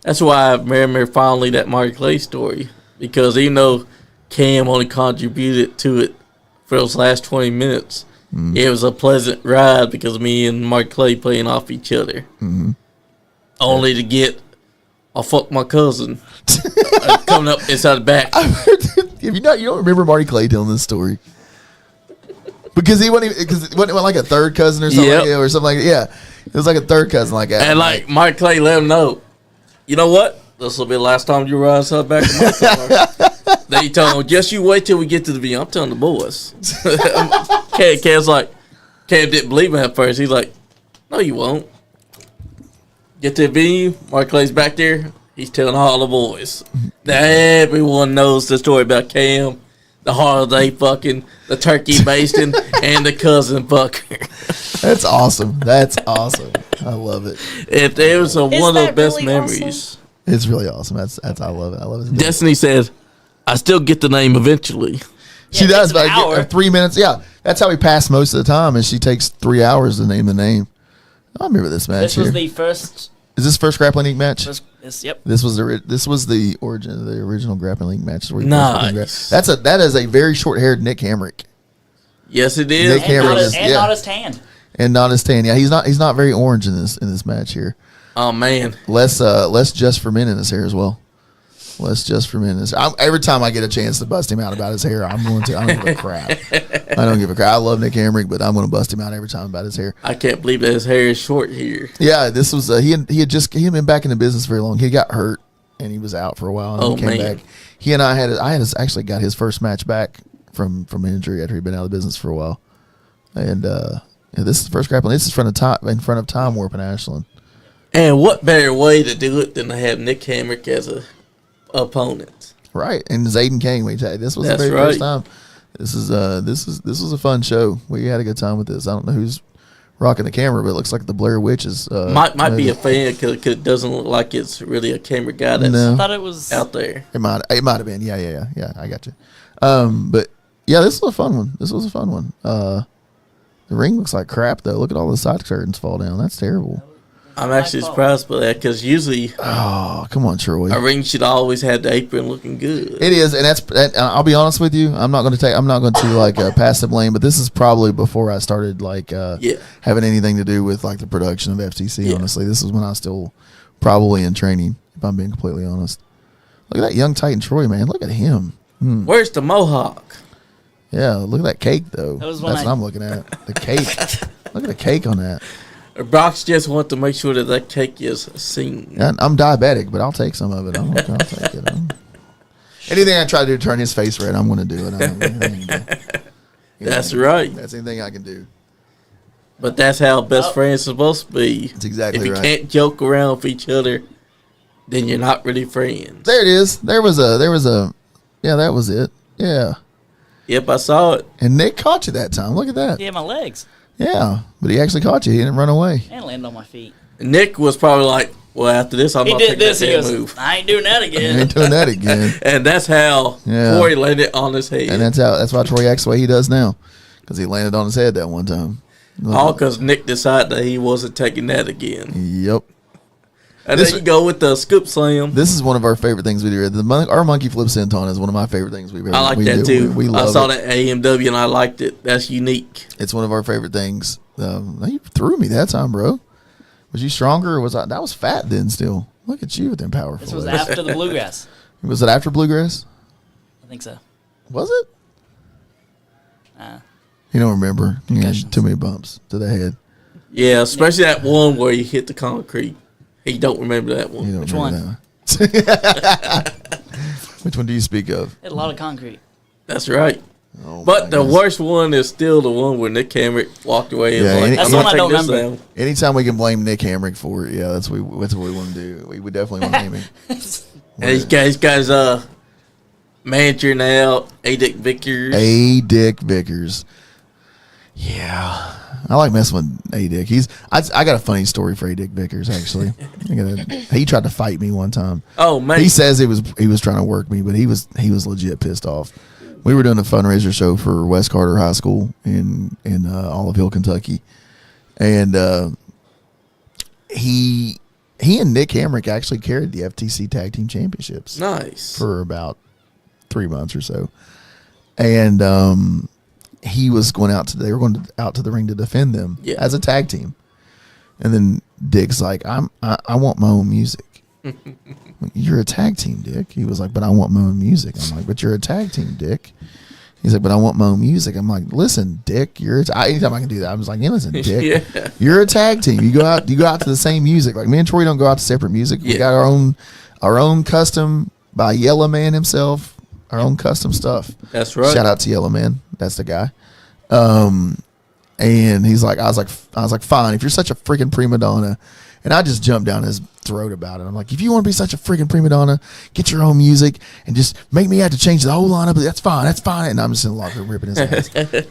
That's why I remember finally that Marty Clay story, because even though Cam only contributed to it for those last 20 minutes, it was a pleasant ride because me and Mark Clay playing off each other. Mm-hmm. Only to get, I'll fuck my cousin coming up inside the back. You don't remember Marty Clay telling this story? Because it wasn't like a third cousin or something, or something like that. Yeah, it was like a third cousin like that. And like Mark Clay let him know, you know what? This will be the last time you ride inside the back of my car. Then he told him, just you wait till we get to the venue. I'm telling the boys. Cam's like, Cam didn't believe him at first. He's like, no, you won't. Get to the venue. Mark Clay's back there. He's telling all the boys. Now everyone knows the story about Cam, the holiday fucking, the turkey basting, and the cousin fucker. That's awesome. That's awesome. I love it. If there was one of the best really memories. Awesome? It's really awesome. That's I love it. I love it. Destiny says, I still get the name eventually. She does, but 3 minutes. Yeah, that's how we pass most of the time. And she takes 3 hours to name the name. I remember this match. This was the first. Is this first Grappling League match? Yep. This was the origin of the original Grappling League match. Nice. That is a very short-haired Nick Hamrick. Yes, it is. Nick Hamrick not as tan. And not as tan. Yeah, he's not very orange in this match here. Oh man. Less Just for Men in his hair as well. Less Just for Men in his hair. Every time I get a chance to bust him out about his hair, I'm going to. I don't give a crap. I don't give a crap. I love Nick Hamrick, but I'm going to bust him out every time about his hair. I can't believe that his hair is short here. Yeah, this was he had been back in the business very long. He got hurt and he was out for a while. And he came back. He and I had actually got his first match back from injury after he'd been out of the business for a while. And this is the first Grappling. This is in front of Time Warp and Ashland. And what better way to do it than to have Nick Hamrick as a opponent? Right, and Zayden King. This was the very first time. This was a fun show. We had a good time with this. I don't know who's rocking the camera, but it looks like the Blair Witch is. Might be a fan because it doesn't look like it's really a camera guy that's I thought it was out there. It might have been. Yeah. I got you. But yeah, this was a fun one. The ring looks like crap though. Look at all the side curtains fall down. That's terrible. I'm actually surprised by that because usually Oh, come on, Troy. a ring should always have the apron looking good. It is, and I'll be honest with you. I'm not going to like pass the blame, but this is probably before I started having anything to do with like the production of FTC. Yeah. Honestly, this is when I was still probably in training. If I'm being completely honest. Look at that young Titan Troy, man. Look at him. Where's the mohawk? Yeah, look at that cake though. That's what I'm looking at. The cake. Look at the cake on that. Brock's just want to make sure that cake is seen. I'm diabetic, but I'll take some of it. I'll take it. Anything I try to do to turn his face red, I'm going to do it. That's right. That's anything I can do. But that's how best friends are supposed to be. That's exactly right. If you can't joke around with each other, then you're not really friends. There it is. There was a. Yeah, that was it. Yeah. Yep, I saw it. And Nick caught you that time. Look at that. Yeah, my legs. Yeah, but he actually caught you. He didn't run away. And land on my feet. Nick was probably like, well, after this, I'm He not did taking this. that He damn goes, move. I ain't doing that He again. ain't doing that again. And that's how Yeah. Corey landed on his head. And that's why Troy acts the way he does now, because he landed on his head that one time. All because Nick decided that he wasn't taking that again. Yep. And This- then you go with the scoop slam. This is one of our favorite things we do. Our monkey flip senton is one of my favorite things we've ever. I like we that do. too. We I love saw it. that AMW and I liked it. That's unique. It's one of our favorite things. You threw me that time, bro. Was you stronger or was I? That was fat then still. Look at you with them powerful This was legs. after the bluegrass. Was it after Bluegrass? I think so. Was it? You don't remember. You had Concussions. too many bumps to the head. Yeah, especially that one where you hit the concrete. He don't remember that one. You don't Which remember that one. Which one do you speak of? Hit a lot of concrete. That's right. Oh, But my the goodness. worst one is still the one where Nick Hamrick walked away and Yeah, was like, that's I'm the not one I taking don't this remember. down. Anytime we can blame Nick Hamrick for it, yeah, that's what we want to do. We definitely want to name him. And he's got his manager now, A. Dick Vickers. A. Dick Vickers. Yeah, I like messing with A. Dick. I got a funny story for A. Dick Vickers actually. He tried to fight me one time. Oh, man. He says he was trying to work me, but he was legit pissed off. We were doing a fundraiser show for West Carter High School in Olive Hill, Kentucky, and he and Nick Hamrick actually carried the FTC Tag Team Championships. Nice. For about 3 months or so, and he was going out to they were going out to the ring to defend them as a tag team, and then Dick's like, I want my own music. You're a tag team, Dick. He was like, but I want my own music. I'm like, but you're a tag team, Dick. He's like, but I want my own music. I'm like, listen, Dick, anytime I can do that, I was like, yeah, listen, Dick, Yeah. you're a tag team. You go out to the same music. Like me and Troy don't go out to separate music. We Yeah. got our own custom by Yellow Man himself, our own custom stuff. That's right. Shout out to Yellow Man. That's the guy. And he's like, I was like, fine, if you're such a freaking prima donna. And I just jumped down his throat about it. I'm like, if you want to be such a freaking prima donna, get your own music and just make me have to change the whole lineup. That's fine. That's fine. And I'm just in the locker room ripping his ass.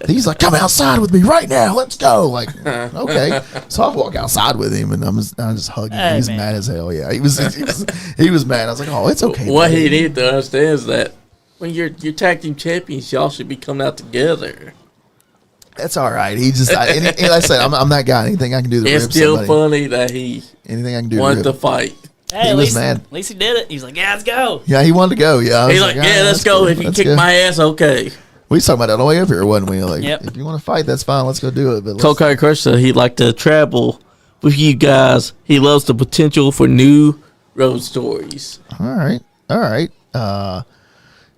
He's like, come outside with me right now. Let's go. Like, okay. So I walk outside with him and I just hugging him. Hey, He's man. mad as hell. Yeah, he was mad. I was like, oh, it's okay. What buddy. he needed to understand is that when you're tag team champions, y'all should be coming out together. That's all right. He just, and like I said, I'm that guy. Anything I can do to It's rip still somebody. funny that he Anything I can do to wanted rip. to fight. Hey, He at was least, mad. at least he did it. He was like, yeah, let's go. Yeah, he wanted to go. Yeah, I was He's like, "Ah, yeah, let's that's go. cool. If you Let's kick go." my ass, okay. We was talking about that on the way up here, wasn't we? Like, Yep. if you want to fight, that's fine. Let's go do it. But let's, Cocaine Crush said he'd like to travel with you guys. He loves the potential for new road stories. all right.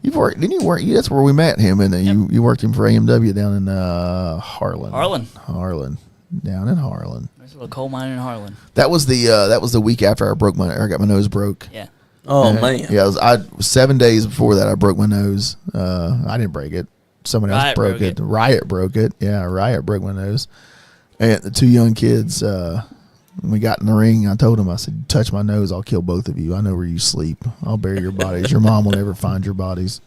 You've worked, didn't you work? That's where we met him, and you worked him for AMW down in Harlan. Harlan, down in Harlan. There's a little coal mine in Harlan. That was the week after I got my nose broke. Yeah. Oh, Yeah. man. Yeah, I 7 days before that I broke my nose. I didn't break it. Someone else Riot broke broke it. it. Riot broke it. Yeah, Riot broke my nose. And the two young kids, when we got in the ring, I told them, I said, touch my nose, I'll kill both of you. I know where you sleep. I'll bury your bodies. Your mom will never find your bodies.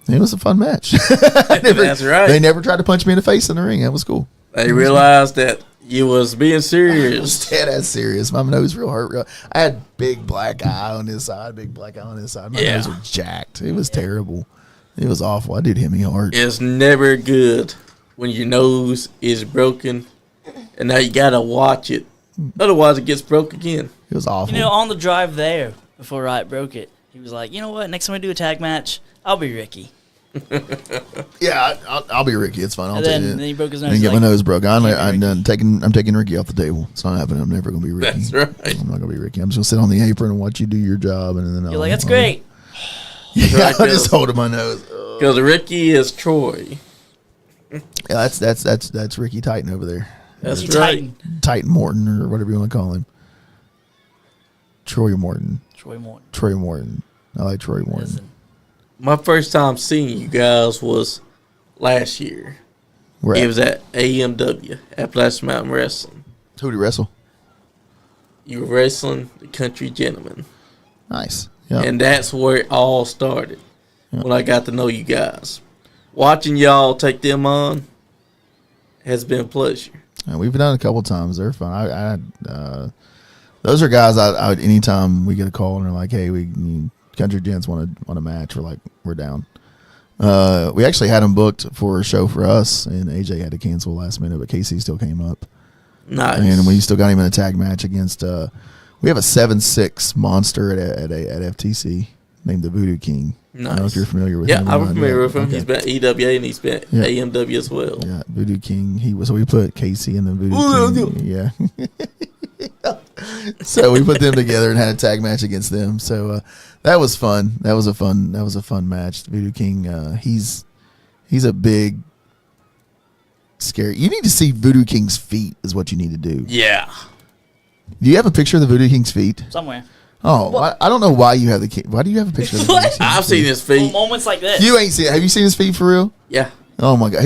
It was a fun match. That's right. They never tried to punch me in the face in the ring. That was cool. They realized that you was being It was serious. dead ass serious. My nose real hurt. I had big black eye on this side, big black eye on this side. My Yeah. nose was jacked. It was terrible. It was awful. I did hit me hard. It's never good when your nose is broken, and now you gotta watch it Otherwise, it gets broke again. It was awful. You know, on the drive there, before Riot broke it, he was like, you know what, next time we do a tag match, I'll be Ricky. Yeah, I'll be Ricky. It's fine. I'll And take then, it. then he broke his nose. I didn't get like, my nose broke. I'm Ricky. taking Ricky off the table. It's not happening. I'm never going to be Ricky. That's right. I'm not going to be Ricky. I'm just going to sit on the apron and watch you do your job. And then You're like, that's great. Yeah, Right, I'm just holding my nose. Because Ricky is Troy. Yeah, that's Ricky Titan over there. That's Ricky right. Titan. Titan Morton or whatever you want to call him. Troy Morton. Troy Morton. Troy Morton. I like Troy Morton. Listen, My first time seeing you guys was last year. Where It at? was at AMW, Appalachian Mountain Wrestling. Who'd he wrestle? You were wrestling the Country Gentlemen. Nice. Yeah. And that's where it all started. Yeah. When I got to know you guys. Watching y'all take them on has been a pleasure. We've done it a couple times. They're fun. Those are guys I would, anytime we get a call and they're like, hey, Country Gents want a match, we're down. We actually had them booked for a show for us, and AJ had to cancel last minute, but Casey still came up. Nice. And we still got him in a tag match against, we have a 7'6" monster at FTC named the Voodoo King. I don't know if you're familiar with him. Yeah, I'm familiar with him. Okay. He's been at EWA and he's been at Yeah. AMW as well. Yeah, Voodoo King. So we put Casey and the Voodoo King. Yeah. So we put them together and had a tag match against them. So that was fun. That was a fun match. Voodoo King. He's a big, scary. You need to see Voodoo King's feet. Is what you need to do. Yeah. Do you have a picture of the Voodoo King's feet? somewhere. Oh, I don't know why you have why do you have a picture of the Voodoo King's I've feet? seen his For feet. moments like this. You ain't seen. Have you seen his feet for real? Yeah. Oh my god,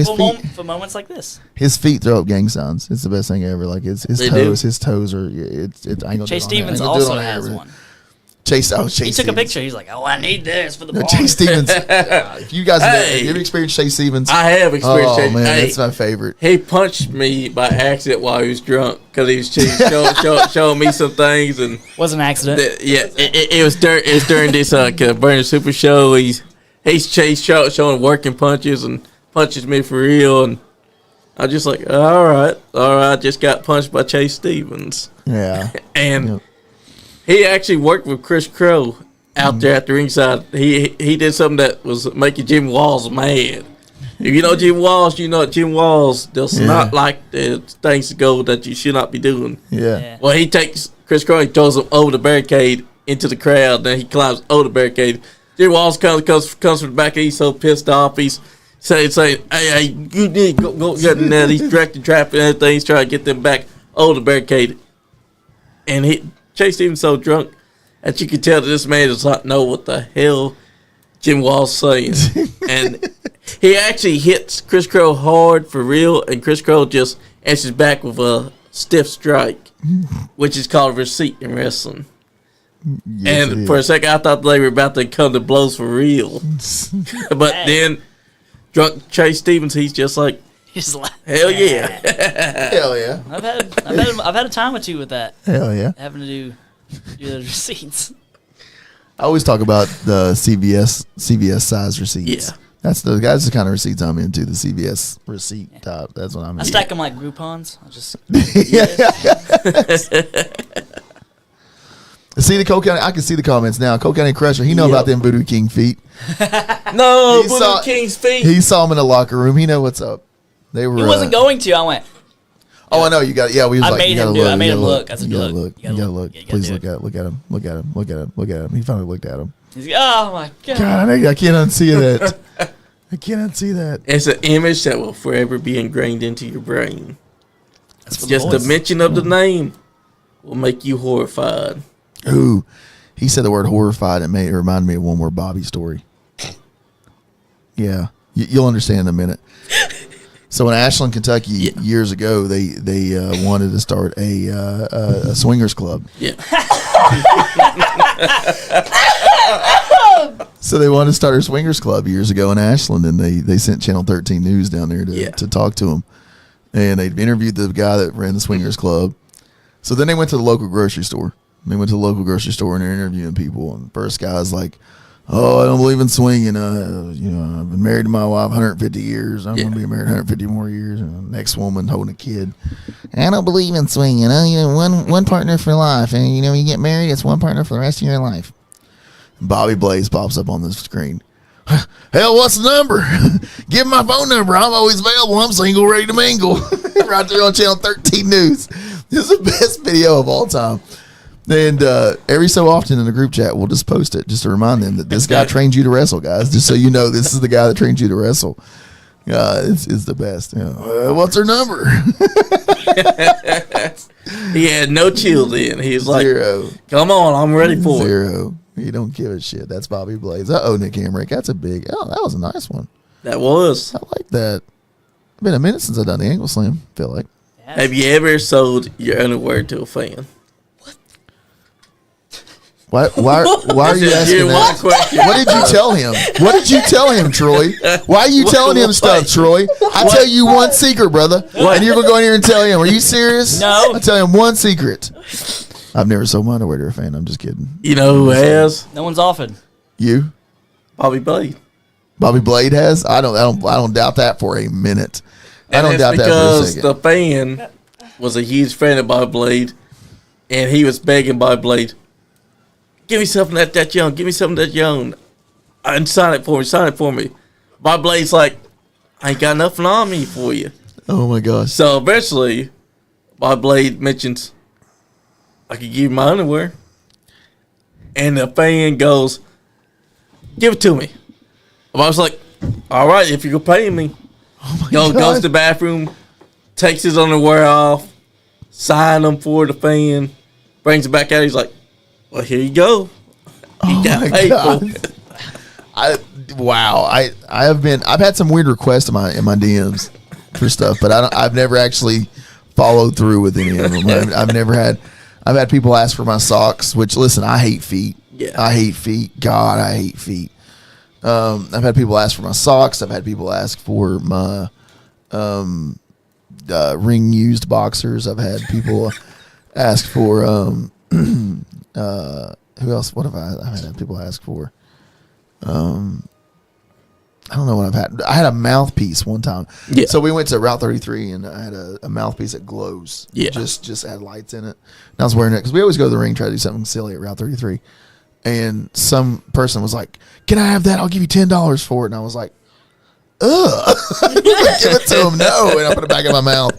For moments like this. his feet throw up gang signs. It's the best thing ever. Like his They toes, do. his toes are. It's. I ain't gonna Chase do it on Stevens air. I ain't gonna do it also on air, has but- one. Chase He Stevens. took a picture. He's like, oh, I need this for the No, bar. Chase Stevens. If you guys Hey. have you ever experienced Chase Stevens? I have experienced Oh Chase. man, Hey, that's my favorite. he punched me by accident while he was drunk because he was showing me some things and Was an accident. it was during this Burning Super show. He's Chase showing working punches and punches me for real, and I was just like, all right, I just got punched by Chase Stevens, Yeah. and Yep. he actually worked with Chris Crow out there at the ringside. He did something that was making Jim Walls mad. If you know Jim Walls, you know Jim Walls does not like the things to go that you should not be doing. Yeah. Yeah. Well, he takes Chris Crow and throws him over the barricade into the crowd. Then he climbs over the barricade. Jim Walls comes from the back. He's so pissed off. He's saying, hey, you need to go get in there. He's directing traffic and everything. He's trying to get them back over the barricade. And Chase Stevens so drunk that you can tell that this man does not know what the hell Jim Walls saying. And he actually hits Chris Crow hard for real, and Chris Crow just answers back with a stiff strike, which is called a receipt in wrestling. Yes, And it for a is. second, I thought they were about to come to blows for real. But then, drunk Chase Stevens, he's just like, He's like, hell yeah. Hell yeah. I've had a time or two with that, Hell yeah. having to do those receipts. I always talk about the CVS size receipts. Yeah. That's the kind of receipts I'm into. The CVS receipt top. That's what I'm I into. stack them like Groupons. I just See the Cole County. I can see the comments now. Cole County Crusher. He know Yeah. about them Voodoo King feet. No, He Voodoo saw- King's feet. He saw him in the locker room. He know what's up. They were. he wasn't going to. I went. Oh, I know. You got. Yeah, we was I like. made you gotta him do it. look. I made you him gotta look. I said, you gotta look. look. You You gotta gotta look. look. You gotta Please do look it. at. Look at him. Look at him. Look at him. Look at him. He finally looked at him. He's like, oh my god. God, I can't unsee that. I can't unsee that. It's an image that will forever be ingrained into your brain. That's for Just the the mention of the name will make you horrified. Ooh, he said the word horrified. It reminded me of one more Bobby story. Yeah, you'll understand in a minute. So in Ashland, Kentucky, years ago, they wanted to start a swingers club. Yeah. So they wanted to start a swingers club years ago in Ashland, and they sent Channel 13 News down there to talk to him. And they interviewed the guy that ran the swingers club. So then they went to the local grocery store. They went to the local grocery store and they're interviewing people. And the first guy's like, oh, I don't believe in swinging. I've been married to my wife 150 years. I'm going to be married 150 more years. And the next woman holding a kid. I don't believe in swinging. One partner for life. And, you get married, it's one partner for the rest of your life. Bobby Blaze pops up on the screen. Hell, what's the number? Give me my phone number. I'm always available. I'm single, ready to mingle. Right there on Channel 13 News. This is the best video of all time. And every so often in the group chat, we'll just post it just to remind them that this guy trained you to wrestle, guys. Just so you know, this is the guy that trained you to wrestle. It's the best. What's her number? He had no chill then. He was like, 0. come on, I'm ready for it. 0. You don't give a shit. That's Bobby Blaze. Nick Hamrick. That's a big. Oh, that was a nice one. That was. I like that. It's been a minute since I've done the Angle Slam, I feel like. Have you ever sold your underwear to a fan? Why are you asking that? Question. What did you tell him? What did you tell him, Troy? Why are you telling him stuff, Troy? I tell you one secret, brother. And you're going to go in here and tell him. Are you serious? No. I tell him one secret. I've never sold my underwear to a fan. I'm just kidding. You know who has? No one's offered. You? Bobby Blade. Bobby Blade has? I don't doubt that for a minute. I don't And doubt that's that for a because second. the fan was a huge fan of Bobby Blade, and he was begging Bobby Blade, give me something that young. Give me something that young. And sign it for me. Sign it for me. Bobby Blade's like, I ain't got nothing on me for you. Oh my gosh. So eventually, Bobby Blade mentions, I could give you my underwear. And the fan goes, give it to me. I was like, all right, if you're paying me. Oh my Goes God. to the bathroom, takes his underwear off, sign them for the fan, brings it back out. He's like, well, here you go. Oh got my paid God. for it. I've had some weird requests in my DMs for stuff, but I've never actually followed through with any of them. I've had people ask for my socks, which listen, I hate feet. Yeah. I hate feet. God, I hate feet. I've had people ask for my socks. I've had people ask for my ring used boxers. I've had people ask for who else? What have I've had people ask for? I don't know what I've had. I had a mouthpiece one time. Yeah. So we went to Route 33 and I had a mouthpiece that glows. Yeah. Just had lights in it. And I was wearing it because we always go to the ring, try to do something silly at Route 33. And some person was like, can I have that? I'll give you $10 for it. And I was like, ugh. Give it to him. No. And I put it back in my mouth.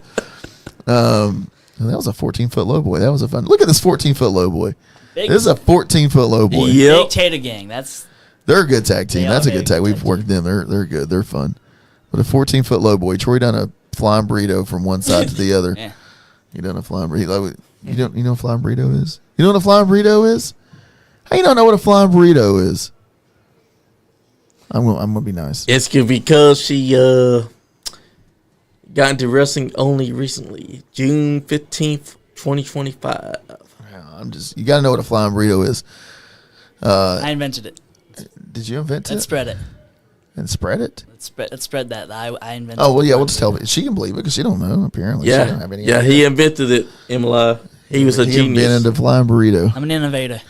And that was a 14-foot low boy. That was a fun. Look at this 14-foot low boy. Big, This is a 14-foot low boy. Yep. Big Tater Gang. They're a good tag team. They That's a are good very tag. good We've worked them. They're good. They're fun. But a 14-foot low boy. Troy done a flying burrito from one side to the other. Yeah. You done a flying burrito. You know what a flying burrito is? You know what a flying burrito is? How you don't know what a flying burrito is? I'm gonna be nice. It's because she got into wrestling only recently, June 15th, 2025. Yeah, you gotta know what a flying burrito is. I invented it. Did you invent Let's it? spread it. And spread it? Let's spread that. I invented Oh well, yeah. it. We'll just tell her. She can believe it because she don't know. Apparently, she don't have any. Yeah, he invented it, Emili. He was a He genius. invented a flying burrito. I'm an innovator.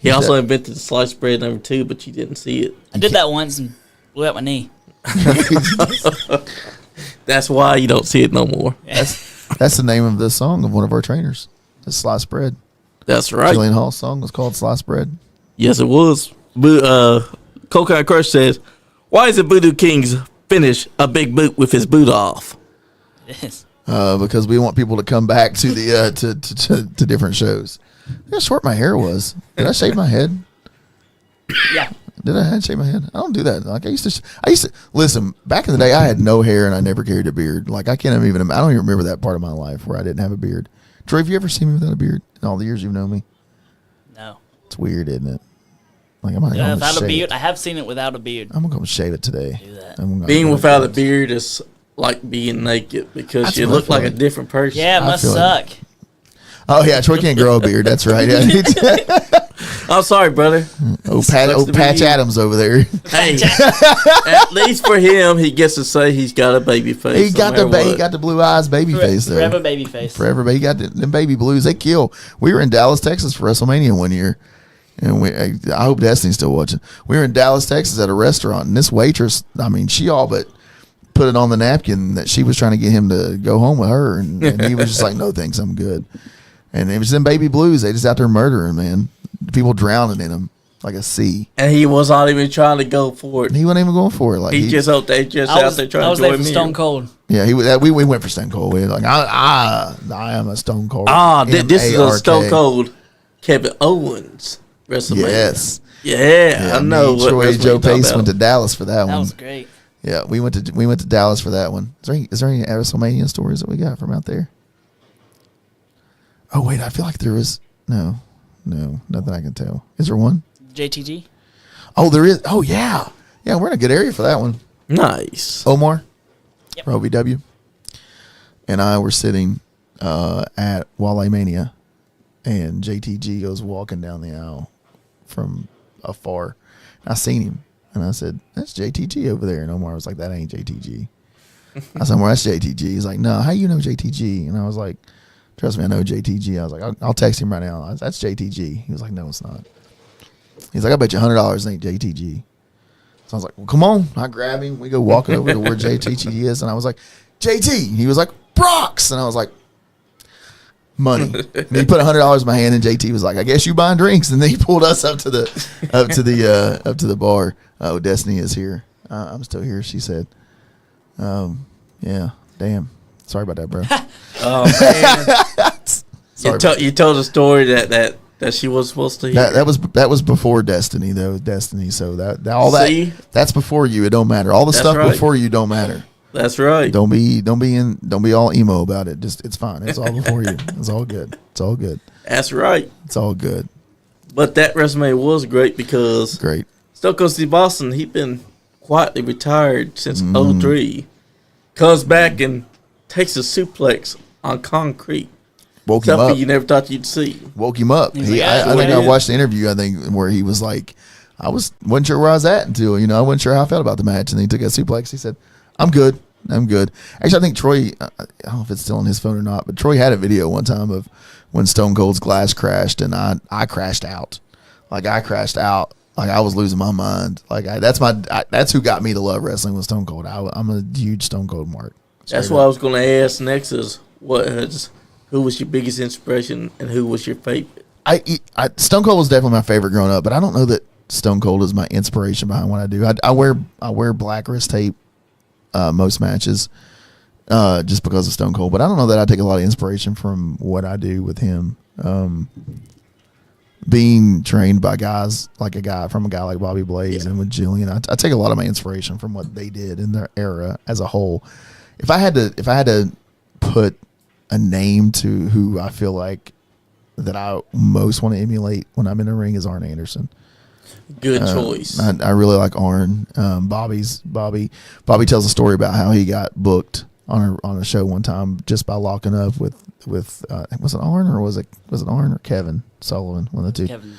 He also invented the sliced bread #2, but you didn't see it. I did that once and blew out my knee. That's why you don't see it no more. That's the name of the song of one of our trainers. The sliced bread. That's right. Jillian Hall's song was called Sliced Bread. Yes, it was. Coconut Crush says, why is the Voodoo Kings finish a big boot with his boot off? Yes. Because we want people to come back to the to different shows. Look how short my hair was. Did I shave my head? Yeah. Did I shave my head? I don't do that. Like I used to listen. Back in the day, I had no hair and I never carried a beard. Like I don't even remember that part of my life where I didn't have a beard. Troy, have you ever seen me without a beard in all the years you've known me? No. It's weird, isn't it? Like I'm Yeah, gonna without a shave beard, it. I have seen it without a beard. I'm gonna go shave it today. Do that. Being without a beard is like being naked because That's you what I look like feel a different person. Yeah, it I must feel suck. Oh yeah, Troy can't grow a beard. That's right. Yeah. I'm sorry, brother. Patch be you. Adams over there. Hey, at least for him, he gets to say he's got a baby face. He got the blue eyes, baby face though. Forever baby face. Forever, but he got them baby blues. They kill. We were in Dallas, Texas for WrestleMania one year, And I hope Destiny's still watching. We were in Dallas, Texas at a restaurant, and this waitress, I mean, she all but put it on the napkin that she was trying to get him to go home with her, and he was just like, no thanks, I'm good. And it was them baby blues. They just out there murdering, man. People drowning in them like a sea. And he was not even trying to go for it. He wasn't even going for it. Like He just out there I trying was to there join for me. Stone Cold. Yeah, we went for Stone Cold. We were like, I am a Stone Cold. This is a M-A-R-K. Stone Cold Kevin Owens WrestleMania. Yes. Yeah, I know. Me, Troy, Joe Pace went to Dallas for that That one. was great. Yeah, we went to Dallas for that one. Is there any WrestleMania stories that we got from out there? Oh wait, I feel like there was no, nothing I can tell. Is there one? JTG. Oh, there is. Oh yeah, we're in a good area for that one. Nice. Omar, Yep. for OVW, and I were sitting at Wale Mania, and JTG goes walking down the aisle from afar. I seen him, and I said, "That's JTG over there." And Omar was like, "That ain't JTG." I said, "Well, that's JTG." He's like, "No, how you know JTG?" And I was like, "Trust me, I know JTG." I was like, "I'll text him right now." That's JTG. He was like, "No, it's not." He's like, "I bet you $100 it ain't JTG." So I was like, "Well, come on." I grab him. We go walking over to where JTG is, and I was like, "JT." He was like, "Brox," and I was like, "Money." And he put $100 in my hand, and JT was like, "I guess you buying drinks." And then he pulled us up to the bar. Oh, Destiny is here. I'm still here, she said. Yeah, damn. Sorry about that, bro. Oh man. Sorry. You told a story that she was supposed to hear. That was before Destiny though. Destiny. So See? that's before you. It don't matter. All the That's stuff right. before you don't matter. That's right. Don't be all emo about it. Just it's fine. It's all before you. It's all good. It's all good. That's right. It's all good. But that resume was great because Great. Stone Cold Steve Austin, he'd been quietly retired since '03. Comes back and takes a suplex on concrete. Woke him Something up. you never thought you'd see. Woke him up. He's I like, think "Yeah." I watched the interview. I think where he was like, I wasn't sure where I was at until I wasn't sure how I felt about the match, and then he took a suplex. He said, "I'm good. I'm good." Actually, I think Troy. I don't know if it's still on his phone or not, but Troy had a video one time of when Stone Cold's glass crashed, and I crashed out. Like I crashed out. Like I was losing my mind. Like that's who got me to love wrestling was Stone Cold. I'm a huge Stone Cold mark. That's Straight what I up. was going to ask next is who was your biggest inspiration and who was your favorite? Stone Cold was definitely my favorite growing up, but I don't know that Stone Cold is my inspiration behind what I do. I wear black wrist tape most matches just because of Stone Cold, but I don't know that I take a lot of inspiration from what I do with him. Being trained by guys like a guy like Bobby Blaze and with Jillian, I take a lot of my inspiration from what they did in their era as a whole. If I had to put a name to who I feel like that I most want to emulate when I'm in the ring is Arn Anderson. Good choice. I really like Arn. Bobby tells a story about how he got booked on a show one time just by locking up with was it Arn or Kevin Sullivan, one of the two. Kevin.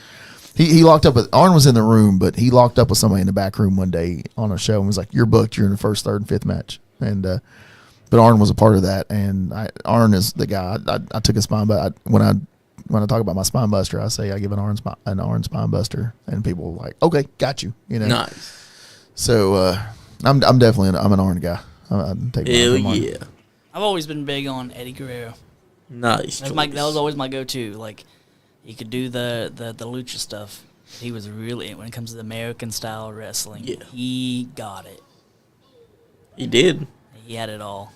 He locked up with Arn was in the room, but he locked up with somebody in the back room one day on a show and was like, "You're booked. You're in the first, third, and fifth match." And but Arn was a part of that, and Arn is the guy. I took a spine, but when I talk about my spine buster, I say I give an Arn spine buster, and people are like, "Okay, got you." Nice. So I'm definitely I'm an Arn guy. I take mine Hell from Arn. yeah. I've always been big on Eddie Guerrero. Nice choice. That was always my go-to. Like, he could do the lucha stuff. He was really, when it comes to the American style wrestling, he got it. He did. He had it all.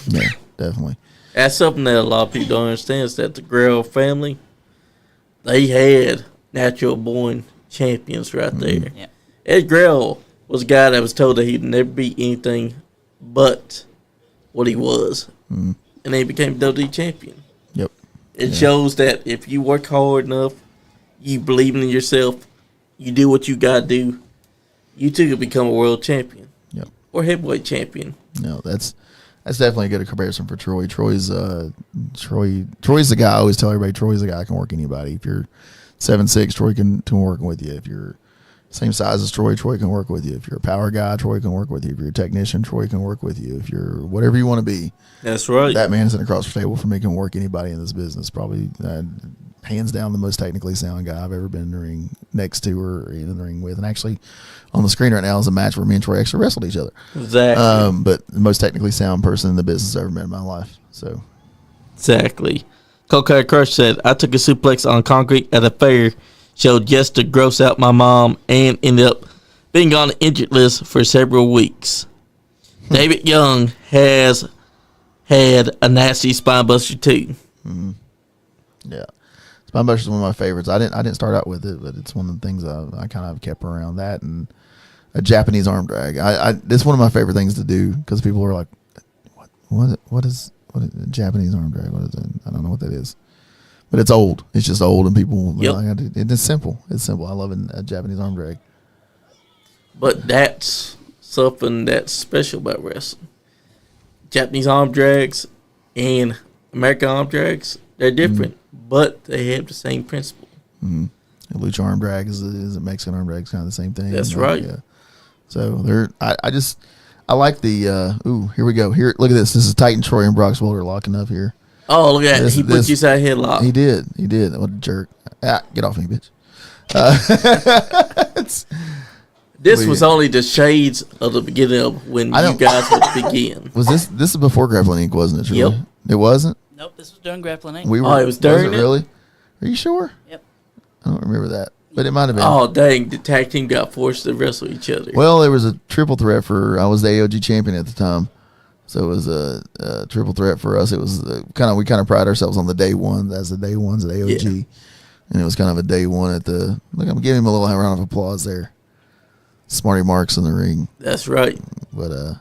Yeah, definitely. That's something that a lot of people don't understand is that the Guerrero family, they had natural born champions right there. Yeah. Ed Guerrero was a guy that was told that he'd never be anything but what he was. And then he became WWE champion. Yep. It shows that if you work hard enough, you believe in yourself, you do what you got to do, you too could become a world champion. Yep. Or heavyweight champion. No, that's definitely a good comparison for Troy. Troy's the guy. I always tell everybody Troy's the guy that can work anybody. If you're 7'6", Troy can work with you. If you're same size as Troy can work with you. If you're a power guy, Troy can work with you. If you're a technician, Troy can work with you. If you're whatever you want to be, That's right. that man sitting across the table from me can work anybody in this business. Probably hands down the most technically sound guy I've ever been in the ring next to or in the ring with. And actually, on the screen right now is a match where me and Troy actually wrestled each other. Exactly. But the most technically sound person in the business I've ever met in my life. So Exactly. Cocaine Crush said, I took a suplex on concrete at a fair show just to gross out my mom and ended up being on the injured list for several weeks. David Young has had a nasty spine buster too. Mm-hmm. Yeah. Spinebuster is one of my favorites. I didn't start out with it, but it's one of the things I kind of kept around that, and a Japanese arm drag. It's one of my favorite things to do because people are like, what is a Japanese arm drag? What is it? I don't know what that is, but it's old. It's just old, and people. Yep. Like, it's simple. It's simple. I love a Japanese arm drag. But that's something that's special about wrestling. Japanese arm drags and American arm drags, they're different, but they have the same principle. Mm-hmm. A lucha arm drag is a Mexican arm drag. It's kind of the same thing. That's right. Yeah. So I like the. Here we go. Here, look at this. This is Titan Troy and Brock Swolder locking up here. Oh, look at that. He put you side headlock. He did. What a jerk. Get off me, bitch. This was only the shades of the beginning of when you guys would begin. Was this is before Grappling Inc., wasn't it? Really? Yep. It wasn't? Nope, this was during Grappling Inc. It was during it? Really? Are you sure? Yep. I don't remember that. But it might have been. Oh, dang. The tag team got forced to wrestle each other. Well, there was a triple threat I was the AOG champion at the time. So it was a triple threat for us. It was we kind of pride ourselves on the day one as the day ones at AOG. Yeah. And it was kind of a day one at the, look, I'm giving him a little round of applause there. Smarty Marks in the ring. That's right. But,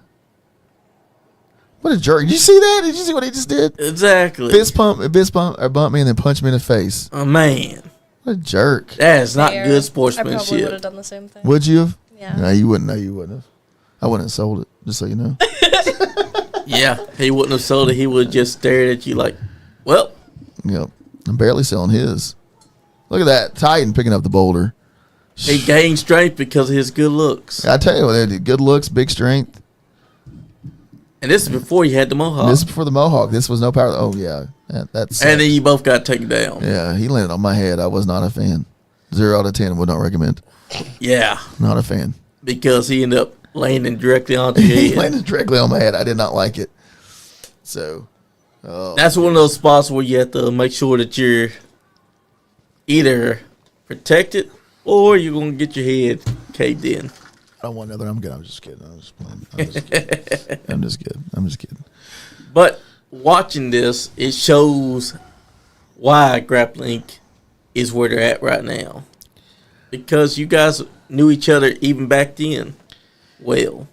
what a jerk. Did you see that? Did you see what he just did? Exactly. Fist bump, or bump me and then punch me in the face. Oh, man. What a jerk. That is not good I sportsmanship. probably would have done the same thing. Would you have? Yeah. No, you wouldn't. No, you wouldn't have. I wouldn't have sold it, just so you know. Yeah, he wouldn't have sold it. He would have just stared at you like, well. Yep. I'm barely selling his. Look at that. Titan picking up the boulder. He gained strength because of his good looks. I tell you what, they did good looks, big strength. And this is before you had the mohawk. This is before the mohawk. This was no power. Oh, yeah. That's. And then you both got taken down. Yeah, he landed on my head. I was not a fan. 0 out of 10 would not recommend. Yeah. Not a fan. Because he ended up landing directly onto your head. He landed directly on my head. I did not like it. So. That's one of those spots where you have to make sure that you're either protected or you're going to get your head caved in. I don't want another. I'm good. I'm just kidding. I'm just playing. I'm just kidding. But watching this, it shows why Grappling is where they're at right now. Because you guys knew each other even back then. Well.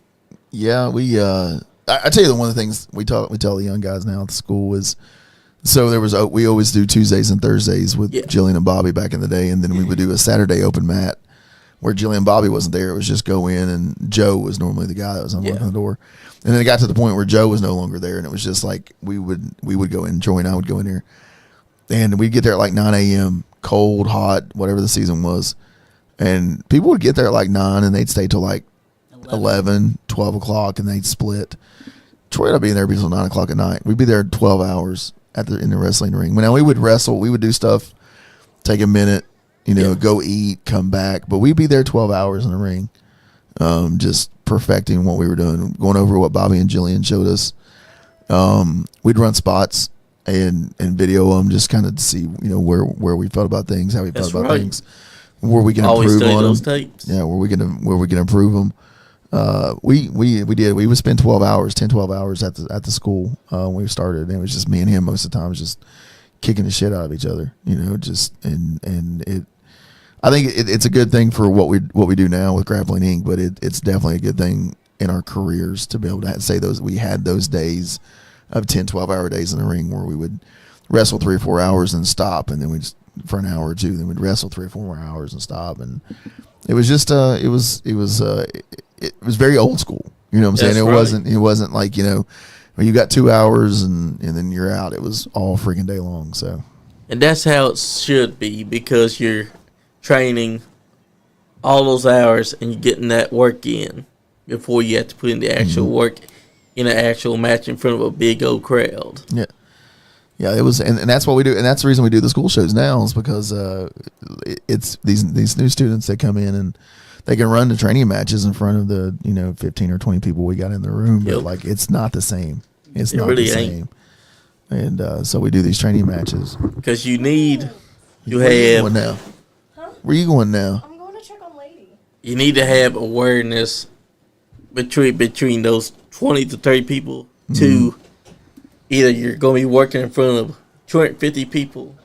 Yeah, we. I tell you, one of the things we tell the young guys now at the school is, so there was we always do Tuesdays and Thursdays with Jillian and Bobby back in the day, and then we would do a Saturday open mat where Jillian and Bobby wasn't there. It was just go in, and Joe was normally the guy that was unlocking the door. And then it got to the point where Joe was no longer there, and it was just like we would go in, Joey and I would go in here, and we'd get there at like 9 a.m., cold, hot, whatever the season was, and people would get there at like 9, and they'd stay till like 11, 12 o'clock, and they'd split. Troy would be there until 9 o'clock at night. We'd be there 12 hours in the wrestling ring. Now, we would wrestle. We would do stuff, take a minute, go eat, come back. But we'd be there 12 hours in the ring, just perfecting what we were doing, going over what Bobby and Jillian showed us. We'd run spots and video them, just kind of to see, where we felt about things, how we felt about things, where we can improve on them. Tapes. Yeah, where we can improve them. We would spend 12 hours at the school when we started, and it was just me and him most of the time, just kicking the shit out of each other, I think it's a good thing for what we do now with Grappling Inc., but it's definitely a good thing in our careers to be able to say we had those days of 10, 12-hour days in the ring where we would wrestle 3 or 4 hours and stop, and then we'd for an hour or two, then we'd wrestle 3 or 4 more hours and stop, and it was just it was very old school. You know what I'm saying? It wasn't like, when you got 2 hours and then you're out. It was all freaking day long. So, and that's how it should be, because you're training all those hours and you're getting that work in before you have to put in the actual work in an actual match in front of a big old crowd. Yeah. Yeah, it was, and that's what we do, and that's the reason we do the school shows now is because it's these new students that come in and they can run the training matches in front of the 15 or 20 people we got in the room, but like it's not the same. It's not really the same. And so we do these training matches because you need to Where you have going now? Huh? Where you going now? I'm going to check on Lady. you need to have awareness between those 20 to 30 people to either you're going to be working in front of 250 people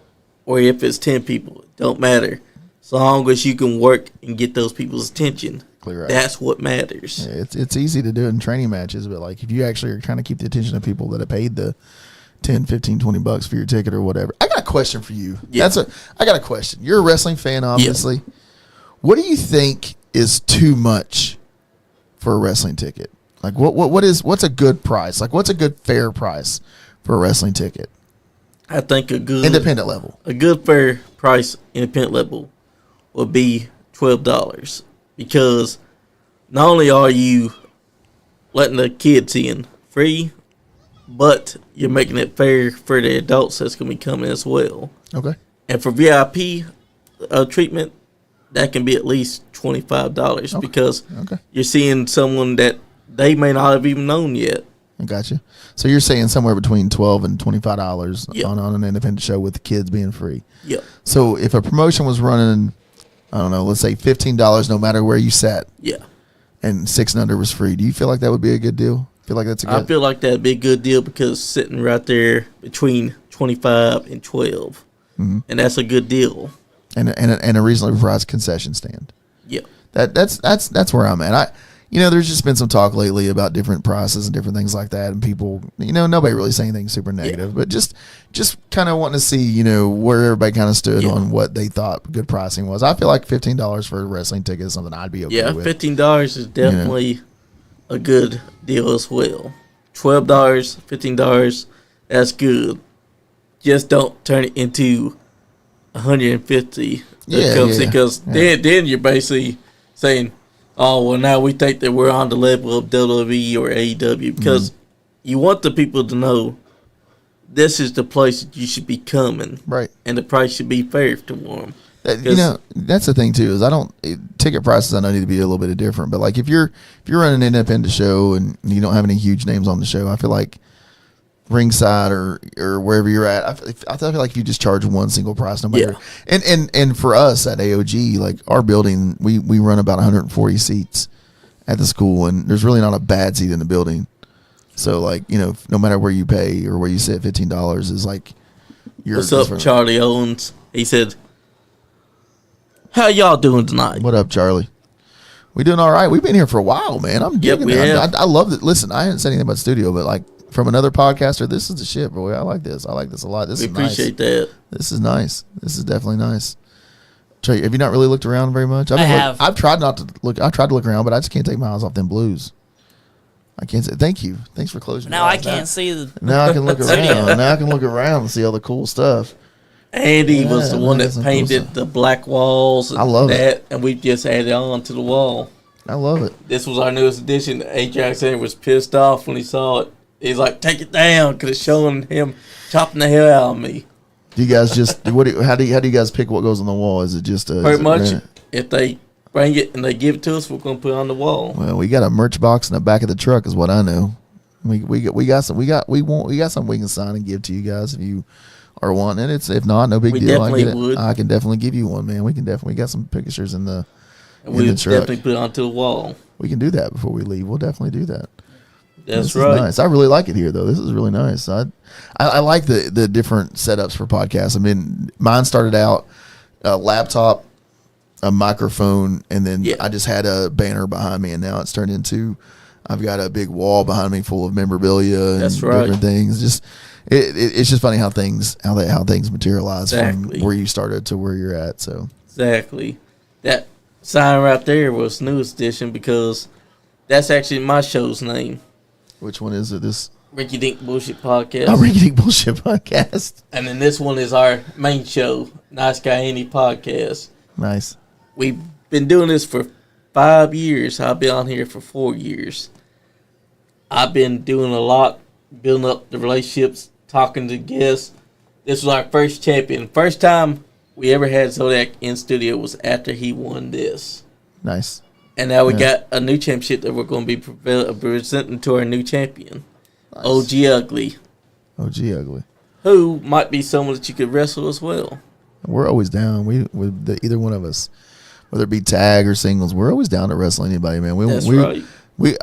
or if it's 10 people, it don't matter. So long as you can work and get those people's attention, Right. that's what matters. Yeah, it's easy to do it in training matches, but like if you actually are trying to keep the attention of people that have paid the 10, 15, 20 bucks for your ticket or whatever. I got a question for you. Yeah. I got a question. You're a wrestling fan, obviously. Yeah. What do you think is too much for a wrestling ticket? Like what's a good price? Like what's a good fair price for a wrestling ticket? I think a good independent level. A good fair price independent level would be $12 because not only are you letting the kids in free, but you're making it fair for the adults that's going to be coming as well. Okay. And for VIP treatment, that can be at least $25 because you're seeing someone that they may not have even known yet. I got you. So you're saying somewhere between $12 and $25 on an independent show with the kids being free. Yep. So if a promotion was running, I don't know, let's say $15 no matter where you sat. Yeah. And 6 and under was free. Do you feel like that would be a good deal? Feel like that's a good? I feel like that'd be a good deal because sitting right there between 25 and 12, and that's a good deal. And a reasonably priced concession stand. Yeah. That's where I'm at. There's just been some talk lately about different prices and different things like that, and people, nobody really saying anything super negative, but just kind of wanting to see, where everybody kind of stood on what they thought good pricing was. I feel like $15 for a wrestling ticket is something I'd be okay with. $15 is definitely a good deal as well. $12, $15, that's good. Just don't turn it into $150. Because then you're basically saying, oh, well, now we think that we're on the level of WWE or AEW because you want the people to know this is the place that you should be coming. Right. And the price should be fair to them. That's the thing, too, is ticket prices I know need to be a little bit different. But, like, if you're running an independent show and you don't have any huge names on the show, I feel like ringside or wherever you're at, I feel like if you just charge one single price no matter. And for us at AOG, like our building, we run about 140 seats at the school, and there's really not a bad seat in the building. So like, no matter where you pay or where you sit, $15 is like What's up, Charlie Owens? He said, how y'all doing tonight? What up, Charlie? We doing all right. We've been here for a while, man. I'm digging it. I love it. Listen, I haven't said anything about the studio, but like from another podcaster, this is the shit, bro. I like this. I like this a lot. This is nice. We appreciate that. This is nice. This is definitely nice. Trey, have you not really looked around very much? I have. I've tried not to look. I tried to look around, but I just can't take my eyes off them blues. I can't say thank you. Thanks for closing. Now I can't see the. Now I can look around. Now I can look around and see all the cool stuff. Andy was the one that painted the black walls. I love it. And we just added on to the wall. I love it. This was our newest addition. Ajax was pissed off when he saw it. He's like, take it down because it's showing him chopping the hell out of me. Do you guys just how do you guys pick what goes on the wall? Is it just pretty much if they bring it and they give it to us, we're gonna put it on the wall. Well, we got a merch box in the back of the truck, is what I know. We got something we can sign and give to you guys if you are wanting it. If not, no big deal. I can definitely give you one, man. We got some pictures in the we'll definitely put it onto the wall. We can do that before we leave. We'll definitely do that. That's right. Nice. I really like it here, though. This is really nice. I like the different setups for podcasts. I mean, mine started out a laptop, a microphone, and then I just had a banner behind me, and now it's turned into I've got a big wall behind me full of memorabilia and different things. It's just funny how things materialize from where you started to where you're at. So exactly, that sign right there was newest edition because that's actually my show's name. Which one is it? This Rinky Dink Bullshit Podcast. Oh, Rinky Dink Bullshit Podcast. And then this one is our main show, NiceGuyAndy Podcast. Nice. We've been doing this for 5 years. I've been on here for 4 years. I've been doing a lot, building up the relationships, talking to guests, This was our first champion. First time we ever had Zodiac in studio was after he won this. Nice. And now we got a new championship that we're going to be presenting to our new champion, Nice. OG Ugly, OG Ugly. who might be someone that you could wrestle as well. We're always down. Either one of us, whether it be tag or singles, we're always down to wrestle anybody, man. That's right.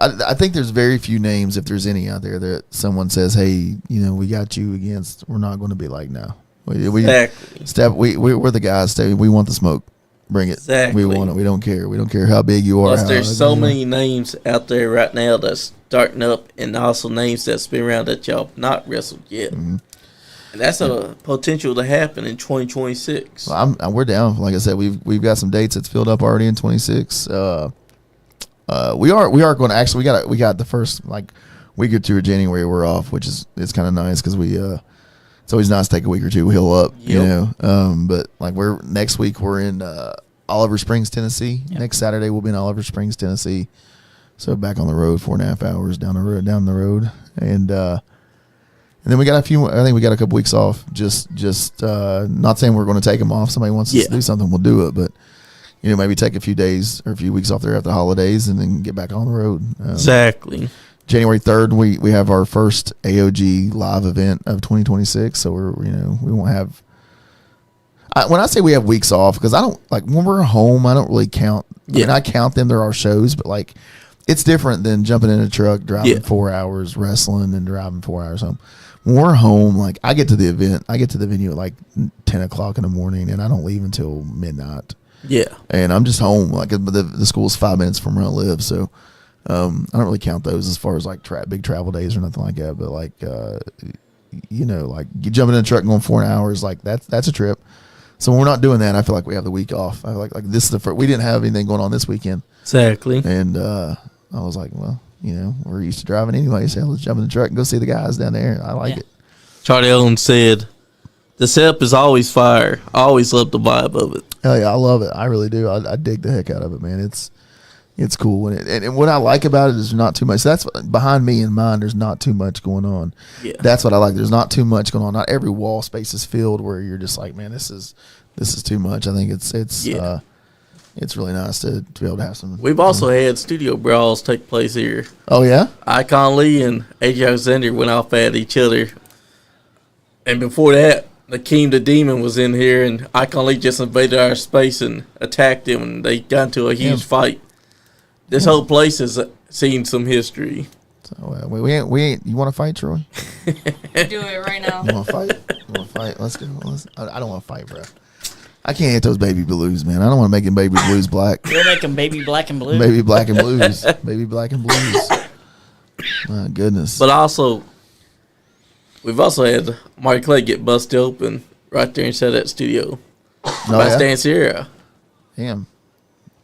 I think there's very few names, if there's any out there, that someone says, "Hey, we got you against." We're not going to be like, no. Exactly. We're the guys. We want the smoke. Bring it. Exactly. We want it. We don't care. We don't care how big you are. Plus, there's so many names out there right now that's starting up, and also names that's been around that y'all not wrestled yet. Mm-hmm. And that's a potential to happen in 2026. Well, we're down. Like I said, we've got some dates that's filled up already in 26. We are going to actually we got the first week or two of January we're off, which is it's kind of nice because it's always nice to take a week or two heal up, but we're next week we're in Oliver Springs, Tennessee. Yep. Next Saturday we'll be in Oliver Springs, Tennessee. So back on the road 4.5 hours down the road, and then we got a few. I think we got a couple weeks off. Just not saying we're going to take them off. Somebody wants us to do something, we'll do it. But maybe take a few days or a few weeks off there after the holidays, and then get back on the road. Exactly. January 3rd, we have our first AOG live event of 2026. So we won't have. When I say we have weeks off, because I don't when we're home, I don't really count. I mean, I count them. They're our shows, but it's different than jumping in a truck, driving 4 hours, wrestling, and driving 4 hours home. When we're home, I get to the event, I get to the venue at 10 o'clock in the morning, and I don't leave until midnight. Yeah, and I'm just home. The school's 5 minutes from where I live, so I don't really count those as far as big travel days or nothing like that. But you jumping in a truck and going 4 hours, that's a trip. So when we're not doing that, I feel like we have the week off. I feel like this is the first. We didn't have anything going on this weekend. Exactly. And I was like, well, we're used to driving anyway, so let's jump in the truck and go see the guys down there. I like it. Charlie Owens said, "The setup is always fire. I always love the vibe of it." Hell yeah, I love it. I really do. I dig the heck out of it, man. It's cool. And what I like about it is there's not too much. That's behind me and mine. There's not too much going on. Yeah. That's what I like. There's not too much going on. Not every wall space is filled where you're just like, man, this is too much. I think it's really nice to be able to have some. We've also had studio brawls take place here. Oh yeah. Icon Lee and AJ Alexander went off at each other, and before that, Akeem the Demon was in here, and Icon Lee just invaded our space and attacked him, and they got into a huge fight. This whole place has seen some history. So we ain't. You want to fight, Troy? Do it right now. You want to fight? Let's go. I don't want to fight, bro. I can't hit those baby blues, man. I don't want to make them baby blues black. You'll make them baby black and blue. Baby black and blues. Baby black and blues. My goodness. But also, we've also had Marty Clay get busted open right there inside that studio by Stan Sierra. Damn.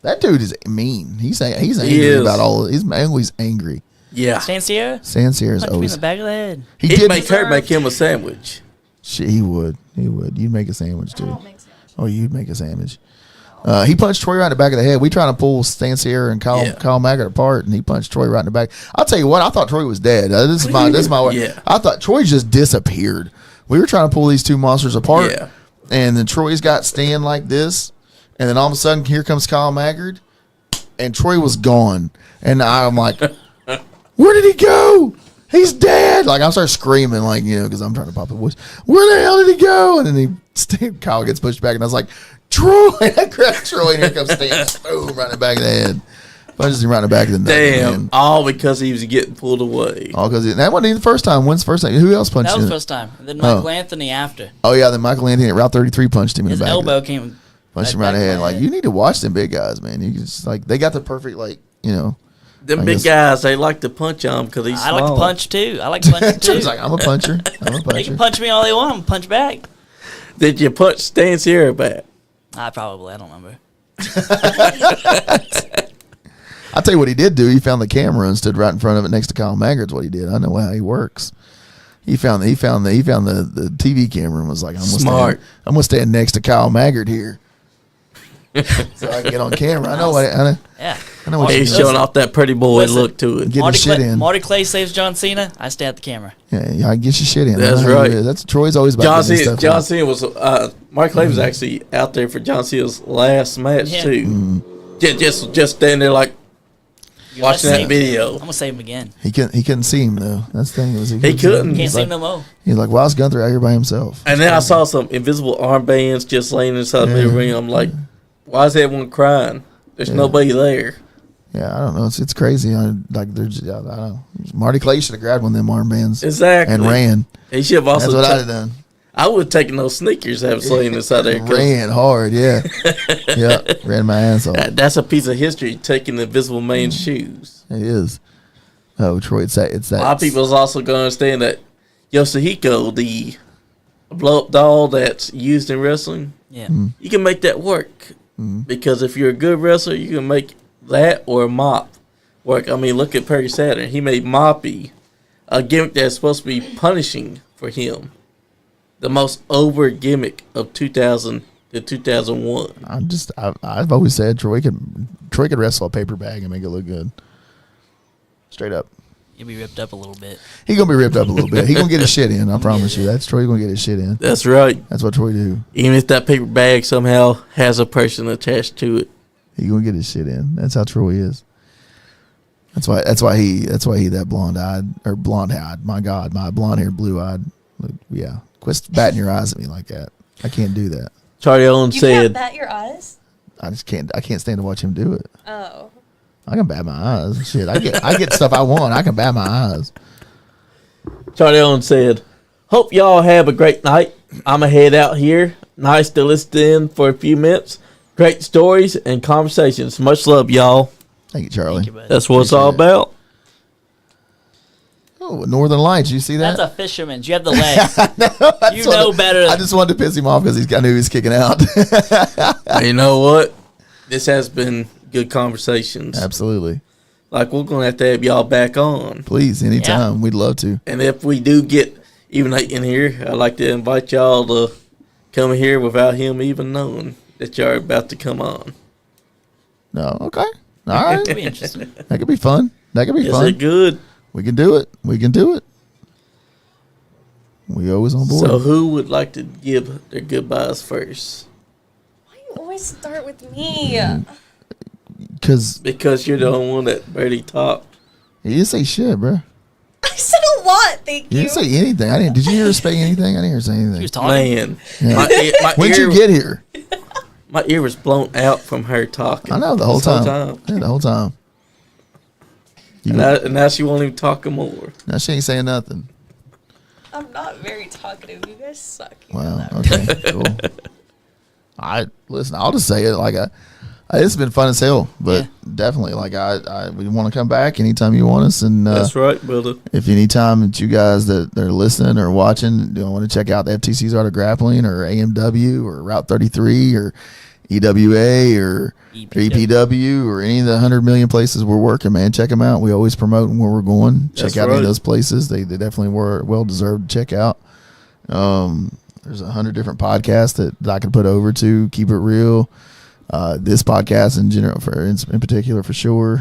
That dude is mean. He's angry about all of it. He's always angry. Yeah. Stan Sierra? Stan Sierra's Punch always. me in the back of the head. He'd make her make him a sandwich. He would. You'd make a sandwich, too. Oh, you'd make a sandwich. He punched Troy right in the back of the head. We trying to pull Stan Sierra and Kyle Maggart apart, and he punched Troy right in the back. I'll tell you what, I thought Troy was dead. This is my way. Yeah. I thought Troy just disappeared. We were trying to pull these two monsters apart, and then Troy's got Stan like this, and then all of a sudden, here comes Kyle Maggart, and Troy was gone. And I'm like, where did he go? He's dead. I started screaming, because I'm trying to pop the voice. Where the hell did he go? And then Kyle gets pushed back, and I was like, Troy. I grabbed Troy, and here comes Stan. Boom, right in the back of the head. Punches him right in the back of the neck. Damn. All because he was getting pulled away. All because that wasn't even the first time. When's the first time? Who else punched him? That was the first time. And then Michael Anthony after. Oh, yeah. Then Michael Anthony at Route 33 punched him in the back. His elbow came. Punched him right in the head. You need to watch them big guys, man. You just, they got the perfect, Them big guys, they like to punch on him because he's small. I like to punch, too. I like to punch, too. He's like, I'm a puncher. They can punch me all they want. I'm punch back. Did you punch Stan Sierra back? I don't remember. I'll tell you what he did do. He found the camera and stood right in front of it next to Kyle Maggart's what he did. I know how he works. He found the TV camera and was like, I'm gonna stand next to Kyle Maggart here. So I can get on camera. I know. I know what you He's mean. showing off that pretty boy Listen, look to it. Get his shit in. Marty Clay saves John Cena. I stay at the camera. Yeah, I get your shit in. That's I know how right. you is. That's Troy's always about John getting his Cena, stuff John in. Cena was Mark Clay was actually out there for John Cena's last match Yeah. too. Just standing there like watching that video. I'm gonna save him again. He couldn't see him though. That's the thing. He couldn't. Can't He's see like, him no more. he's like, why is Gunther out here by himself? And then I saw some invisible armbands just laying inside the Yeah. ring. I'm like, why is everyone crying? There's nobody there. Yeah, I don't know. It's crazy. I don't know. Marty Clay should have grabbed one of them armbands Exactly. and ran. He should have That's also. what I'd have done. I would have taken those sneakers that was laying inside there. 'Cause Ran hard, yeah. Yeah, ran my ass off. that's a piece of history, taking the invisible man's shoes. It is. Oh, Troy, it's that. A lot of people is also going to understand that Yoshihiko, the blow-up doll that's used in wrestling, Yeah. you can make that work. Because if you're a good wrestler, you can make that or a mop work. I mean, look at Perry Saturn. He made Moppy a gimmick that's supposed to be punishing for him. The most over gimmick of 2000 to 2001. I've always said Troy could wrestle a paper bag and make it look good. Straight up. You'll be ripped up a little bit. He gonna be ripped up a little bit. He gonna get his shit in. I promise you. That's Troy gonna get his shit in. That's right. That's what Troy do. Even if that paper bag somehow has a person attached to it. He gonna get his shit in. That's how Troy is. That's why he that blonde eyed. My God, my blonde haired, blue eyed. Yeah, quit batting your eyes at me like that. I can't do that. Charlie Owens You can't said, bat your eyes? I can't stand to watch him do it. Oh. I can bat my eyes. Shit, I get stuff I want. I can bat my eyes. Charlie Owens said, hope y'all have a great night. I'm going to head out here. Nice to listen in for a few minutes. Great stories and conversations. Much love, y'all. Thank you, Charlie. Thank you, buddy. That's what it's all Appreciate it. about. Oh, Northern Lights. You see that? That's a fisherman's. You have the leg. You know better. I just wanted to piss him off because I knew he was kicking out. You know what? This has been good conversations. Absolutely. Like, we're going to have y'all back on. Please, anytime. We'd love to. And if we do get even in here, I'd like to invite y'all to come here without him even knowing that y'all are about to come on. No, okay. All right. It'll be interesting. That could be fun. That could be Is fun. it good? We can do it. We can do it. We always on board. So who would like to give their goodbyes first? Why you always start with me? Because Because you're the only one that barely talked. you didn't say shit, bro. I said a lot, thank You you. didn't say anything. I didn't. Did you hear her say anything? I didn't hear her say He anything. was talking. Man, Yeah. my When'd ear, you get here? my ear was blown out from her talking. I know the whole This time. Yeah, the whole time. And now she won't even talk more. Now she ain't saying nothing. I'm not very talkative. You guys suck. You know Wow. that. Okay. Cool. Listen. I'll just say it. It's been fun as hell. But definitely, we want to come back anytime you want us. And That's right, brother. if anytime that you guys that are listening or watching, want to check out the FTC's Art of Grappling or AMW or Route 33 or EWA or EPW or any of the 100 million places we're working, man, check them out. We always promote where we're going. Check That's out any right. of those places. They definitely were well deserved to check out. There's 100 different podcasts that I can put over to keep it real. This podcast in general, in particular, for sure.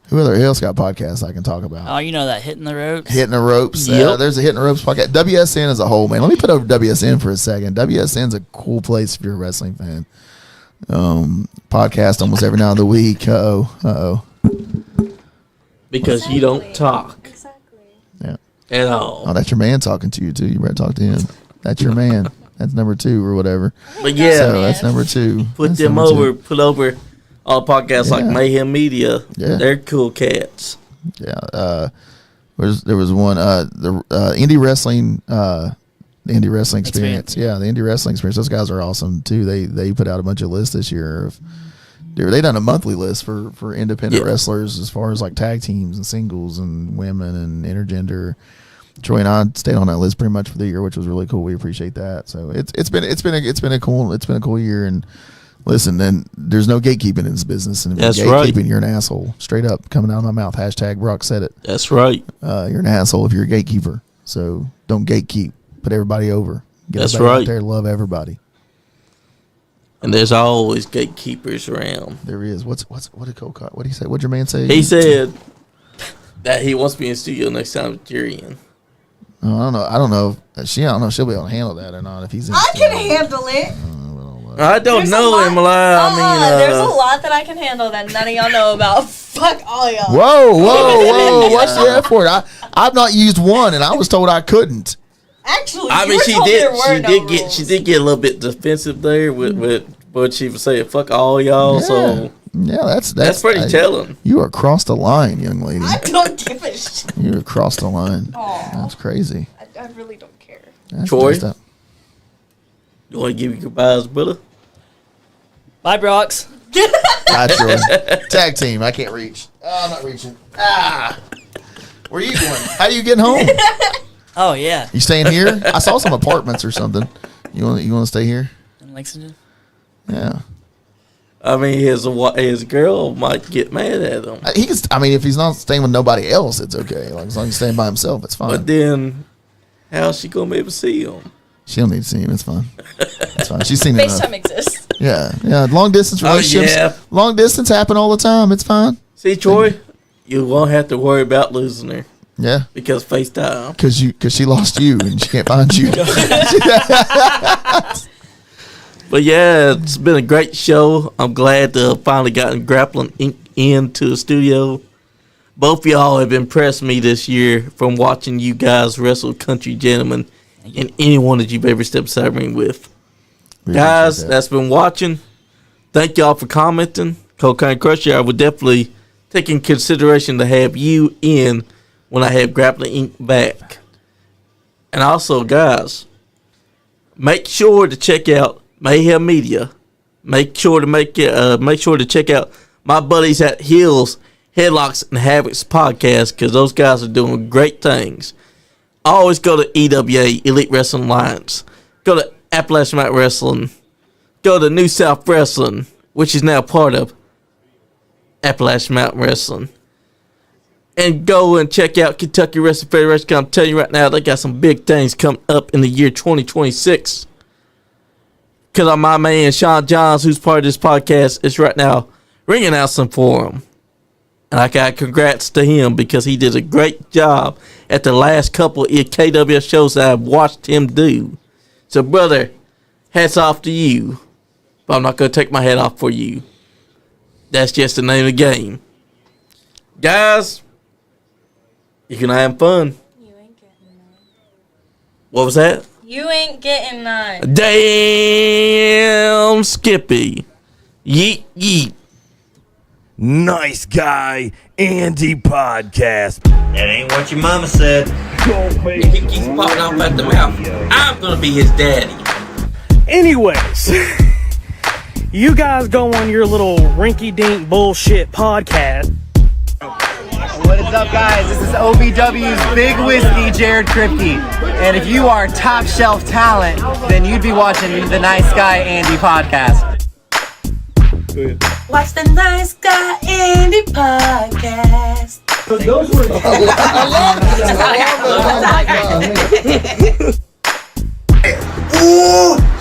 Who else got podcasts I can talk about? Oh, you know that hitting the ropes. Hitting the Ropes. Yep. There's a Hitting the Ropes podcast. WSN as a whole, man. Let me put over WSN for a second. WSN's a cool place if you're a wrestling fan. Podcast almost every night of the week. Uh-oh. Because you don't talk Exactly. Yeah. at all. Oh, that's your man talking to you, too. You better talk to him. That's your man. That's number 2 or whatever. But yeah, So that's number 2. put That's them number 2. over. Put over all podcasts like Yeah. Mayhem Media. Yeah. They're cool cats. Yeah. There was one, the indie wrestling, the indie wrestling experience. Yeah, the indie wrestling experience. Those guys are awesome too. They put out a bunch of lists this year. They done a monthly list for independent wrestlers as far as like tag teams and singles and women and intergender. Troy and I stayed on that list pretty much for the year, which was really cool. We appreciate that. So it's been a cool year. And listen, then there's no gatekeeping in this business. And if That's you're right. gatekeeping, you're an asshole. Straight up coming out of my mouth. Hashtag Brock said it. That's right. You're an asshole if you're a gatekeeper. So don't gatekeep. Put everybody over. Get That's everybody right. out there. Love everybody. and there's always gatekeepers around. There is. What did what did he say? What'd your man say? He said that he wants to be in the studio next time with Jerry in. Oh, I don't know if she'll be able to handle that or not if he's in. I can handle it. I don't There's know, Emily. there's a lot that I can handle that none of y'all know about. Fuck all y'all. Whoa! What's the F word? I've not used one, and I was told I couldn't. Actually, she did get a little bit defensive there with what she was saying. Fuck all y'all. Yeah. So yeah, that's pretty telling. You are across the line, young lady. I don't give a shit. You are across the line. Aw. That's crazy. I really don't care. That's Troy? messed up. You want to give your goodbyes, brother? Bye, Brox. Bye, Troy. Tag team. I can't reach. Oh, I'm not reaching. Where are you going? How are you getting home? Oh, yeah. You staying here? I saw some apartments or something. You want to stay here? In Lexington? Yeah. I mean, his girl might get mad at him. He can. I mean, if he's not staying with nobody else, it's okay. Like as long as he's staying by himself, it's fine. But then, how's she gonna be able to see him? She'll need to see him. It's fine. It's fine. She's seen it enough. FaceTime exists. Yeah. Long distance relationships. yeah. Long distance happen all the time. It's fine. See, Troy, you won't have to worry about losing her Yeah. because FaceTime. Because she lost you and she can't find you. But yeah, it's been a great show. I'm glad to have finally gotten Grappling Inc. into the studio. Both of y'all have impressed me this year from watching you guys wrestle country gentlemen and anyone that you've ever stepped aside ring with. We Guys, appreciate that. that's been watching. Thank y'all for commenting. Cocaine Crusher, I would definitely take in consideration to have you in when I have Grappling Inc. back. And also, guys, make sure to check out Mayhem Media. Make sure to check out my buddies at Hills, Headlocks, and Havocs podcast because those guys are doing great things. Always go to EWA, Elite Wrestling Alliance. Go to Appalachian Mountain Wrestling. Go to New South Wrestling, which is now part of Appalachian Mountain Wrestling. And go and check out Kentucky Wrestling Federation. I'm telling you right now, they got some big things coming up in the year 2026. Because my man Sean Johns, who's part of this podcast, is right now ringing out some for him. And I got congrats to him because he did a great job at the last couple of KWS shows that I've watched him do. So, brother, hats off to you. But I'm not going to take my hat off for you. That's just the name of the game. Guys, you can have fun. You ain't getting none. What was that? You ain't getting none. Damn, Skippy. Yeet, yeet. Nice Guy Andy podcast. That ain't what your mama said. He keeps popping off at the mouth. I'm going to be his daddy. Anyways, you guys go on your little rinky-dink bullshit podcast. What is up, guys? This is OVW's Big Whiskey, Jared Kripke. And if you are top shelf talent, then you'd be watching the Nice Guy Andy podcast. Watch the Nice Guy Andy podcast. Ooh.